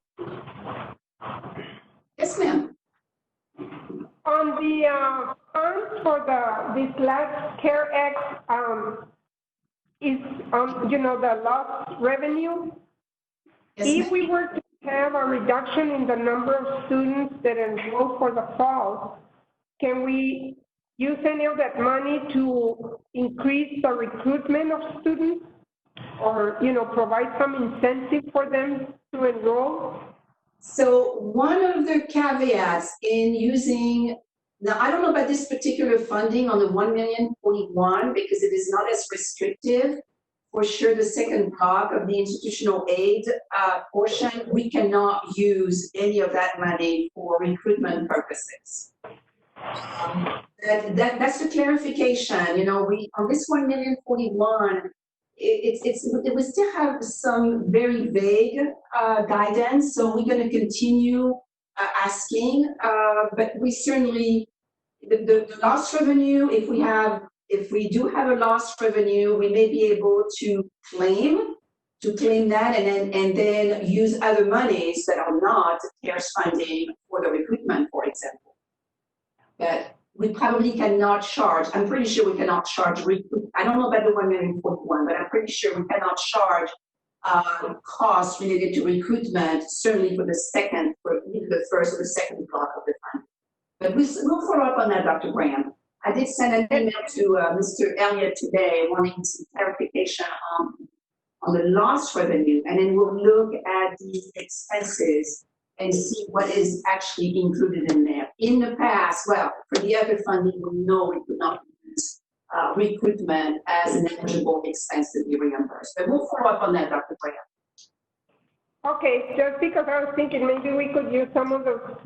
for this last CARE-X, is, the lost revenue. Yes, If ma'am. we were to have a reduction in the number of students that enroll for the fall, can we use any of that money to increase the recruitment of students? Or, provide some incentive for them to enroll? So one of the caveats in using, now I don't know about this particular funding on the 1,041,000 because it is not as restrictive. For sure, the second block of the institutional aid portion, we cannot use any of that money for recruitment purposes. That's the clarification. We on this 1,041,000. It will still have some very vague guidance, so we're going to continue asking, but we certainly, the lost revenue, if we do have a lost revenue, we may be able to claim that and then use other monies that are not CARES funding for the recruitment, for example. But we probably cannot charge, I'm pretty sure we cannot charge, I don't know about the 1,041,000, but I'm pretty sure we cannot charge costs related to recruitment, certainly for either the first or the second block of the fund. But we'll follow up on that, Dr. Graham. I did send an email to Mr. Elliott today wanting some clarification on the lost revenue, and then we'll look at the expenses and see what is actually included in there. In the past, well, for the other funding, we know we could not use recruitment as an eligible expense to be reimbursed. But we'll follow up on that, Dr. Graham. Okay, just because I was thinking maybe we could use some of those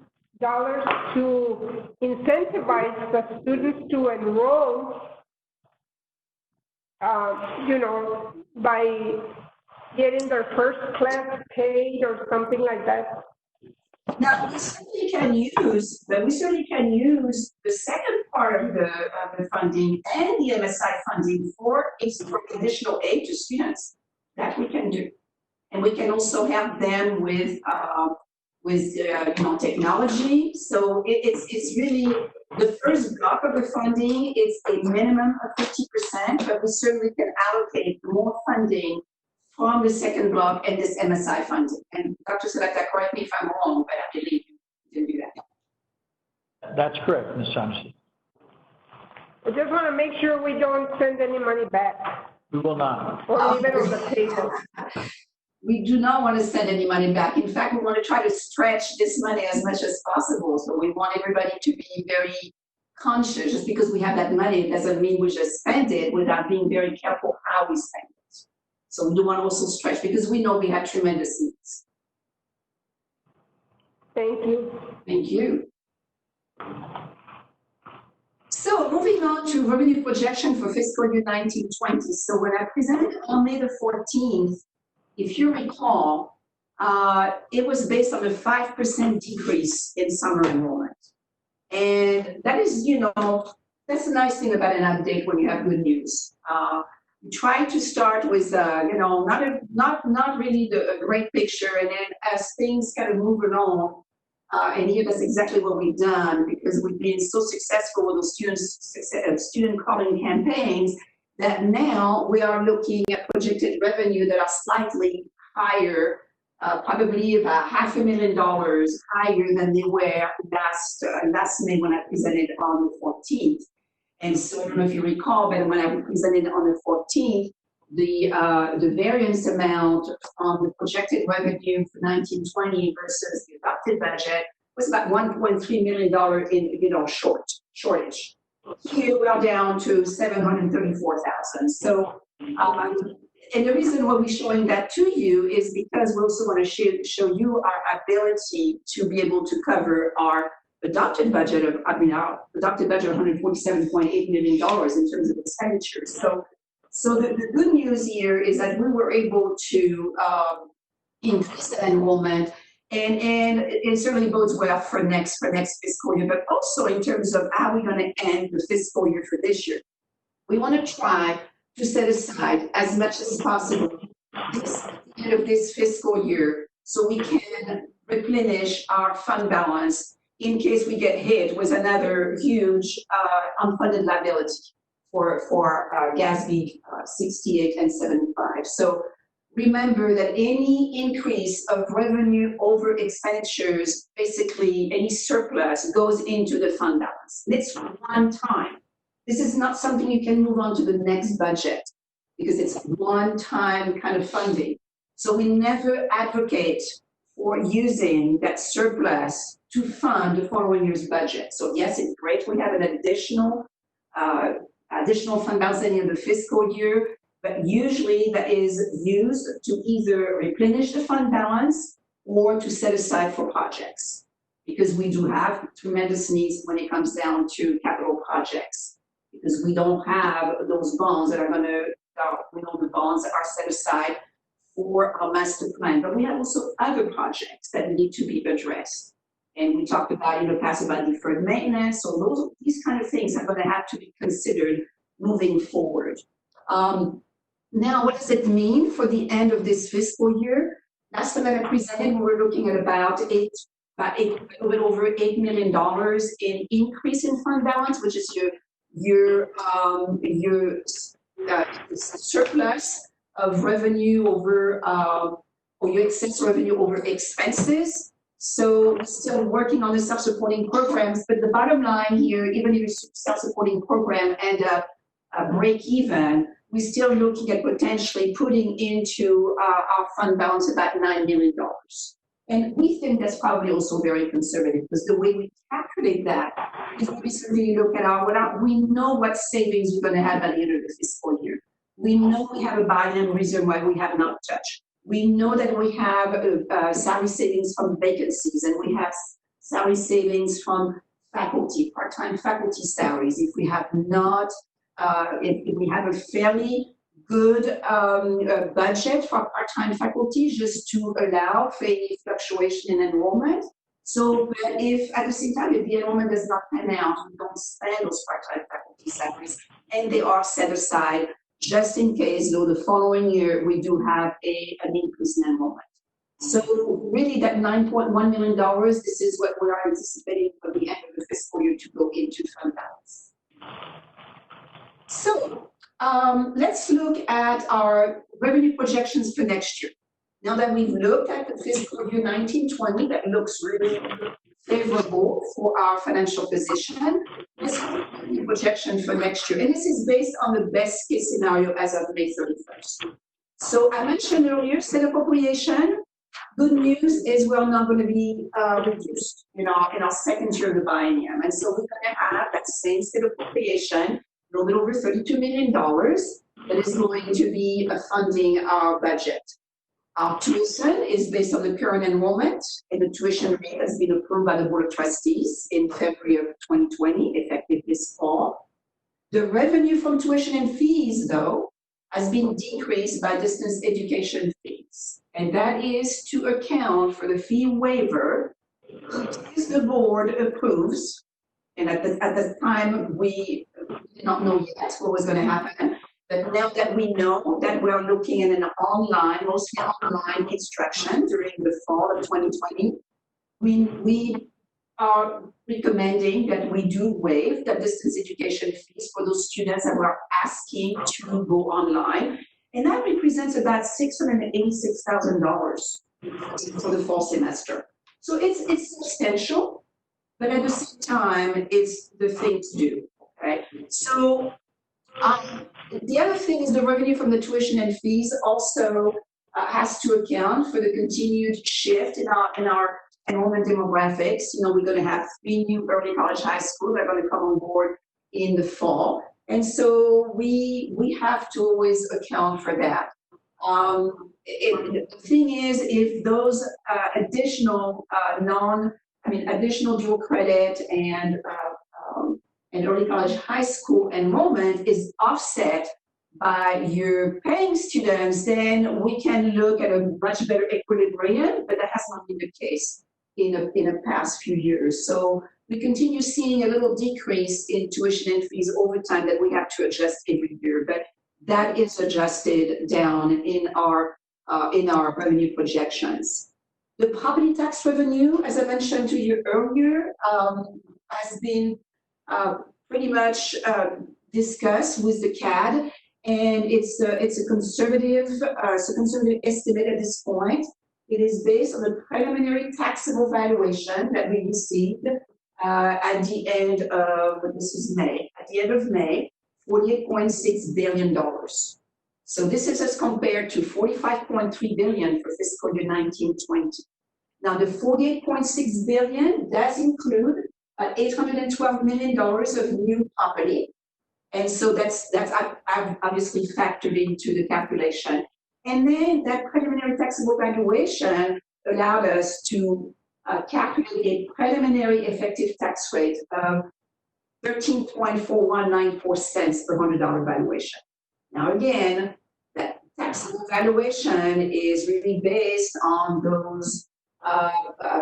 dollars to incentivize the students to enroll, by getting their first class paid or something like that. Now, we certainly can use the second part of the funding and the MSI funding for additional aid to students. That we can do. And we can also help them with technology. So it's really, the first block of the funding is a minimum of 50%, but we certainly can allocate more funding from the second block and this MSI funding. And Dr. Salata, correct me if I'm wrong, but I believe you can do that. That's correct, Ms. Sanderson. I just want to make sure we don't send any money back. We will not. Or leave it on the table. We do not want to send any money back. In fact, we want to try to stretch this money as much as possible. So we want everybody to be very conscious. Just because we have that money doesn't mean we just spend it without being very careful how we spend it. So we do want to also stretch because we know we have tremendous needs. Thank you. Thank you. So moving on to revenue projection for fiscal year 1920. So when I presented on May the 14th, if you recall, it was based on a 5% decrease in summer enrollment. And that is, that's the nice thing about an update when you have good news. We try to start with, not really a great picture, and then as things kind of move along, and here that's exactly what we've done because we've been so successful with those student calling campaigns that now we are looking at projected revenue that are slightly higher, probably about $500,000 higher than they were last May when I presented on the 14th. And so I don't know if you recall, but when I presented on the 14th, the variance amount on the projected revenue for 1920 versus the adopted budget was about $1.3 million in shortage. Here we are down to $734,000. So, and the reason why we're showing that to you is because we also want to show you our ability to be able to cover our adopted budget of $147.8 million in terms of expenditures. So the good news here is that we were able to increase the enrollment, and it certainly bodes well for next fiscal year, but also in terms of how we're going to end the fiscal year for this year. We want to try to set aside as much as possible at the end of this fiscal year so we can replenish our fund balance in case we get hit with another huge unfunded liability for GASB 68 and 75. So remember that any increase of revenue over expenditures, basically any surplus, goes into the fund balance. It's one time. This is not something you can move on to the next budget because it's one-time kind of funding. So we never advocate for using that surplus to fund the following year's budget. So yes, it's great we have an additional fund balance in the fiscal year, but usually that is used to either replenish the fund balance or to set aside for projects, because we do have tremendous needs when it comes down to capital projects, because we don't have those bonds that are going to, the bonds that are set aside for our master plan, but we have also other projects that need to be addressed. And we talked about in the past about deferred maintenance, so these kind of things are going to have to be considered moving forward. Now, what does it mean for the end of this fiscal year? Last time that I presented, we were looking at about a little bit over $8 million in increase in fund balance, which is your surplus of revenue over, or your excess revenue over expenses. So we're still working on the self-supporting programs, but the bottom line here, even if your self-supporting program end up break even, we're still looking at potentially putting into our fund balance about $9 million. And we think that's probably also very conservative, because the way we calculate that is we basically look at we know what savings we're going to have at the end of the fiscal year. We know we have a Biden reason why we have not touched. We know that we have salary savings from vacancies, and we have salary savings from faculty, part-time faculty salaries. If we have not, if we have a fairly good budget for part-time faculty, just to allow for any fluctuation in enrollment. So, but if at the same time, if the enrollment does not pan out, we don't spend those part-time faculty salaries, and they are set aside just in case, the following year we do have an increase in enrollment. So really that $9.1 million, this is what we are anticipating for the end of the fiscal year to go into fund balance. So let's look at our revenue projections for next year. Now that we've looked at the fiscal year 19-20, that looks really favorable for our financial position. Let's look at the projection for next year. And this is based on the best case scenario as of May 31st. So I mentioned earlier, state appropriation. Good news is we're not going to be reduced in our second year of the biennium. And so we're going to have that same state appropriation, a little over $32 million, that is going to be funding our budget. Our tuition is based on the current enrollment, and the tuition rate has been approved by the Board of Trustees in February of 2020, effective this fall. The revenue from tuition and fees, though, has been decreased by distance education fees, and that is to account for the fee waiver if the board approves. And at the time, we did not know yet what was going to happen. But now that we know that we're looking at an online, mostly online instruction during the fall of 2020, we are recommending that we do waive the distance education fees for those students that were asking to go online. And that represents about $686,000 for the fall semester. So it's substantial, but at the same time, it's the thing to do, okay? So the other thing is the revenue from the tuition and fees also has to account for the continued shift in our enrollment demographics. We're going to have 3 new early college high schools that are going to come on board in the fall. And so we have to always account for that. The thing is, if those additional additional dual credit and early college high school enrollment is offset by your paying students, then we can look at a much better equilibrium, but that has not been the case in the past few years. So we continue seeing a little decrease in tuition and fees over time that we have to adjust every year, but that is adjusted down in our revenue projections. The property tax revenue, as I mentioned to you earlier, has been pretty much discussed with the CAD, and it's a conservative estimate at this point. It is based on the preliminary taxable valuation that we received at the end of, this is May, at the end of May, $48.6 billion. So this is as compared to $45.3 billion for fiscal year 19-20. Now the $48.6 billion does include $812 million of new property. And so that's obviously factored into the calculation. And then that preliminary taxable valuation allowed us to calculate a preliminary effective tax rate of 13.4194 cents per $100 valuation. Now again, that taxable valuation is really based on those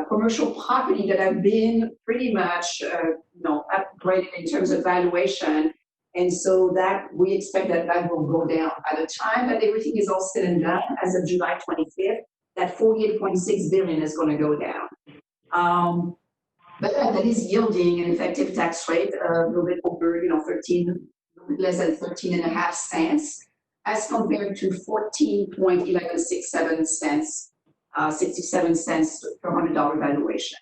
commercial property that have been pretty much upgraded in terms of valuation. And so that we expect that will go down. By the time that everything is all said and done, as of July 25th, that $48.6 billion is going to go down. But that is yielding an effective tax rate of a little bit over, 13, less than 13.5 cents, as compared to 14.1167 cents, 67 cents per $100 valuation.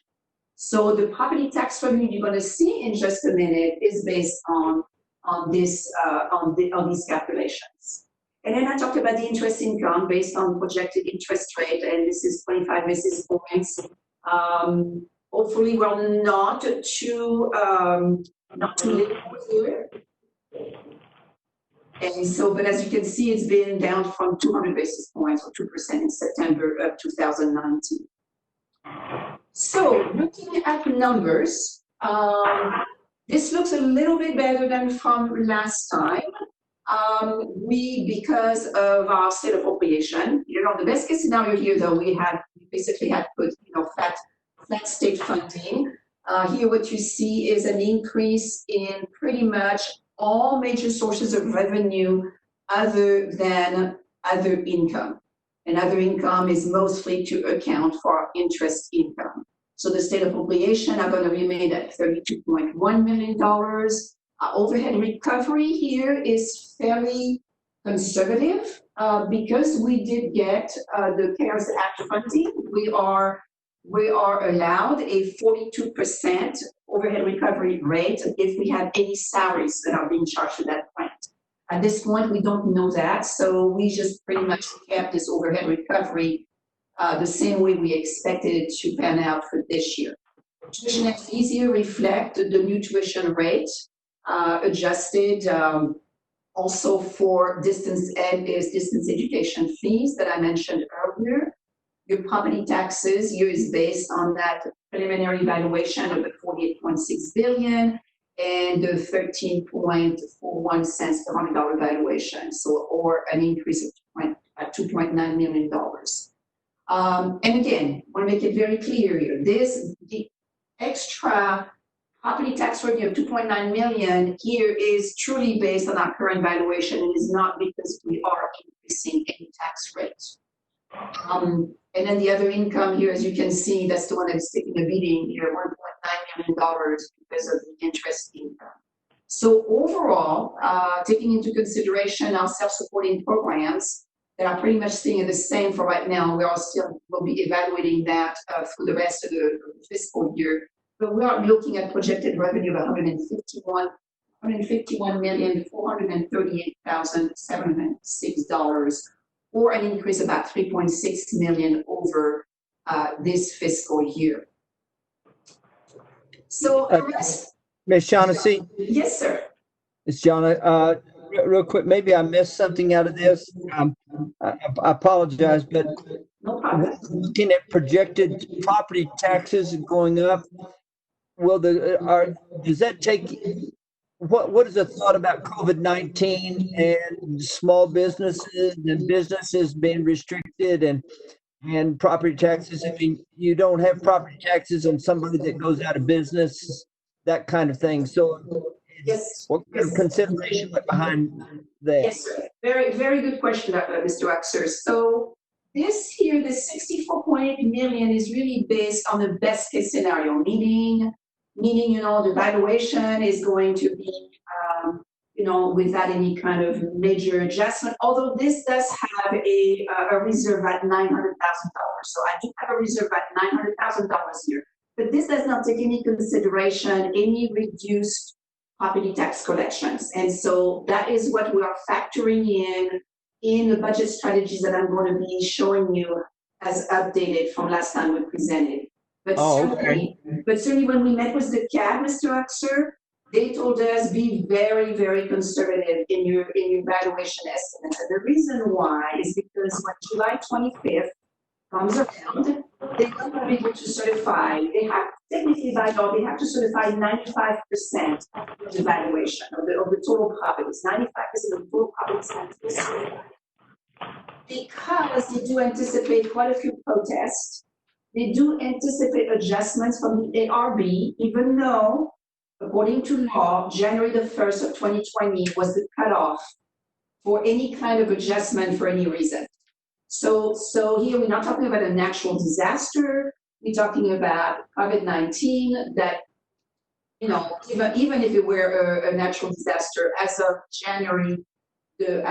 So the property tax revenue you're going to see in just a minute is based on these calculations. And then I talked about the interest income based on projected interest rate, and this is 25 basis points. Hopefully, we're not too little here. And so, but as you can see, it's been down from 200 basis points or 2% in September of 2019. So, looking at the numbers, this looks a little bit better than from last time. Because of our state appropriation, the best case scenario here, though, we basically had put, flat state funding. Here, what you see is an increase in pretty much all major sources of revenue other than other income. And other income is mostly to account for interest income. So the state appropriation are going to remain at $32.1 million. Overhead recovery here is fairly conservative because we did get the CARES Act funding. We are allowed a 42% overhead recovery rate if we have any salaries that are being charged to that grant. At this point, we don't know that, so we just pretty much kept this overhead recovery the same way we expected it to pan out for this year. Tuition and fees here reflect the new tuition rate, adjusted also for distance education fees that I mentioned earlier. Your property taxes here is based on that preliminary valuation of the $48.6 billion and the 13.41 cents per $100 valuation, or an increase of $2.9 million. And again, I want to make it very clear here, the extra property tax revenue of $2.9 million here is truly based on our current valuation. It is not because we are increasing any tax rate. And then the other income here, as you can see, that's the one that's taking a beating here, $1.9 million because of the interest income. So overall, taking into consideration our self-supporting programs that are pretty much staying the same for right now, we'll be evaluating that through the rest of the fiscal year. But we are looking at projected revenue of $151,438,706, or an increase of about $3.6 million over this fiscal year. So, Ms. Shaughnessy? Yes, sir. Ms. Shaughnessy, real quick, maybe I missed something out of this. I apologize, but no problem. Looking at projected property taxes going up, does that take? What is the thought about COVID-19 and small businesses and businesses being restricted and property taxes? I mean, you don't have property taxes on somebody that goes out of business, that kind of thing. So, yes, what kind of consideration went behind that? Yes, sir. Very, very good question, Mr. Axer. So, this here, the 64.8 million is really based on the best case scenario, meaning, you know, the valuation is going to be, you know, without any kind of major adjustment, although this does have a reserve at $900,000. So I do have a reserve at $900,000 here, but this does not take any consideration, any reduced property tax collections. And so that is what we are factoring in the budget strategies that I'm going to be showing you as updated from last time we presented. But certainly when we met with the CAD, Mr. Uxer, they told us be very, very conservative in your valuation estimates. And the reason why is because when July 25th comes around, they're not going to be able to certify. They have, technically by law, they have to certify 95% of the valuation of the total properties. 95% of the total properties have to be certified. Because they do anticipate quite a few protests, they do anticipate adjustments from the ARB, even though, according to law, January the 1st of 2020 was the cutoff for any kind of adjustment for any reason. So here we're not talking about a natural disaster. We're talking about COVID-19 that, you know, even if it were a natural disaster as of January the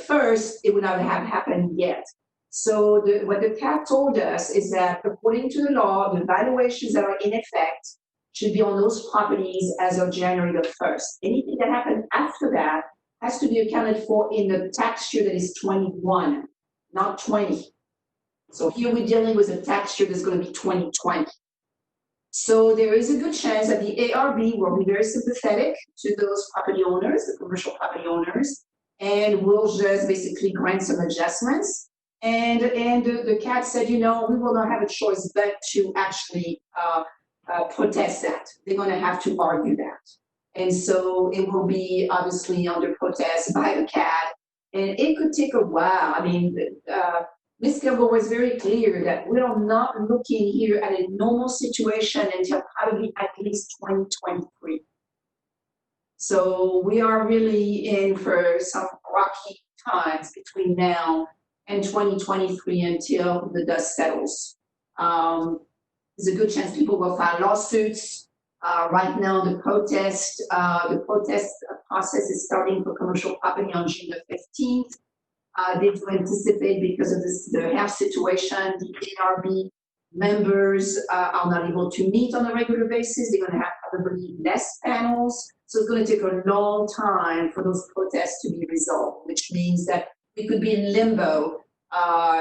1st, it would not have happened yet. So what the CAT told us is that according to the law, the valuations that are in effect should be on those properties as of January the 1st. Anything that happened after that has to be accounted for in the tax year that is 21, not 20. So here we're dealing with a tax year that's going to be 2020. So there is a good chance that the ARB will be very sympathetic to those property owners, the commercial property owners, and will just basically grant some adjustments. And the CAT said, you know, we will not have a choice but to actually protest that. They're going to have to argue that. And so it will be obviously under protest by the CAT. And it could take a while. I mean, Ms. Gilbert was very clear that we are not looking here at a normal situation until probably at least 2023. So we are really in for some rocky times between now and 2023 until the dust settles. There's a good chance people will file lawsuits. Right now, the protest process is starting for commercial property on June the 15th. They do anticipate, because of the health situation, the ARB members are not able to meet on a regular basis. They're going to have probably less panels. So it's going to take a long time for those protests to be resolved, which means that we could be in limbo,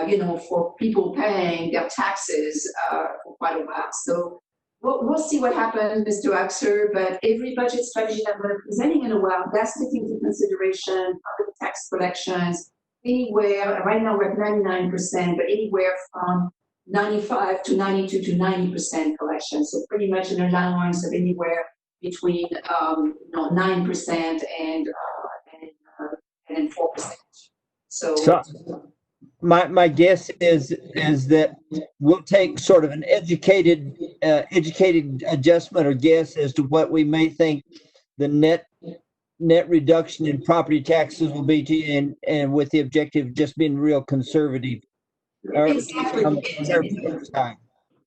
you know, for people paying their taxes for quite a while. So we'll see what happens, Mr. Uxer, but every budget strategy that we're presenting in a while, that's taking into consideration property tax collections anywhere, right now we're at 99%, but anywhere from 95 to 92 to 90% collection. So pretty much an allowance of anywhere between 9% and 4%. So my guess is that we'll take sort of an educated adjustment or guess as to what we may think the net reduction in property taxes will be to you, and with the objective of just being real conservative. Exactly.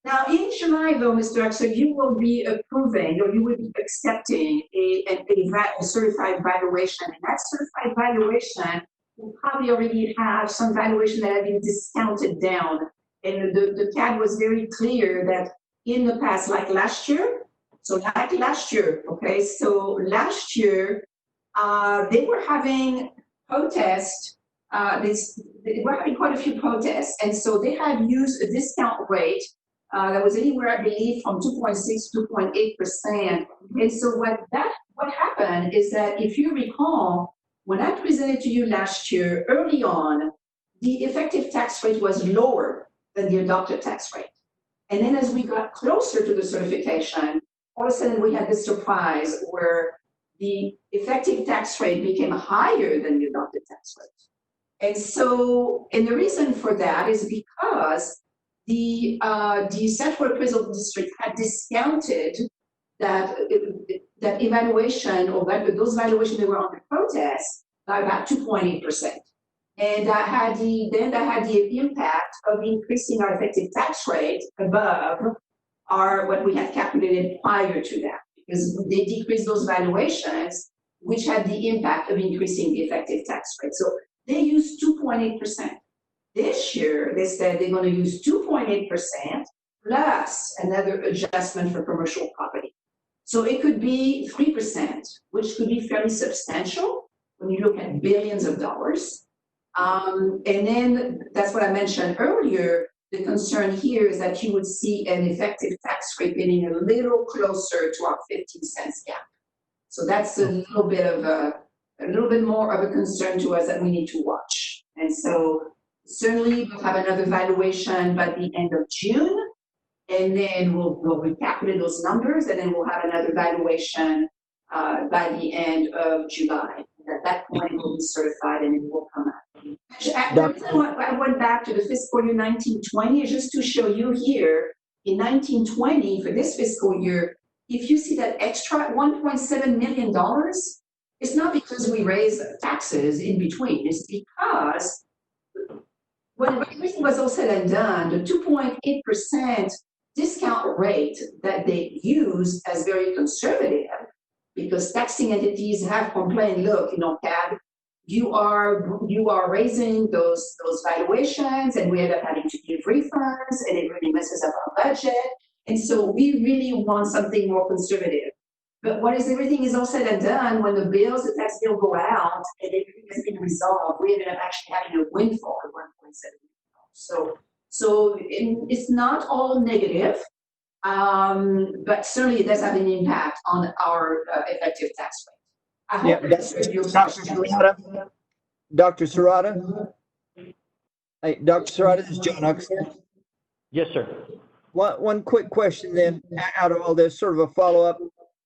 Now, in July, though, Mr. Uxer, you will be approving or you will be accepting a certified valuation. And that certified valuation will probably already have some valuation that have been discounted down. And the CAD was very clear that in the past, like last year, okay, so last year, they were having protests. They were having quite a few protests, and so they had used a discount rate that was anywhere, I believe, from 2.6 to 2.8%. And so what happened is that, if you recall, when I presented to you last year, early on, the effective tax rate was lower than the adopted tax rate. And then as we got closer to the certification, all of a sudden we had this surprise where the effective tax rate became higher than the adopted tax rate. And so, and the reason for that is because the Central Appraisal District had discounted that evaluation, or that those valuations that were under protest, by about 2.8%. And that had the impact of increasing our effective tax rate above what we had calculated prior to that, because they decreased those valuations, which had the impact of increasing the effective tax rate. So they used 2.8%. This year, they said they're going to use 2.8% plus another adjustment for commercial property. So it could be 3%, which could be fairly substantial when you look at billions of dollars. And then that's what I mentioned earlier. The concern here is that you would see an effective tax rate getting a little closer to our 15 cents gap. So that's a little bit more of a concern to us that we need to watch. And so certainly we'll have another valuation by the end of June, and then we'll recalculate those numbers, and then we'll have another valuation by the end of July. And at that point, it will be certified and it will come out. I went back to the fiscal year 1920 just to show you here in 1920 for this fiscal year. If you see that extra $1.7 million, it's not because we raised taxes in between. It's because when everything was all said and done, the 2.8% discount rate that they use as very conservative, because taxing entities have complained, look, CAB, you are raising those valuations, and we end up having to give refunds, and it really messes up our budget. And so we really want something more conservative. But everything is all said and done, when the tax bill go out and everything has been resolved, we ended up actually having a windfall of $1.7 million. So it's not all negative, but certainly it does have an impact on our effective tax rate. Yeah, Dr. Serrata? Hey, Dr. Serrata, this is John Huxley. Yes, sir. One quick question then, out of all this, sort of a follow-up.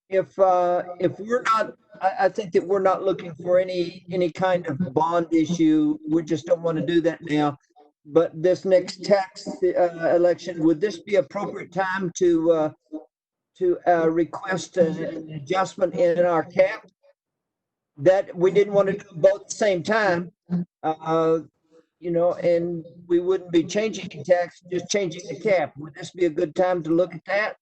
If we're not, I think that we're not looking for any kind of bond issue. We just don't want to do that now. But this next tax election, would this be appropriate time to request an adjustment in our cap? That we didn't want to do both at the same time, and we wouldn't be changing the tax, just changing the cap. Would this be a good time to look at that?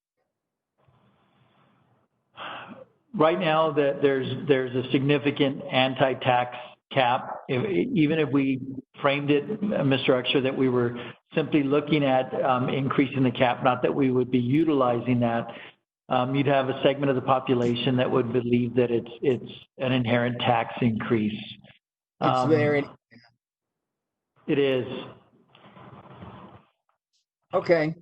Right now, there's a significant anti-tax cap. Even if we framed it, Mr. Uxer, that we were simply looking at increasing the cap, not that we would be utilizing that, you'd have a segment of the population that would believe that it's an inherent tax increase. It's very. It is. Okay.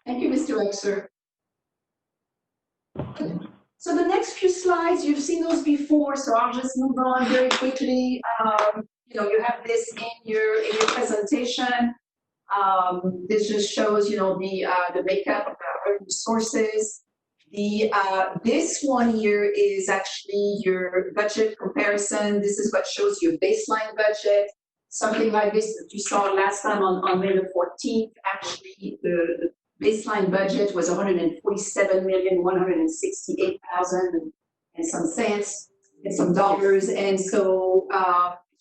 Thank you, Mr. Uxer. So the next few slides, you've seen those before, so I'll just move on very quickly. You have this in your presentation. This just shows, the makeup of our sources. This one here is actually your budget comparison. This is what shows your baseline budget. Something like this that you saw last time on May the 14th. Actually, the baseline budget was $147,168,000 and some cents and some dollars. And so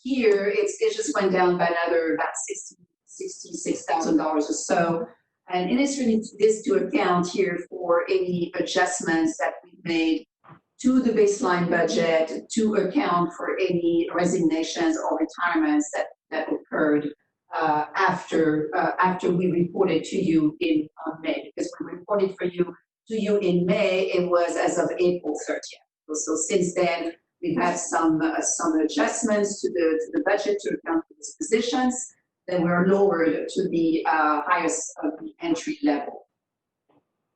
here it just went down by another about $66,000 or so. And it's really this to account here for any adjustments that we've made to the baseline budget to account for any resignations or retirements that occurred after we reported to you in May. Because we reported to you in May, it was as of April 30th. So since then, we've had some adjustments to the budget to account for these positions. Then we're lowered to the highest of the entry level.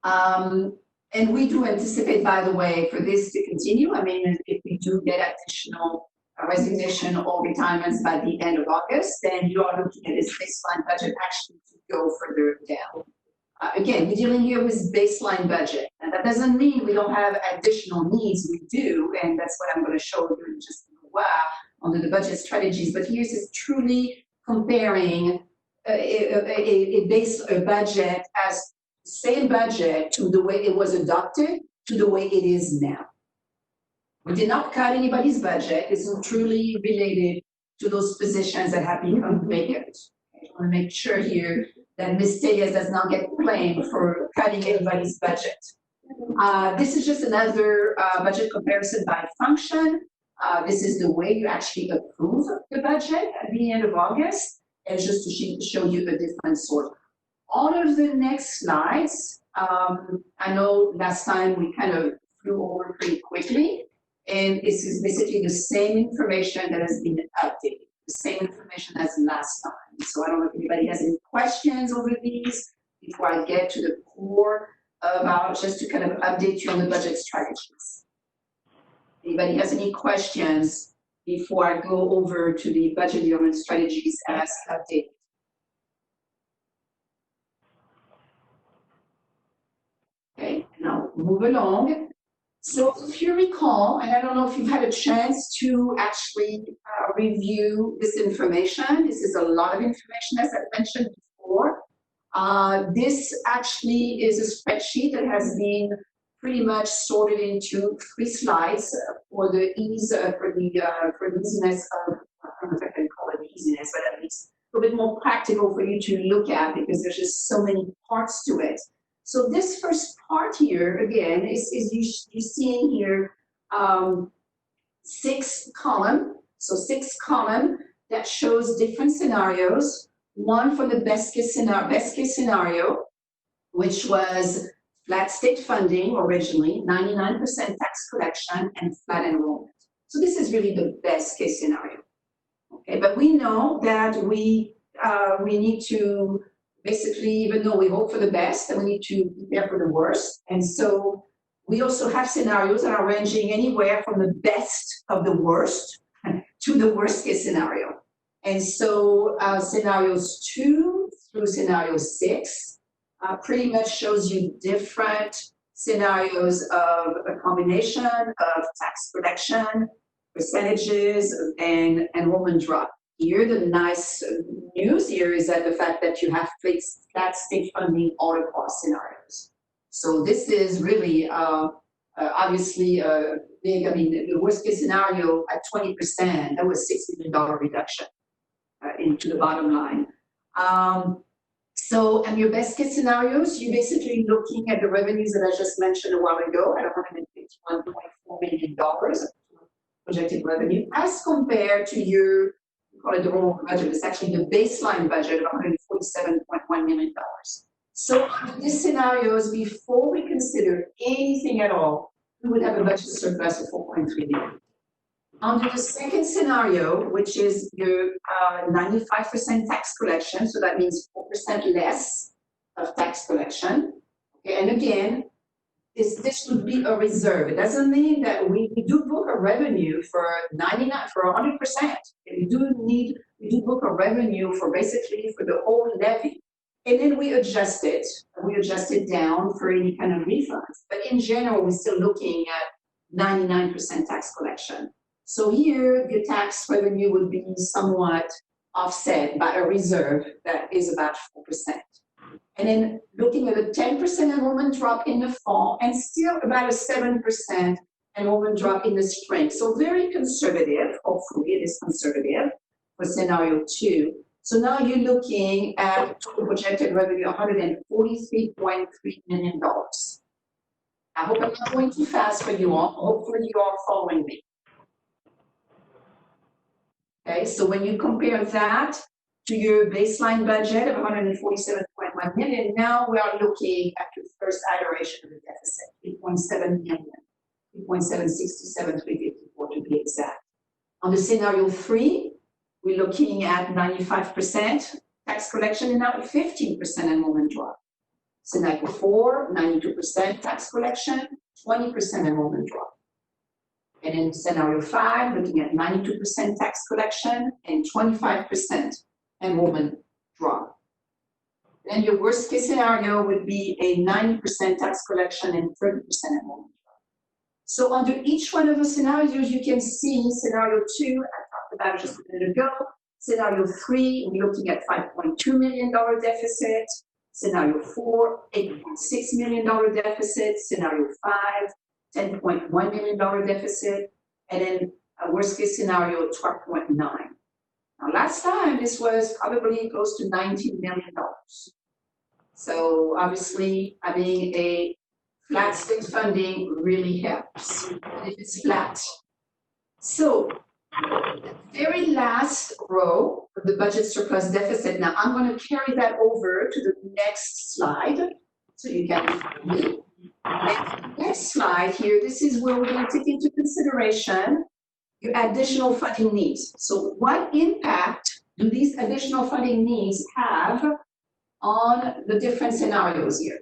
And we do anticipate, by the way, for this to continue. I mean, if we do get additional resignation or retirements by the end of August, then you are looking at this baseline budget actually to go further down. Again, we're dealing here with baseline budget. And that doesn't mean we don't have additional needs. We do, and that's what I'm going to show you in just a while under the budget strategies. But here's this truly comparing a budget as same budget to the way it was adopted to the way it is now. We did not cut anybody's budget. It's truly related to those positions that have become vacant. I want to make sure here that Ms. Tellez does not get blamed for cutting anybody's budget. This is just another budget comparison by function. This is the way you actually approve the budget at the end of August, and just to show you a different sort. All of the next slides, I know last time we kind of flew over pretty quickly, and this is basically the same information that has been updated, the same information as last time. So I don't know if anybody has any questions over these before I get to the core about just to kind of update you on the budget strategies. Anybody has any questions before I go over to the budget development strategies as updated? Okay, now move along. So if you recall, and I don't know if you've had a chance to actually review this information, this is a lot of information as I mentioned before. This actually is a spreadsheet that has been pretty much sorted into 3 slides for the ease, for the easiness of, I don't know if I can call it easiness, but at least a little bit more practical for you to look at because there's just so many parts to it. So this first part here, again, is you're seeing here 6 column. So 6 column that shows different scenarios. One for the best case scenario, which was flat state funding originally, 99% tax collection, and flat enrollment. So this is really the best case scenario. Okay, but we know that we need to basically, even though we hope for the best, and we need to prepare for the worst. And so we also have scenarios that are ranging anywhere from the best of the worst to the worst case scenario. And so scenarios 2 through scenario 6 pretty much shows you different scenarios of a combination of tax collection, percentages, and enrollment drop. Here, the nice news here is that the fact that you have flat state funding all across scenarios. So this is really obviously big. I mean, the worst case scenario at 20%, that was $6 million reduction into the bottom line. So, and your best case scenarios, you're basically looking at the revenues that I just mentioned a while ago at $151.4 million projected revenue as compared to your, we call it the wrong budget, it's actually the baseline budget of $147.1 million. So under these scenarios, before we consider anything at all, we would have a budget surplus of $4.3 million. Under the second scenario, which is your 95% tax collection, so that means 4% less of tax collection. Okay, and again, this would be a reserve. It doesn't mean that we do book a revenue for 100%. We do book a revenue for basically for the whole levy. And then we adjust it. We adjust it down for any kind of refunds. But in general, we're still looking at 99% tax collection. So here, the tax revenue would be somewhat offset by a reserve that is about 4%. And then looking at a 10% enrollment drop in the fall and still about a 7% enrollment drop in the spring. So very conservative, hopefully it is conservative for scenario 2. So now you're looking at total projected revenue, $143.3 million. I hope I'm not going too fast for you all. Hopefully you are following me. Okay, so when you compare that to your baseline budget of $147.1 million, now we are looking at your first iteration of the deficit, $3.7 million, $3.767,354 to be exact. On the scenario 3, we're looking at 95% tax collection and now 15% enrollment drop. Scenario 4, 92% tax collection, 20% enrollment drop. And in scenario 5, looking at 92% tax collection and 25% enrollment drop. Then your worst case scenario would be a 90% tax collection and 30% enrollment drop. So under each one of the scenarios, you can see scenario 2, I talked about just a minute ago. Scenario 3, we're looking at $5.2 million deficit. Scenario 4, $8.6 million deficit. Scenario 5, $10.1 million deficit. and then a worst case scenario, 12.9. Now, last time, this was probably close to $19 million. So obviously, having a flat state funding really helps if it's flat. So the very last row of the budget surplus deficit, now I'm going to carry that over to the next slide so you can see. Next slide here, this is where we're going to take into consideration your additional funding needs. So what impact do these additional funding needs have on the different scenarios here?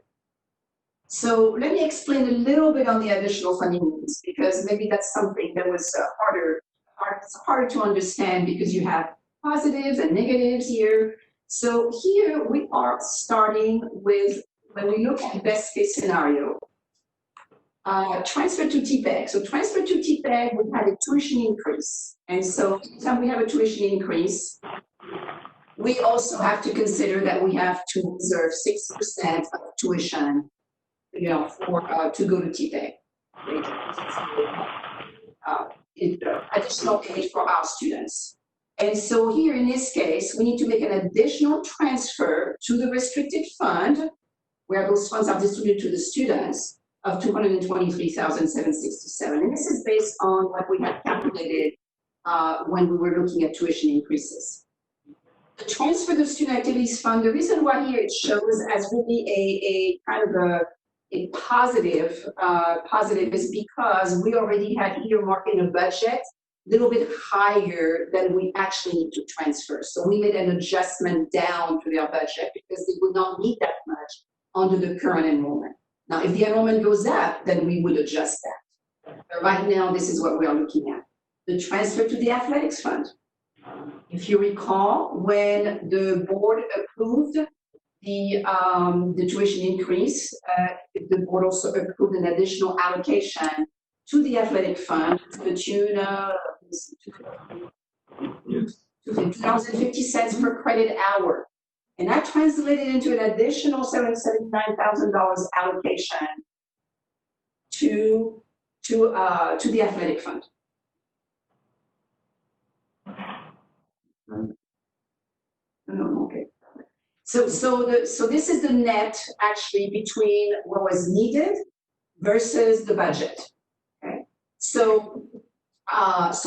So let me explain a little bit on the additional funding needs, because maybe that's something that was harder to understand because you have positives and negatives here. So here we are starting with, when we look at best case scenario, transfer to TPEG. So transfer to TPEG, we had a tuition increase. And so anytime we have a tuition increase, we also have to consider that we have to reserve 6% of tuition, you know, for to go to TPEG. Additional aid for our students. And so here in this case, we need to make an additional transfer to the restricted fund, where those funds are distributed to the students, of $223,767. And this is based on what we had calculated when we were looking at tuition increases. The transfer to student activities fund, the reason why here it shows as really a kind of a positive is because we already had earmarked in a budget a little bit higher than we actually need to transfer. So we made an adjustment down to their budget because they would not need that much under the current enrollment. Now, if the enrollment goes up, then we would adjust that. But right now, this is what we are looking at. The transfer to the athletics fund. If you recall, when the board approved the tuition increase, the board also approved an additional allocation to the athletic fund to the tune of $2.50 per credit hour. And that translated into an additional $779,000 allocation to the athletic fund. Okay. So this is the net actually between what was needed versus the budget. Okay. So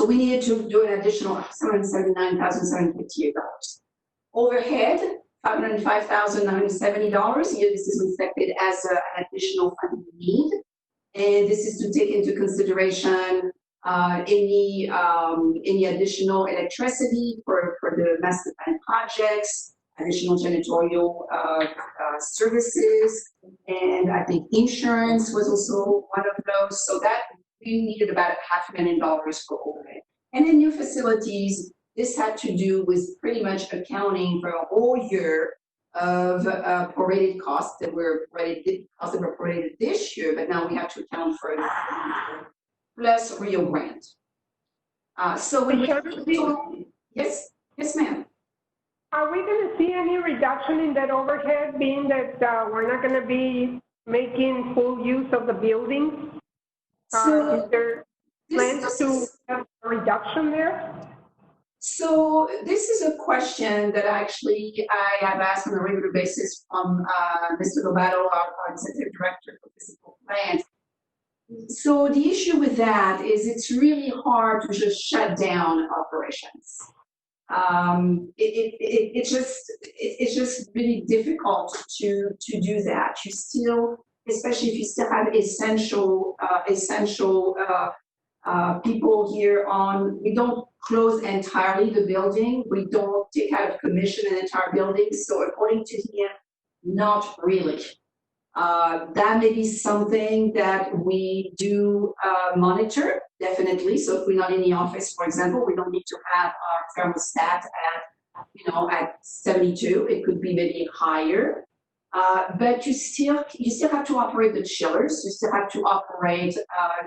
we needed to do an additional $779,758. Overhead, $505,970. Here, this is reflected as an additional funding need, and this is to take into consideration any additional electricity for the master plan projects, additional janitorial services, and I think insurance was also one of those. So that we needed about $500,000 for overhead. And then new facilities, this had to do with pretty much accounting for a whole year of prorated costs that were prorated this year, but now we have to account for it plus Rio Grande. So when we yes, ma'am. Are we going to see any reduction in that overhead, being that we're not going to be making full use of the buildings? So is there plans to have a reduction there? So this is a question that actually I have asked on a regular basis from Mr. Lobato, our executive director for fiscal plans. So the issue with that is it's really hard to just shut down operations. It's just really difficult to do that. You still, especially if you still have essential people here on, we don't close entirely the building. We don't take out of commission an entire building. So according to him, not really. That may be something that we do monitor, definitely. So if we're not in the office, for example, we don't need to have our thermostat at 72. It could be maybe higher. But you still have to operate the chillers. You still have to operate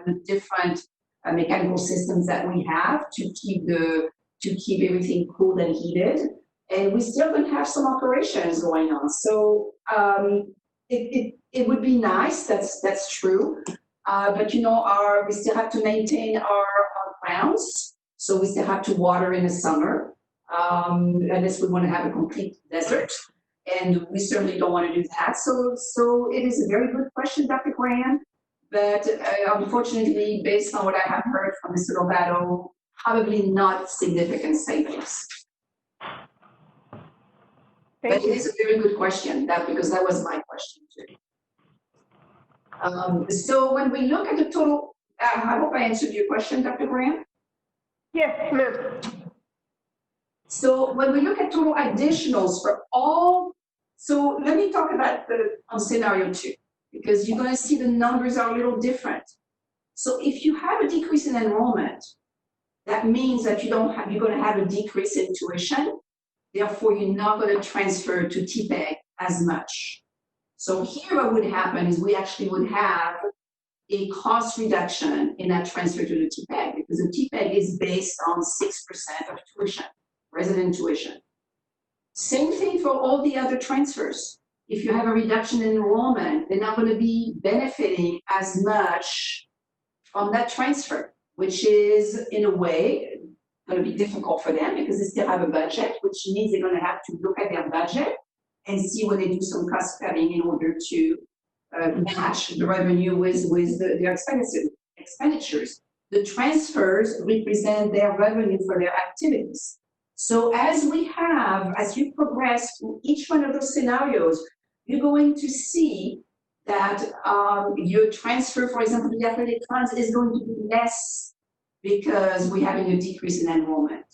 the different mechanical systems that we have to keep everything cooled and heated. And we still going to have some operations going on. So it would be nice. That's true. But we still have to maintain our grounds. So we still have to water in the summer, unless we want to have a complete desert. And we certainly don't want to do that. So it is a very good question, Dr. Graham. But unfortunately, based on what I have heard from Mr. Lovato, probably not significant savings. But it is a very good question, because that was my question too. So when we look at the total, I hope I answered your question, Dr. Graham. Yes, ma'am. So when we look at total additionals for all, so let me talk about on scenario 2, because you're going to see the numbers are a little different. So if you have a decrease in enrollment, that means that you're going to have a decrease in tuition. Therefore, you're not going to transfer to TPEG as much. So here what would happen is we actually would have a cost reduction in that transfer to the TPEG, because the TPEG is based on 6% of tuition, resident tuition. Same thing for all the other transfers. If you have a reduction in enrollment, they're not going to be benefiting as much from that transfer, which is, in a way, going to be difficult for them because they still have a budget, which means they're going to have to look at their budget and see when they do some cost cutting in order to match the revenue with their expenditures. The transfers represent their revenue for their activities. So as you progress through each one of those scenarios, you're going to see that your transfer, for example, the athletic funds is going to be less because we're having a decrease in enrollment.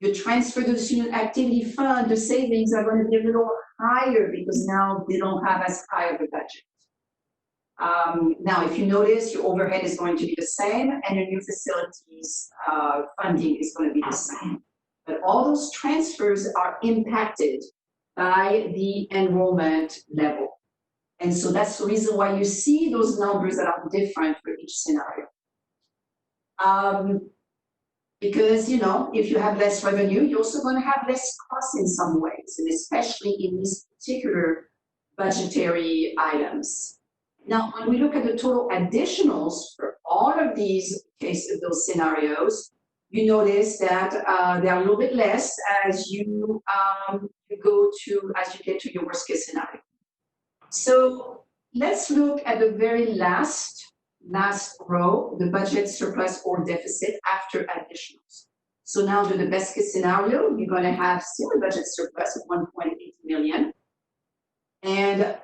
Your transfer to the student activity fund, the savings are going to be a little higher because now they don't have as high of a budget. Now, if you notice, your overhead is going to be the same and your new facilities funding is going to be the same. But all those transfers are impacted by the enrollment level. And so that's the reason why you see those numbers that are different for each scenario. Because, if you have less revenue, you're also going to have less costs in some ways, and especially in these particular budgetary items. Now, when we look at the total additionals for all of these cases, those scenarios, you notice that they are a little bit less as you get to your worst case scenario. So let's look at the very last row, the budget surplus or deficit after additionals. So now to the best case scenario, you're going to have still a budget surplus of 1.8 million. And,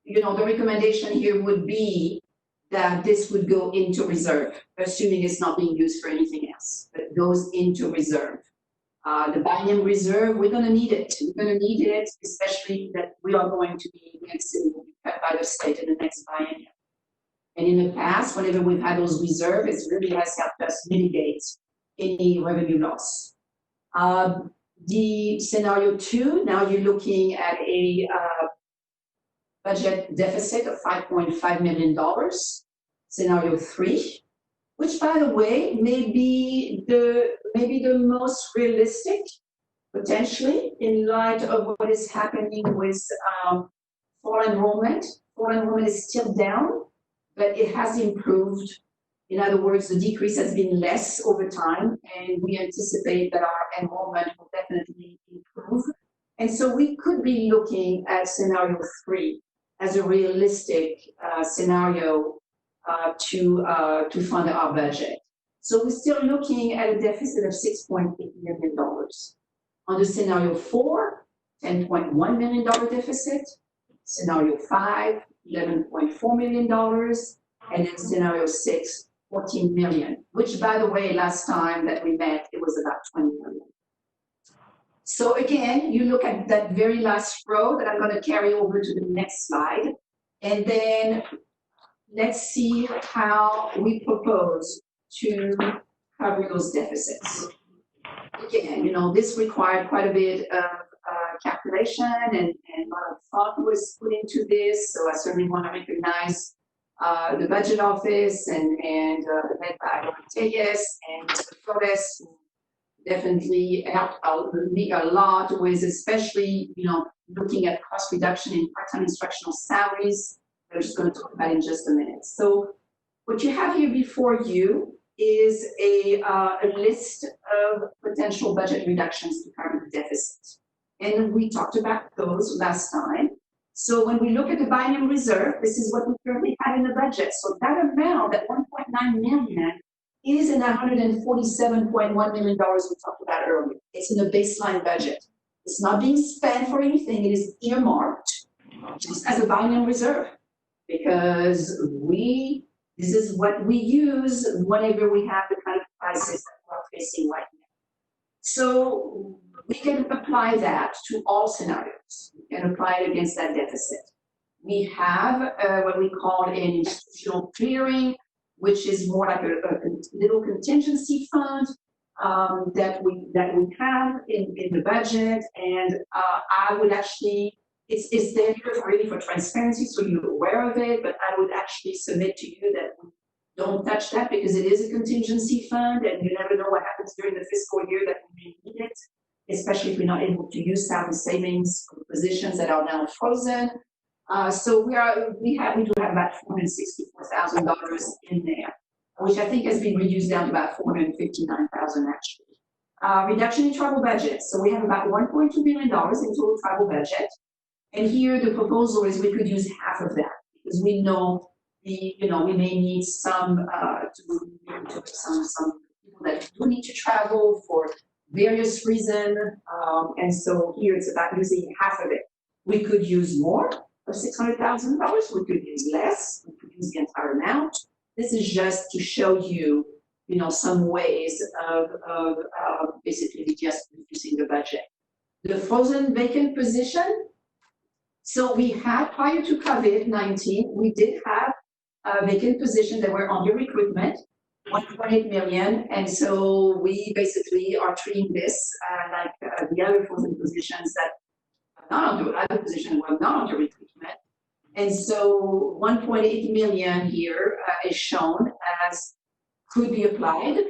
the recommendation here would be that this would go into reserve, assuming it's not being used for anything else, but it goes into reserve. The biennium reserve, we're going to need it. We're going to need it, especially that we are going to be cut by the state in the next biennium. And in the past, whenever we've had those reserves, it really has helped us mitigate any revenue loss. The scenario 2, now you're looking at a budget deficit of $5.5 million. Scenario 3, which, by the way, may be the most realistic, potentially, in light of what is happening with fall enrollment. Fall enrollment is still down, but it has improved. In other words, the decrease has been less over time, and we anticipate that our enrollment will definitely improve. And so we could be looking at scenario 3 as a realistic scenario to fund our budget. So we're still looking at a deficit of $6.8 million. Under scenario 4, $10.1 million deficit. Scenario 5, $11.4 million. And then scenario 6, $14 million, which, by the way, last time that we met, it was about $20 million. So again, you look at that very last row that I'm going to carry over to the next slide. And then let's see how we propose to cover those deficits. Again, this required quite a bit of calculation and a lot of thought was put into this. So I certainly want to recognize the budget office and led by Tejas and Mr. Flores, who definitely helped me a lot with, especially, looking at cost reduction in part-time instructional salaries. I'm just going to talk about in just a minute. So what you have here before you is a list of potential budget reductions to cover the deficit. And we talked about those last time. So when we look at the biennium reserve, this is what we currently have in the budget. So that amount, that 1.9 million, is in that $147.1 million we talked about earlier. It's in the baseline budget. It's not being spent for anything. It is earmarked just as a biennium reserve because this is what we use whenever we have the kind of crisis that we're facing right now. So we can apply that to all scenarios. We can apply it against that deficit. We have what we call an institutional clearing, which is more like a little contingency fund that we have in the budget. And I would actually, it's there really for transparency, so you're aware of it, but I would actually submit to you that we don't touch that because it is a contingency fund and you never know what happens during the fiscal year that we may need it, especially if we're not able to use some savings positions that are now frozen. So we do have about $464,000 in there, which I think has been reduced down to about $459,000 actually. Reduction in travel budget. So we have about $1.2 billion in total travel budget. And here the proposal is we could use half of that because we know we may need some people that do need to travel for various reasons. And so here it's about using half of it. We could use more of $600,000. We could use less. We could use the entire amount. This is just to show you, some ways of basically just reducing the budget. The frozen vacant position. So we had, prior to COVID-19, we did have vacant positions that were under recruitment, 1.8 million. And so we basically are treating this like the other frozen positions that other positions were not under recruitment. And so 1.8 million here is shown as could be applied.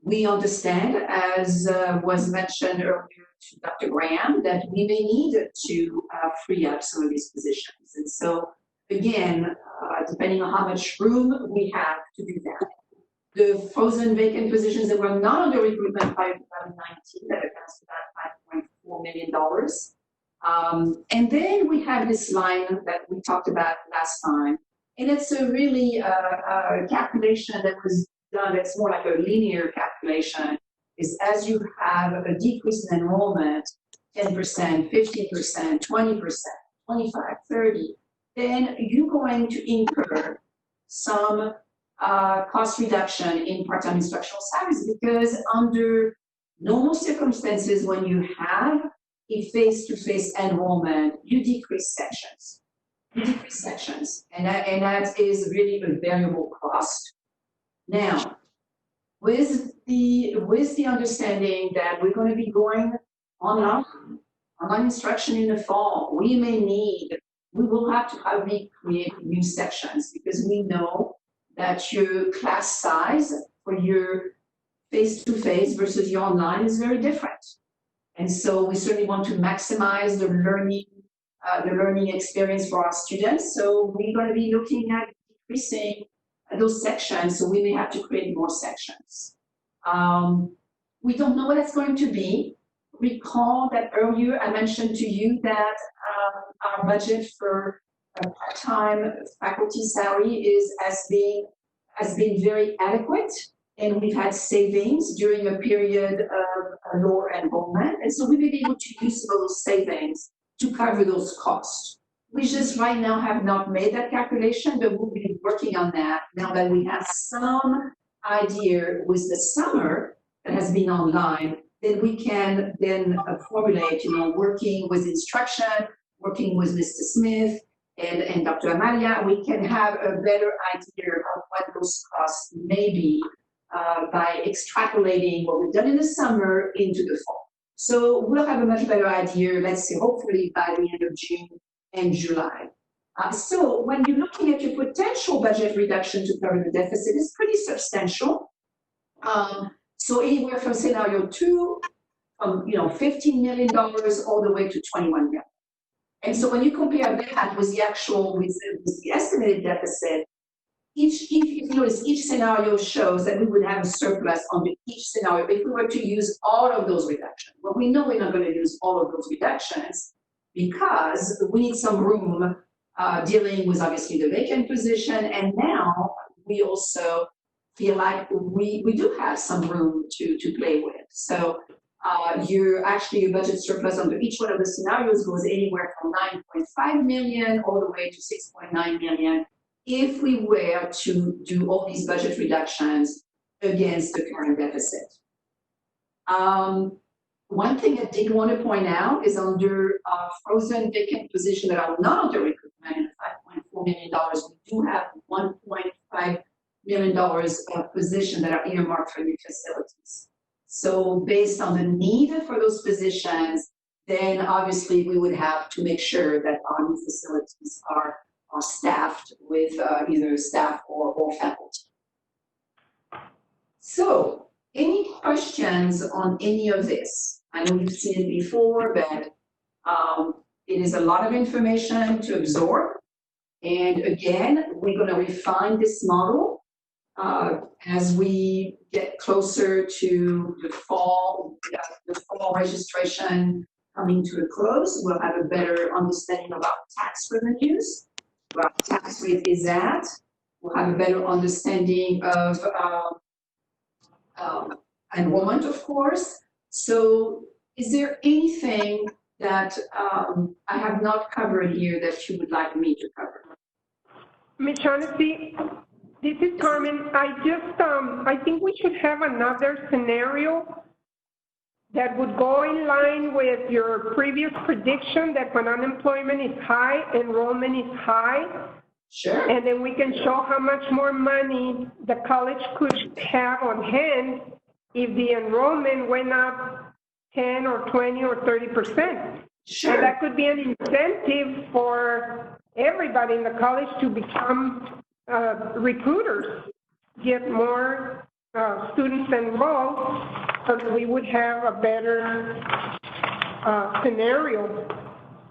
We understand, as was mentioned earlier to Dr. Graham, that we may need to free up some of these positions. And so again, depending on how much room we have to do that. The frozen vacant positions that were not under recruitment by 2019, that accounts for about $5.4 million. And then we have this line that we talked about last time, and it's a really calculation that was done, it's more like a linear calculation, is as you have a decrease in enrollment, 10%, 15%, 20%, 25, 30, then you're going to incur some cost reduction in part-time instructional salaries because under normal circumstances, when you have a face-to-face enrollment, you decrease sections. And that is really a variable cost. Now, with the understanding that we're going to be going online instruction in the fall, we will have to recreate new sections because we know that your class size for your face-to-face versus your online is very different. And so we certainly want to maximize the learning experience for our students. So we're going to be looking at decreasing those sections, so we may have to create more sections. We don't know what it's going to be. Recall that earlier I mentioned to you that our budget for part-time faculty salary has been very adequate, and we've had savings during a period of lower enrollment, and so we may be able to use some of those savings to cover those costs. We just right now have not made that calculation, but we'll be working on that now that we have some idea with the summer that has been online, then we can then formulate, working with instruction, working with Mr. Smith and Dr. Amalia, we can have a better idea of what those costs may be by extrapolating what we've done in the summer into the fall. So we'll have a much better idea, let's say, hopefully by the end of June and July. So when you're looking at your potential budget reduction to cover the deficit, it's pretty substantial. So anywhere from scenario 2, $15 million all the way to $21 million. And so when you compare that with the estimated deficit, if you notice, each scenario shows that we would have a surplus under each scenario if we were to use all of those reductions. But we know we're not going to use all of those reductions because we need some room dealing with obviously the vacant position. And now we also feel like we do have some room to play with. So your budget surplus under each one of the scenarios goes anywhere from 9.5 million all the way to 6.9 million if we were to do all these budget reductions against the current deficit. One thing I did want to point out is under frozen vacant position that are not under recruitment, $5.4 million, we do have $1.5 million of positions that are earmarked for new facilities. So based on the need for those positions, then obviously we would have to make sure that our new facilities are staffed with either staff or faculty. So any questions on any of this? I know you've seen it before, but it is a lot of information to absorb. And again, we're going to refine this model as we get closer to the fall registration coming to a close. We'll have a better understanding about tax revenues, where tax rate is at. We'll have a better understanding of enrollment, of course. So is there anything that I have not covered here that you would like me to cover? Ms. Shaughnessy, this is Carmen. I think we should have another scenario that would go in line with your previous prediction that when unemployment is high, enrollment is high. Sure. And then we can show how much more money the college could have on hand if the enrollment went up 10 or 20 or 30%. Sure. And that could be an incentive for everybody in the college to become recruiters, get more students enrolled, so that we would have a better scenario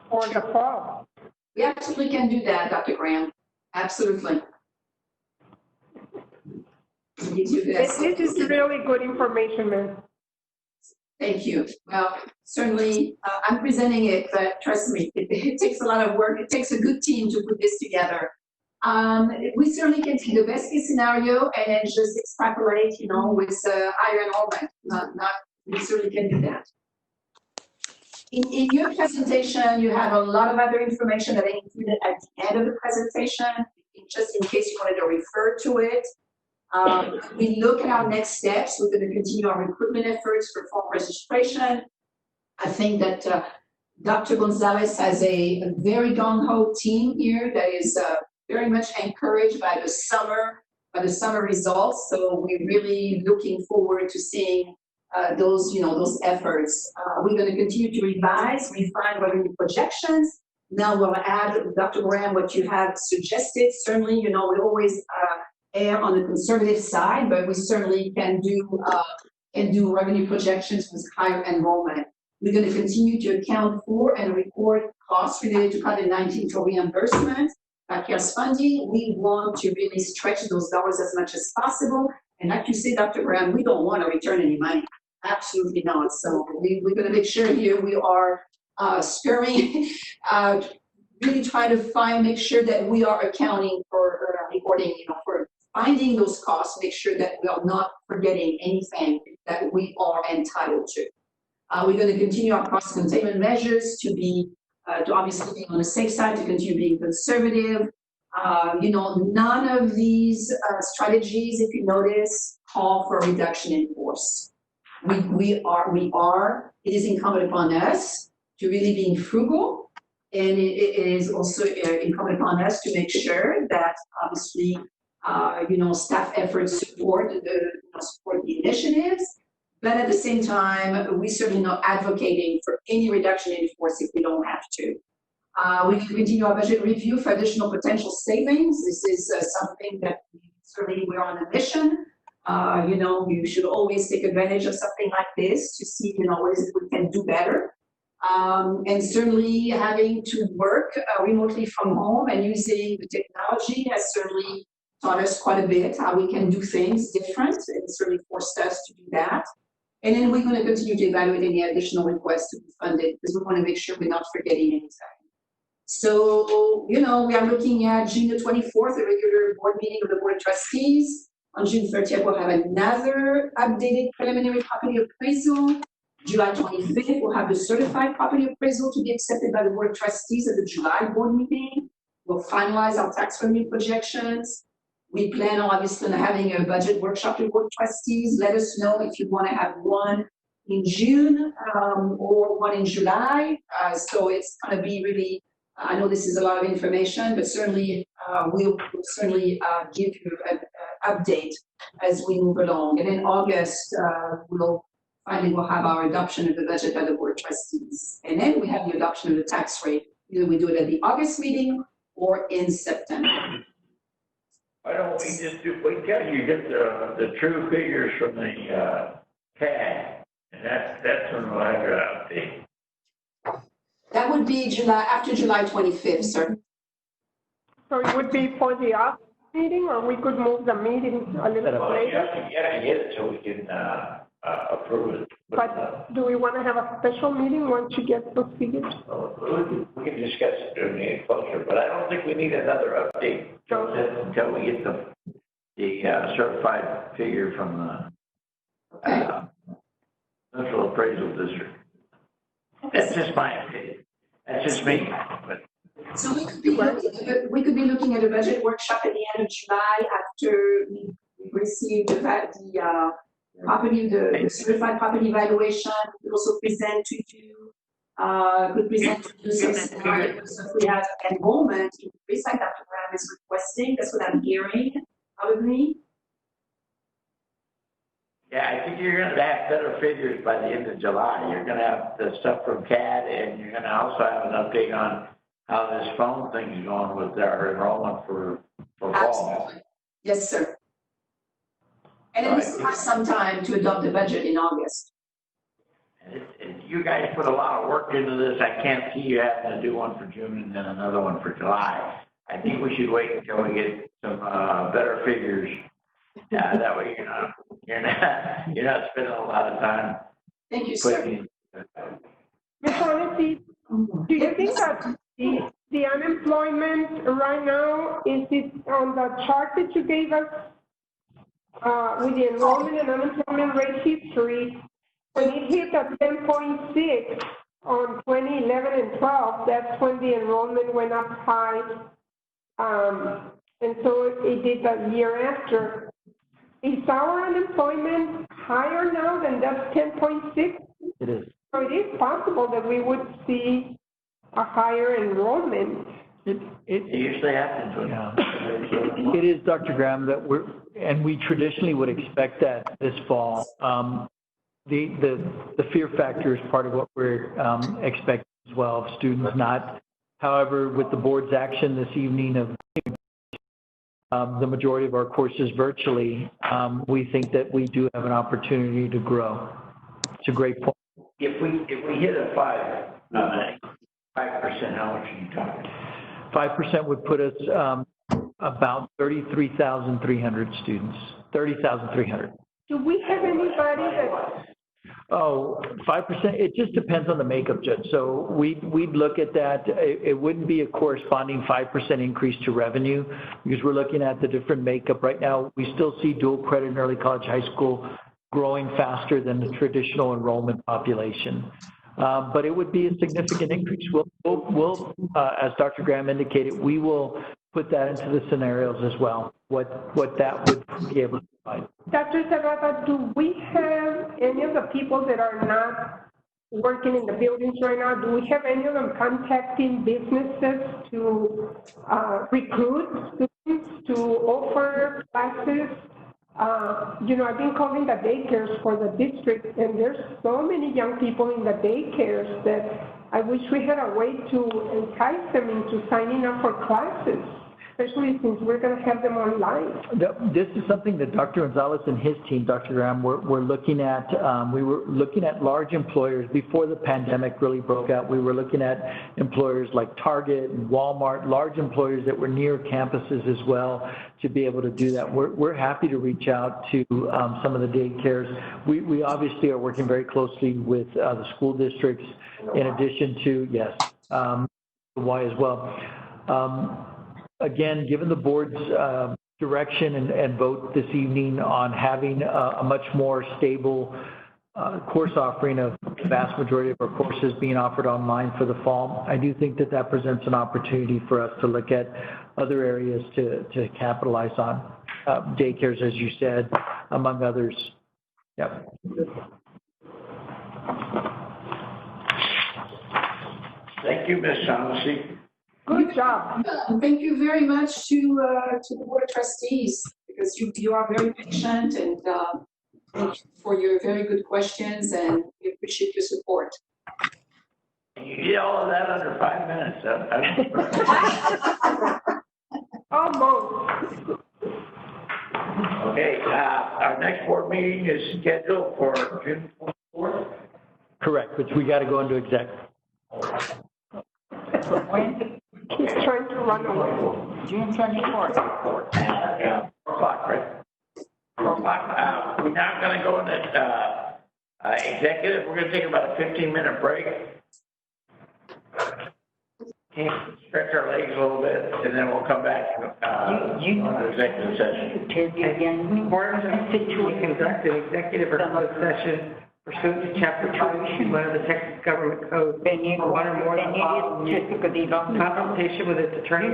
for the fall. We absolutely can do that, Dr. Graham. Absolutely. This is really good information, ma'am. Thank you. Well, certainly, I'm presenting it, but trust me, it takes a lot of work. It takes a good team to put this together. We certainly can take the best case scenario and then just extrapolate, with higher enrollment. We certainly can do that. In your presentation, you have a lot of other information that I included at the end of the presentation, just in case you wanted to refer to it. We look at our next steps. We're going to continue our recruitment efforts for fall registration. I think that Dr. Gonzalez has a very gung-ho team here that is very much encouraged by the summer results. So we're really looking forward to seeing those efforts. We're going to continue to refine revenue projections. Now we'll add, Dr. Graham, what you have suggested. Certainly, we always err on the conservative side, but we certainly can do revenue projections with higher enrollment. We're going to continue to account for and report costs related to COVID-19 for reimbursement, CARES funding. We want to really stretch those dollars as much as possible. And like you say, Dr. Graham, we don't want to return any money. Absolutely not. So we're going to make sure here we are sparing, really trying to make sure that we are accounting for reporting, for finding those costs, make sure that we are not forgetting anything that we are entitled to. We're going to continue our cost containment measures to obviously be on the safe side, to continue being conservative. None of these strategies, if you notice, call for a reduction in force. It is incumbent upon us to really being frugal, and it is also incumbent upon us to make sure that obviously, staff efforts support the initiatives, but at the same time, we're certainly not advocating for any reduction in force if we don't have to. We can continue our budget review for additional potential savings. This is something that we're on a mission. You should always take advantage of something like this to see, what is it we can do better. And certainly having to work remotely from home and using the technology has certainly taught us quite a bit how we can do things different, and certainly forced us to do that. And then we're going to continue to evaluate any additional requests to be funded because we want to make sure we're not forgetting anything. So, we are looking at June the 24th, a regular board meeting of the Board of Trustees. On June 30th, we'll have another updated preliminary property appraisal. July 25th, we'll have the certified property appraisal to be accepted by the Board of Trustees at the July board meeting. We'll finalize our tax revenue projections. We plan on obviously having a budget workshop with Board of Trustees. Let us know if you want to have one in June or one in July. So it's going to be really, I know this is a lot of information, but certainly we'll certainly give you an update as we move along. And in August, we'll have our adoption of the budget by the Board of Trustees. And then we have the adoption of the tax rate. Either we do it at the August meeting or in September. Why don't we just wait till you get the true figures from the CAD, and that's when we'll have your update. That would be after July 25th, sir. So it would be for the August meeting, or we could move the meeting a little later? Yeah, get it so we can approve it. But do we want to have a special meeting once you get those figures? We can discuss it during the closer, but I don't think we need another update until we get the certified figure from the Central Appraisal District. That's just my opinion. That's just me. But so we could be looking at a budget workshop at the end of July after we receive the certified property valuation. We could also present to you, some scenarios. If we have enrollment in the recycle program is requesting, that's what I'm hearing, probably. yeah, I think you're going to have better figures by the end of July. You're going to have the stuff from CAD, and you're going to also have an update on how this phone thing is going with our enrollment for fall. Absolutely. Yes, sir. And then we still have some time to adopt the budget in August. And you guys put a lot of work into this. I can't see you having to do one for June and then another one for July. I think we should wait until we get some better figures. That way you're not spending a lot of time. Thank you, sir. Ms. Honesty, do you think that the unemployment right now, is it on the chart that you gave us with the enrollment and unemployment rate history, when it hit at 10.6 on 2011 and 12, that's when the enrollment went up high. And so it did that year after. Is our unemployment higher now than that 10.6? It is. So it is possible that we would see a higher enrollment. It usually happens. It is, Dr. Graham, that we traditionally would expect that this fall. The fear factor is part of what we're expecting as well of students not. However, with the board's action this evening of the majority of our courses virtually, we think that we do have an opportunity to grow. It's a great point. If we hit a 5%, how much are you talking? 5% would put us about 33,300 students. 30,300. Do we have anybody that? Oh, 5%, it just depends on the makeup, Judge. So we'd look at that. It wouldn't be a corresponding 5% increase to revenue because we're looking at the different makeup. Right now, we still see dual credit in early college, high school growing faster than the traditional enrollment population. But it would be a significant increase. We'll as Dr. Graham indicated, we will put that into the scenarios as well, what that would be able to provide. Dr. Serrata, do we have any of the people that are not working in the buildings right now, do we have any of them contacting businesses to recruit students to offer classes? I've been calling the daycares for the district, and there's so many young people in the daycares that I wish we had a way to entice them into signing up for classes. especially since we're going to have them online. This is something that Dr. Gonzalez and his team, Dr. Graham, were looking at. We were looking at large employers before the pandemic really broke out. We were looking at employers like Target and Walmart, large employers that were near campuses as well, to be able to do that. We're happy to reach out to some of the daycares. We obviously are working very closely with the school districts, in addition to, yes, Y as well. Again, given the board's direction and vote this evening on having a much more stable course offering of the vast majority of our courses being offered online for the fall, I do think that that presents an opportunity for us to look at other areas to capitalize on. Daycares, as you said, among others. Yep. Thank you, Ms. Shaughnessy. Good job. Thank you very much to the Board of Trustees, because you are very patient, and thank you for your very good questions, and we appreciate your support. You did all of that under 5 minutes. Almost. Okay, our next board meeting is scheduled for June 24th. Correct, which we got to go into exec. He's trying to run away. June 24th. 4 o'clock, right? 4 o'clock. We're now going to go into executive. We're going to take about a 15-minute break. Stretch our legs a little bit, and then we'll come back to the executive session. Again, board of trustees will conduct an executive or closed session pursuant to Chapter 2 of the Texas Government Code. One or more than consultation with its attorney,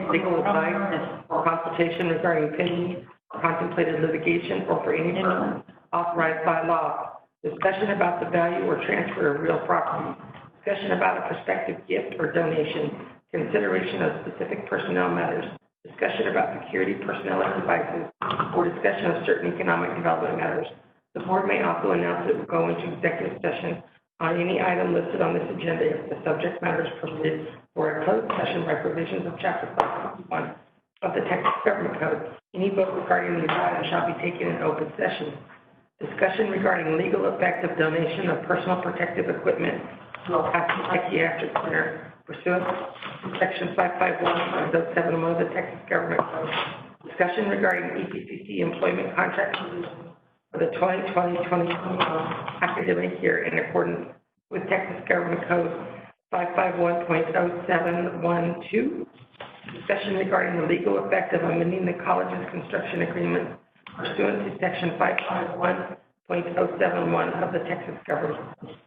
legal advice, or consultation regarding pending or contemplated litigation, or for any purpose authorized by law. Discussion about the value or transfer of real property. Discussion about a prospective gift or donation. Consideration of specific personnel matters. Discussion about security, personnel, and devices, or discussion of certain economic development matters. The board may also announce it will go into executive session on any item listed on this agenda if the subject matter is permitted for a closed session by provisions of Chapter 551 of the Texas Government Code. Any vote regarding these items shall be taken in open session. Discussion regarding legal effect of donation of personal protective equipment to a psychiatric center pursuant to Section 551.071 of the Texas Government Code. Discussion regarding EPCC employment contract for the 2020-2021 academic year in accordance with Texas Government Code 551.0712. Discussion regarding the legal effect of amending the college's construction agreement pursuant to Section 551.071 of the Texas Government Code.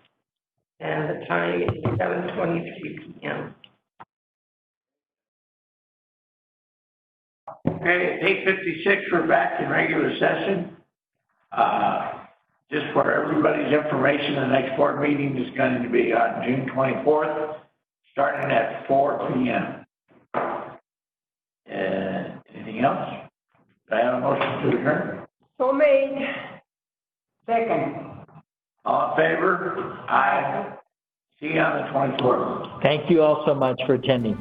And the time is 7:23 p.m. Okay, it's 8:56. We're back in regular session. Just for everybody's information, the next board meeting is going to be on June 24th, starting at 4 p.m. Anything else? Do I have a motion to adjourn? So made. Second. All in favor? Aye. See you on the 24th. Thank you all so much for attending.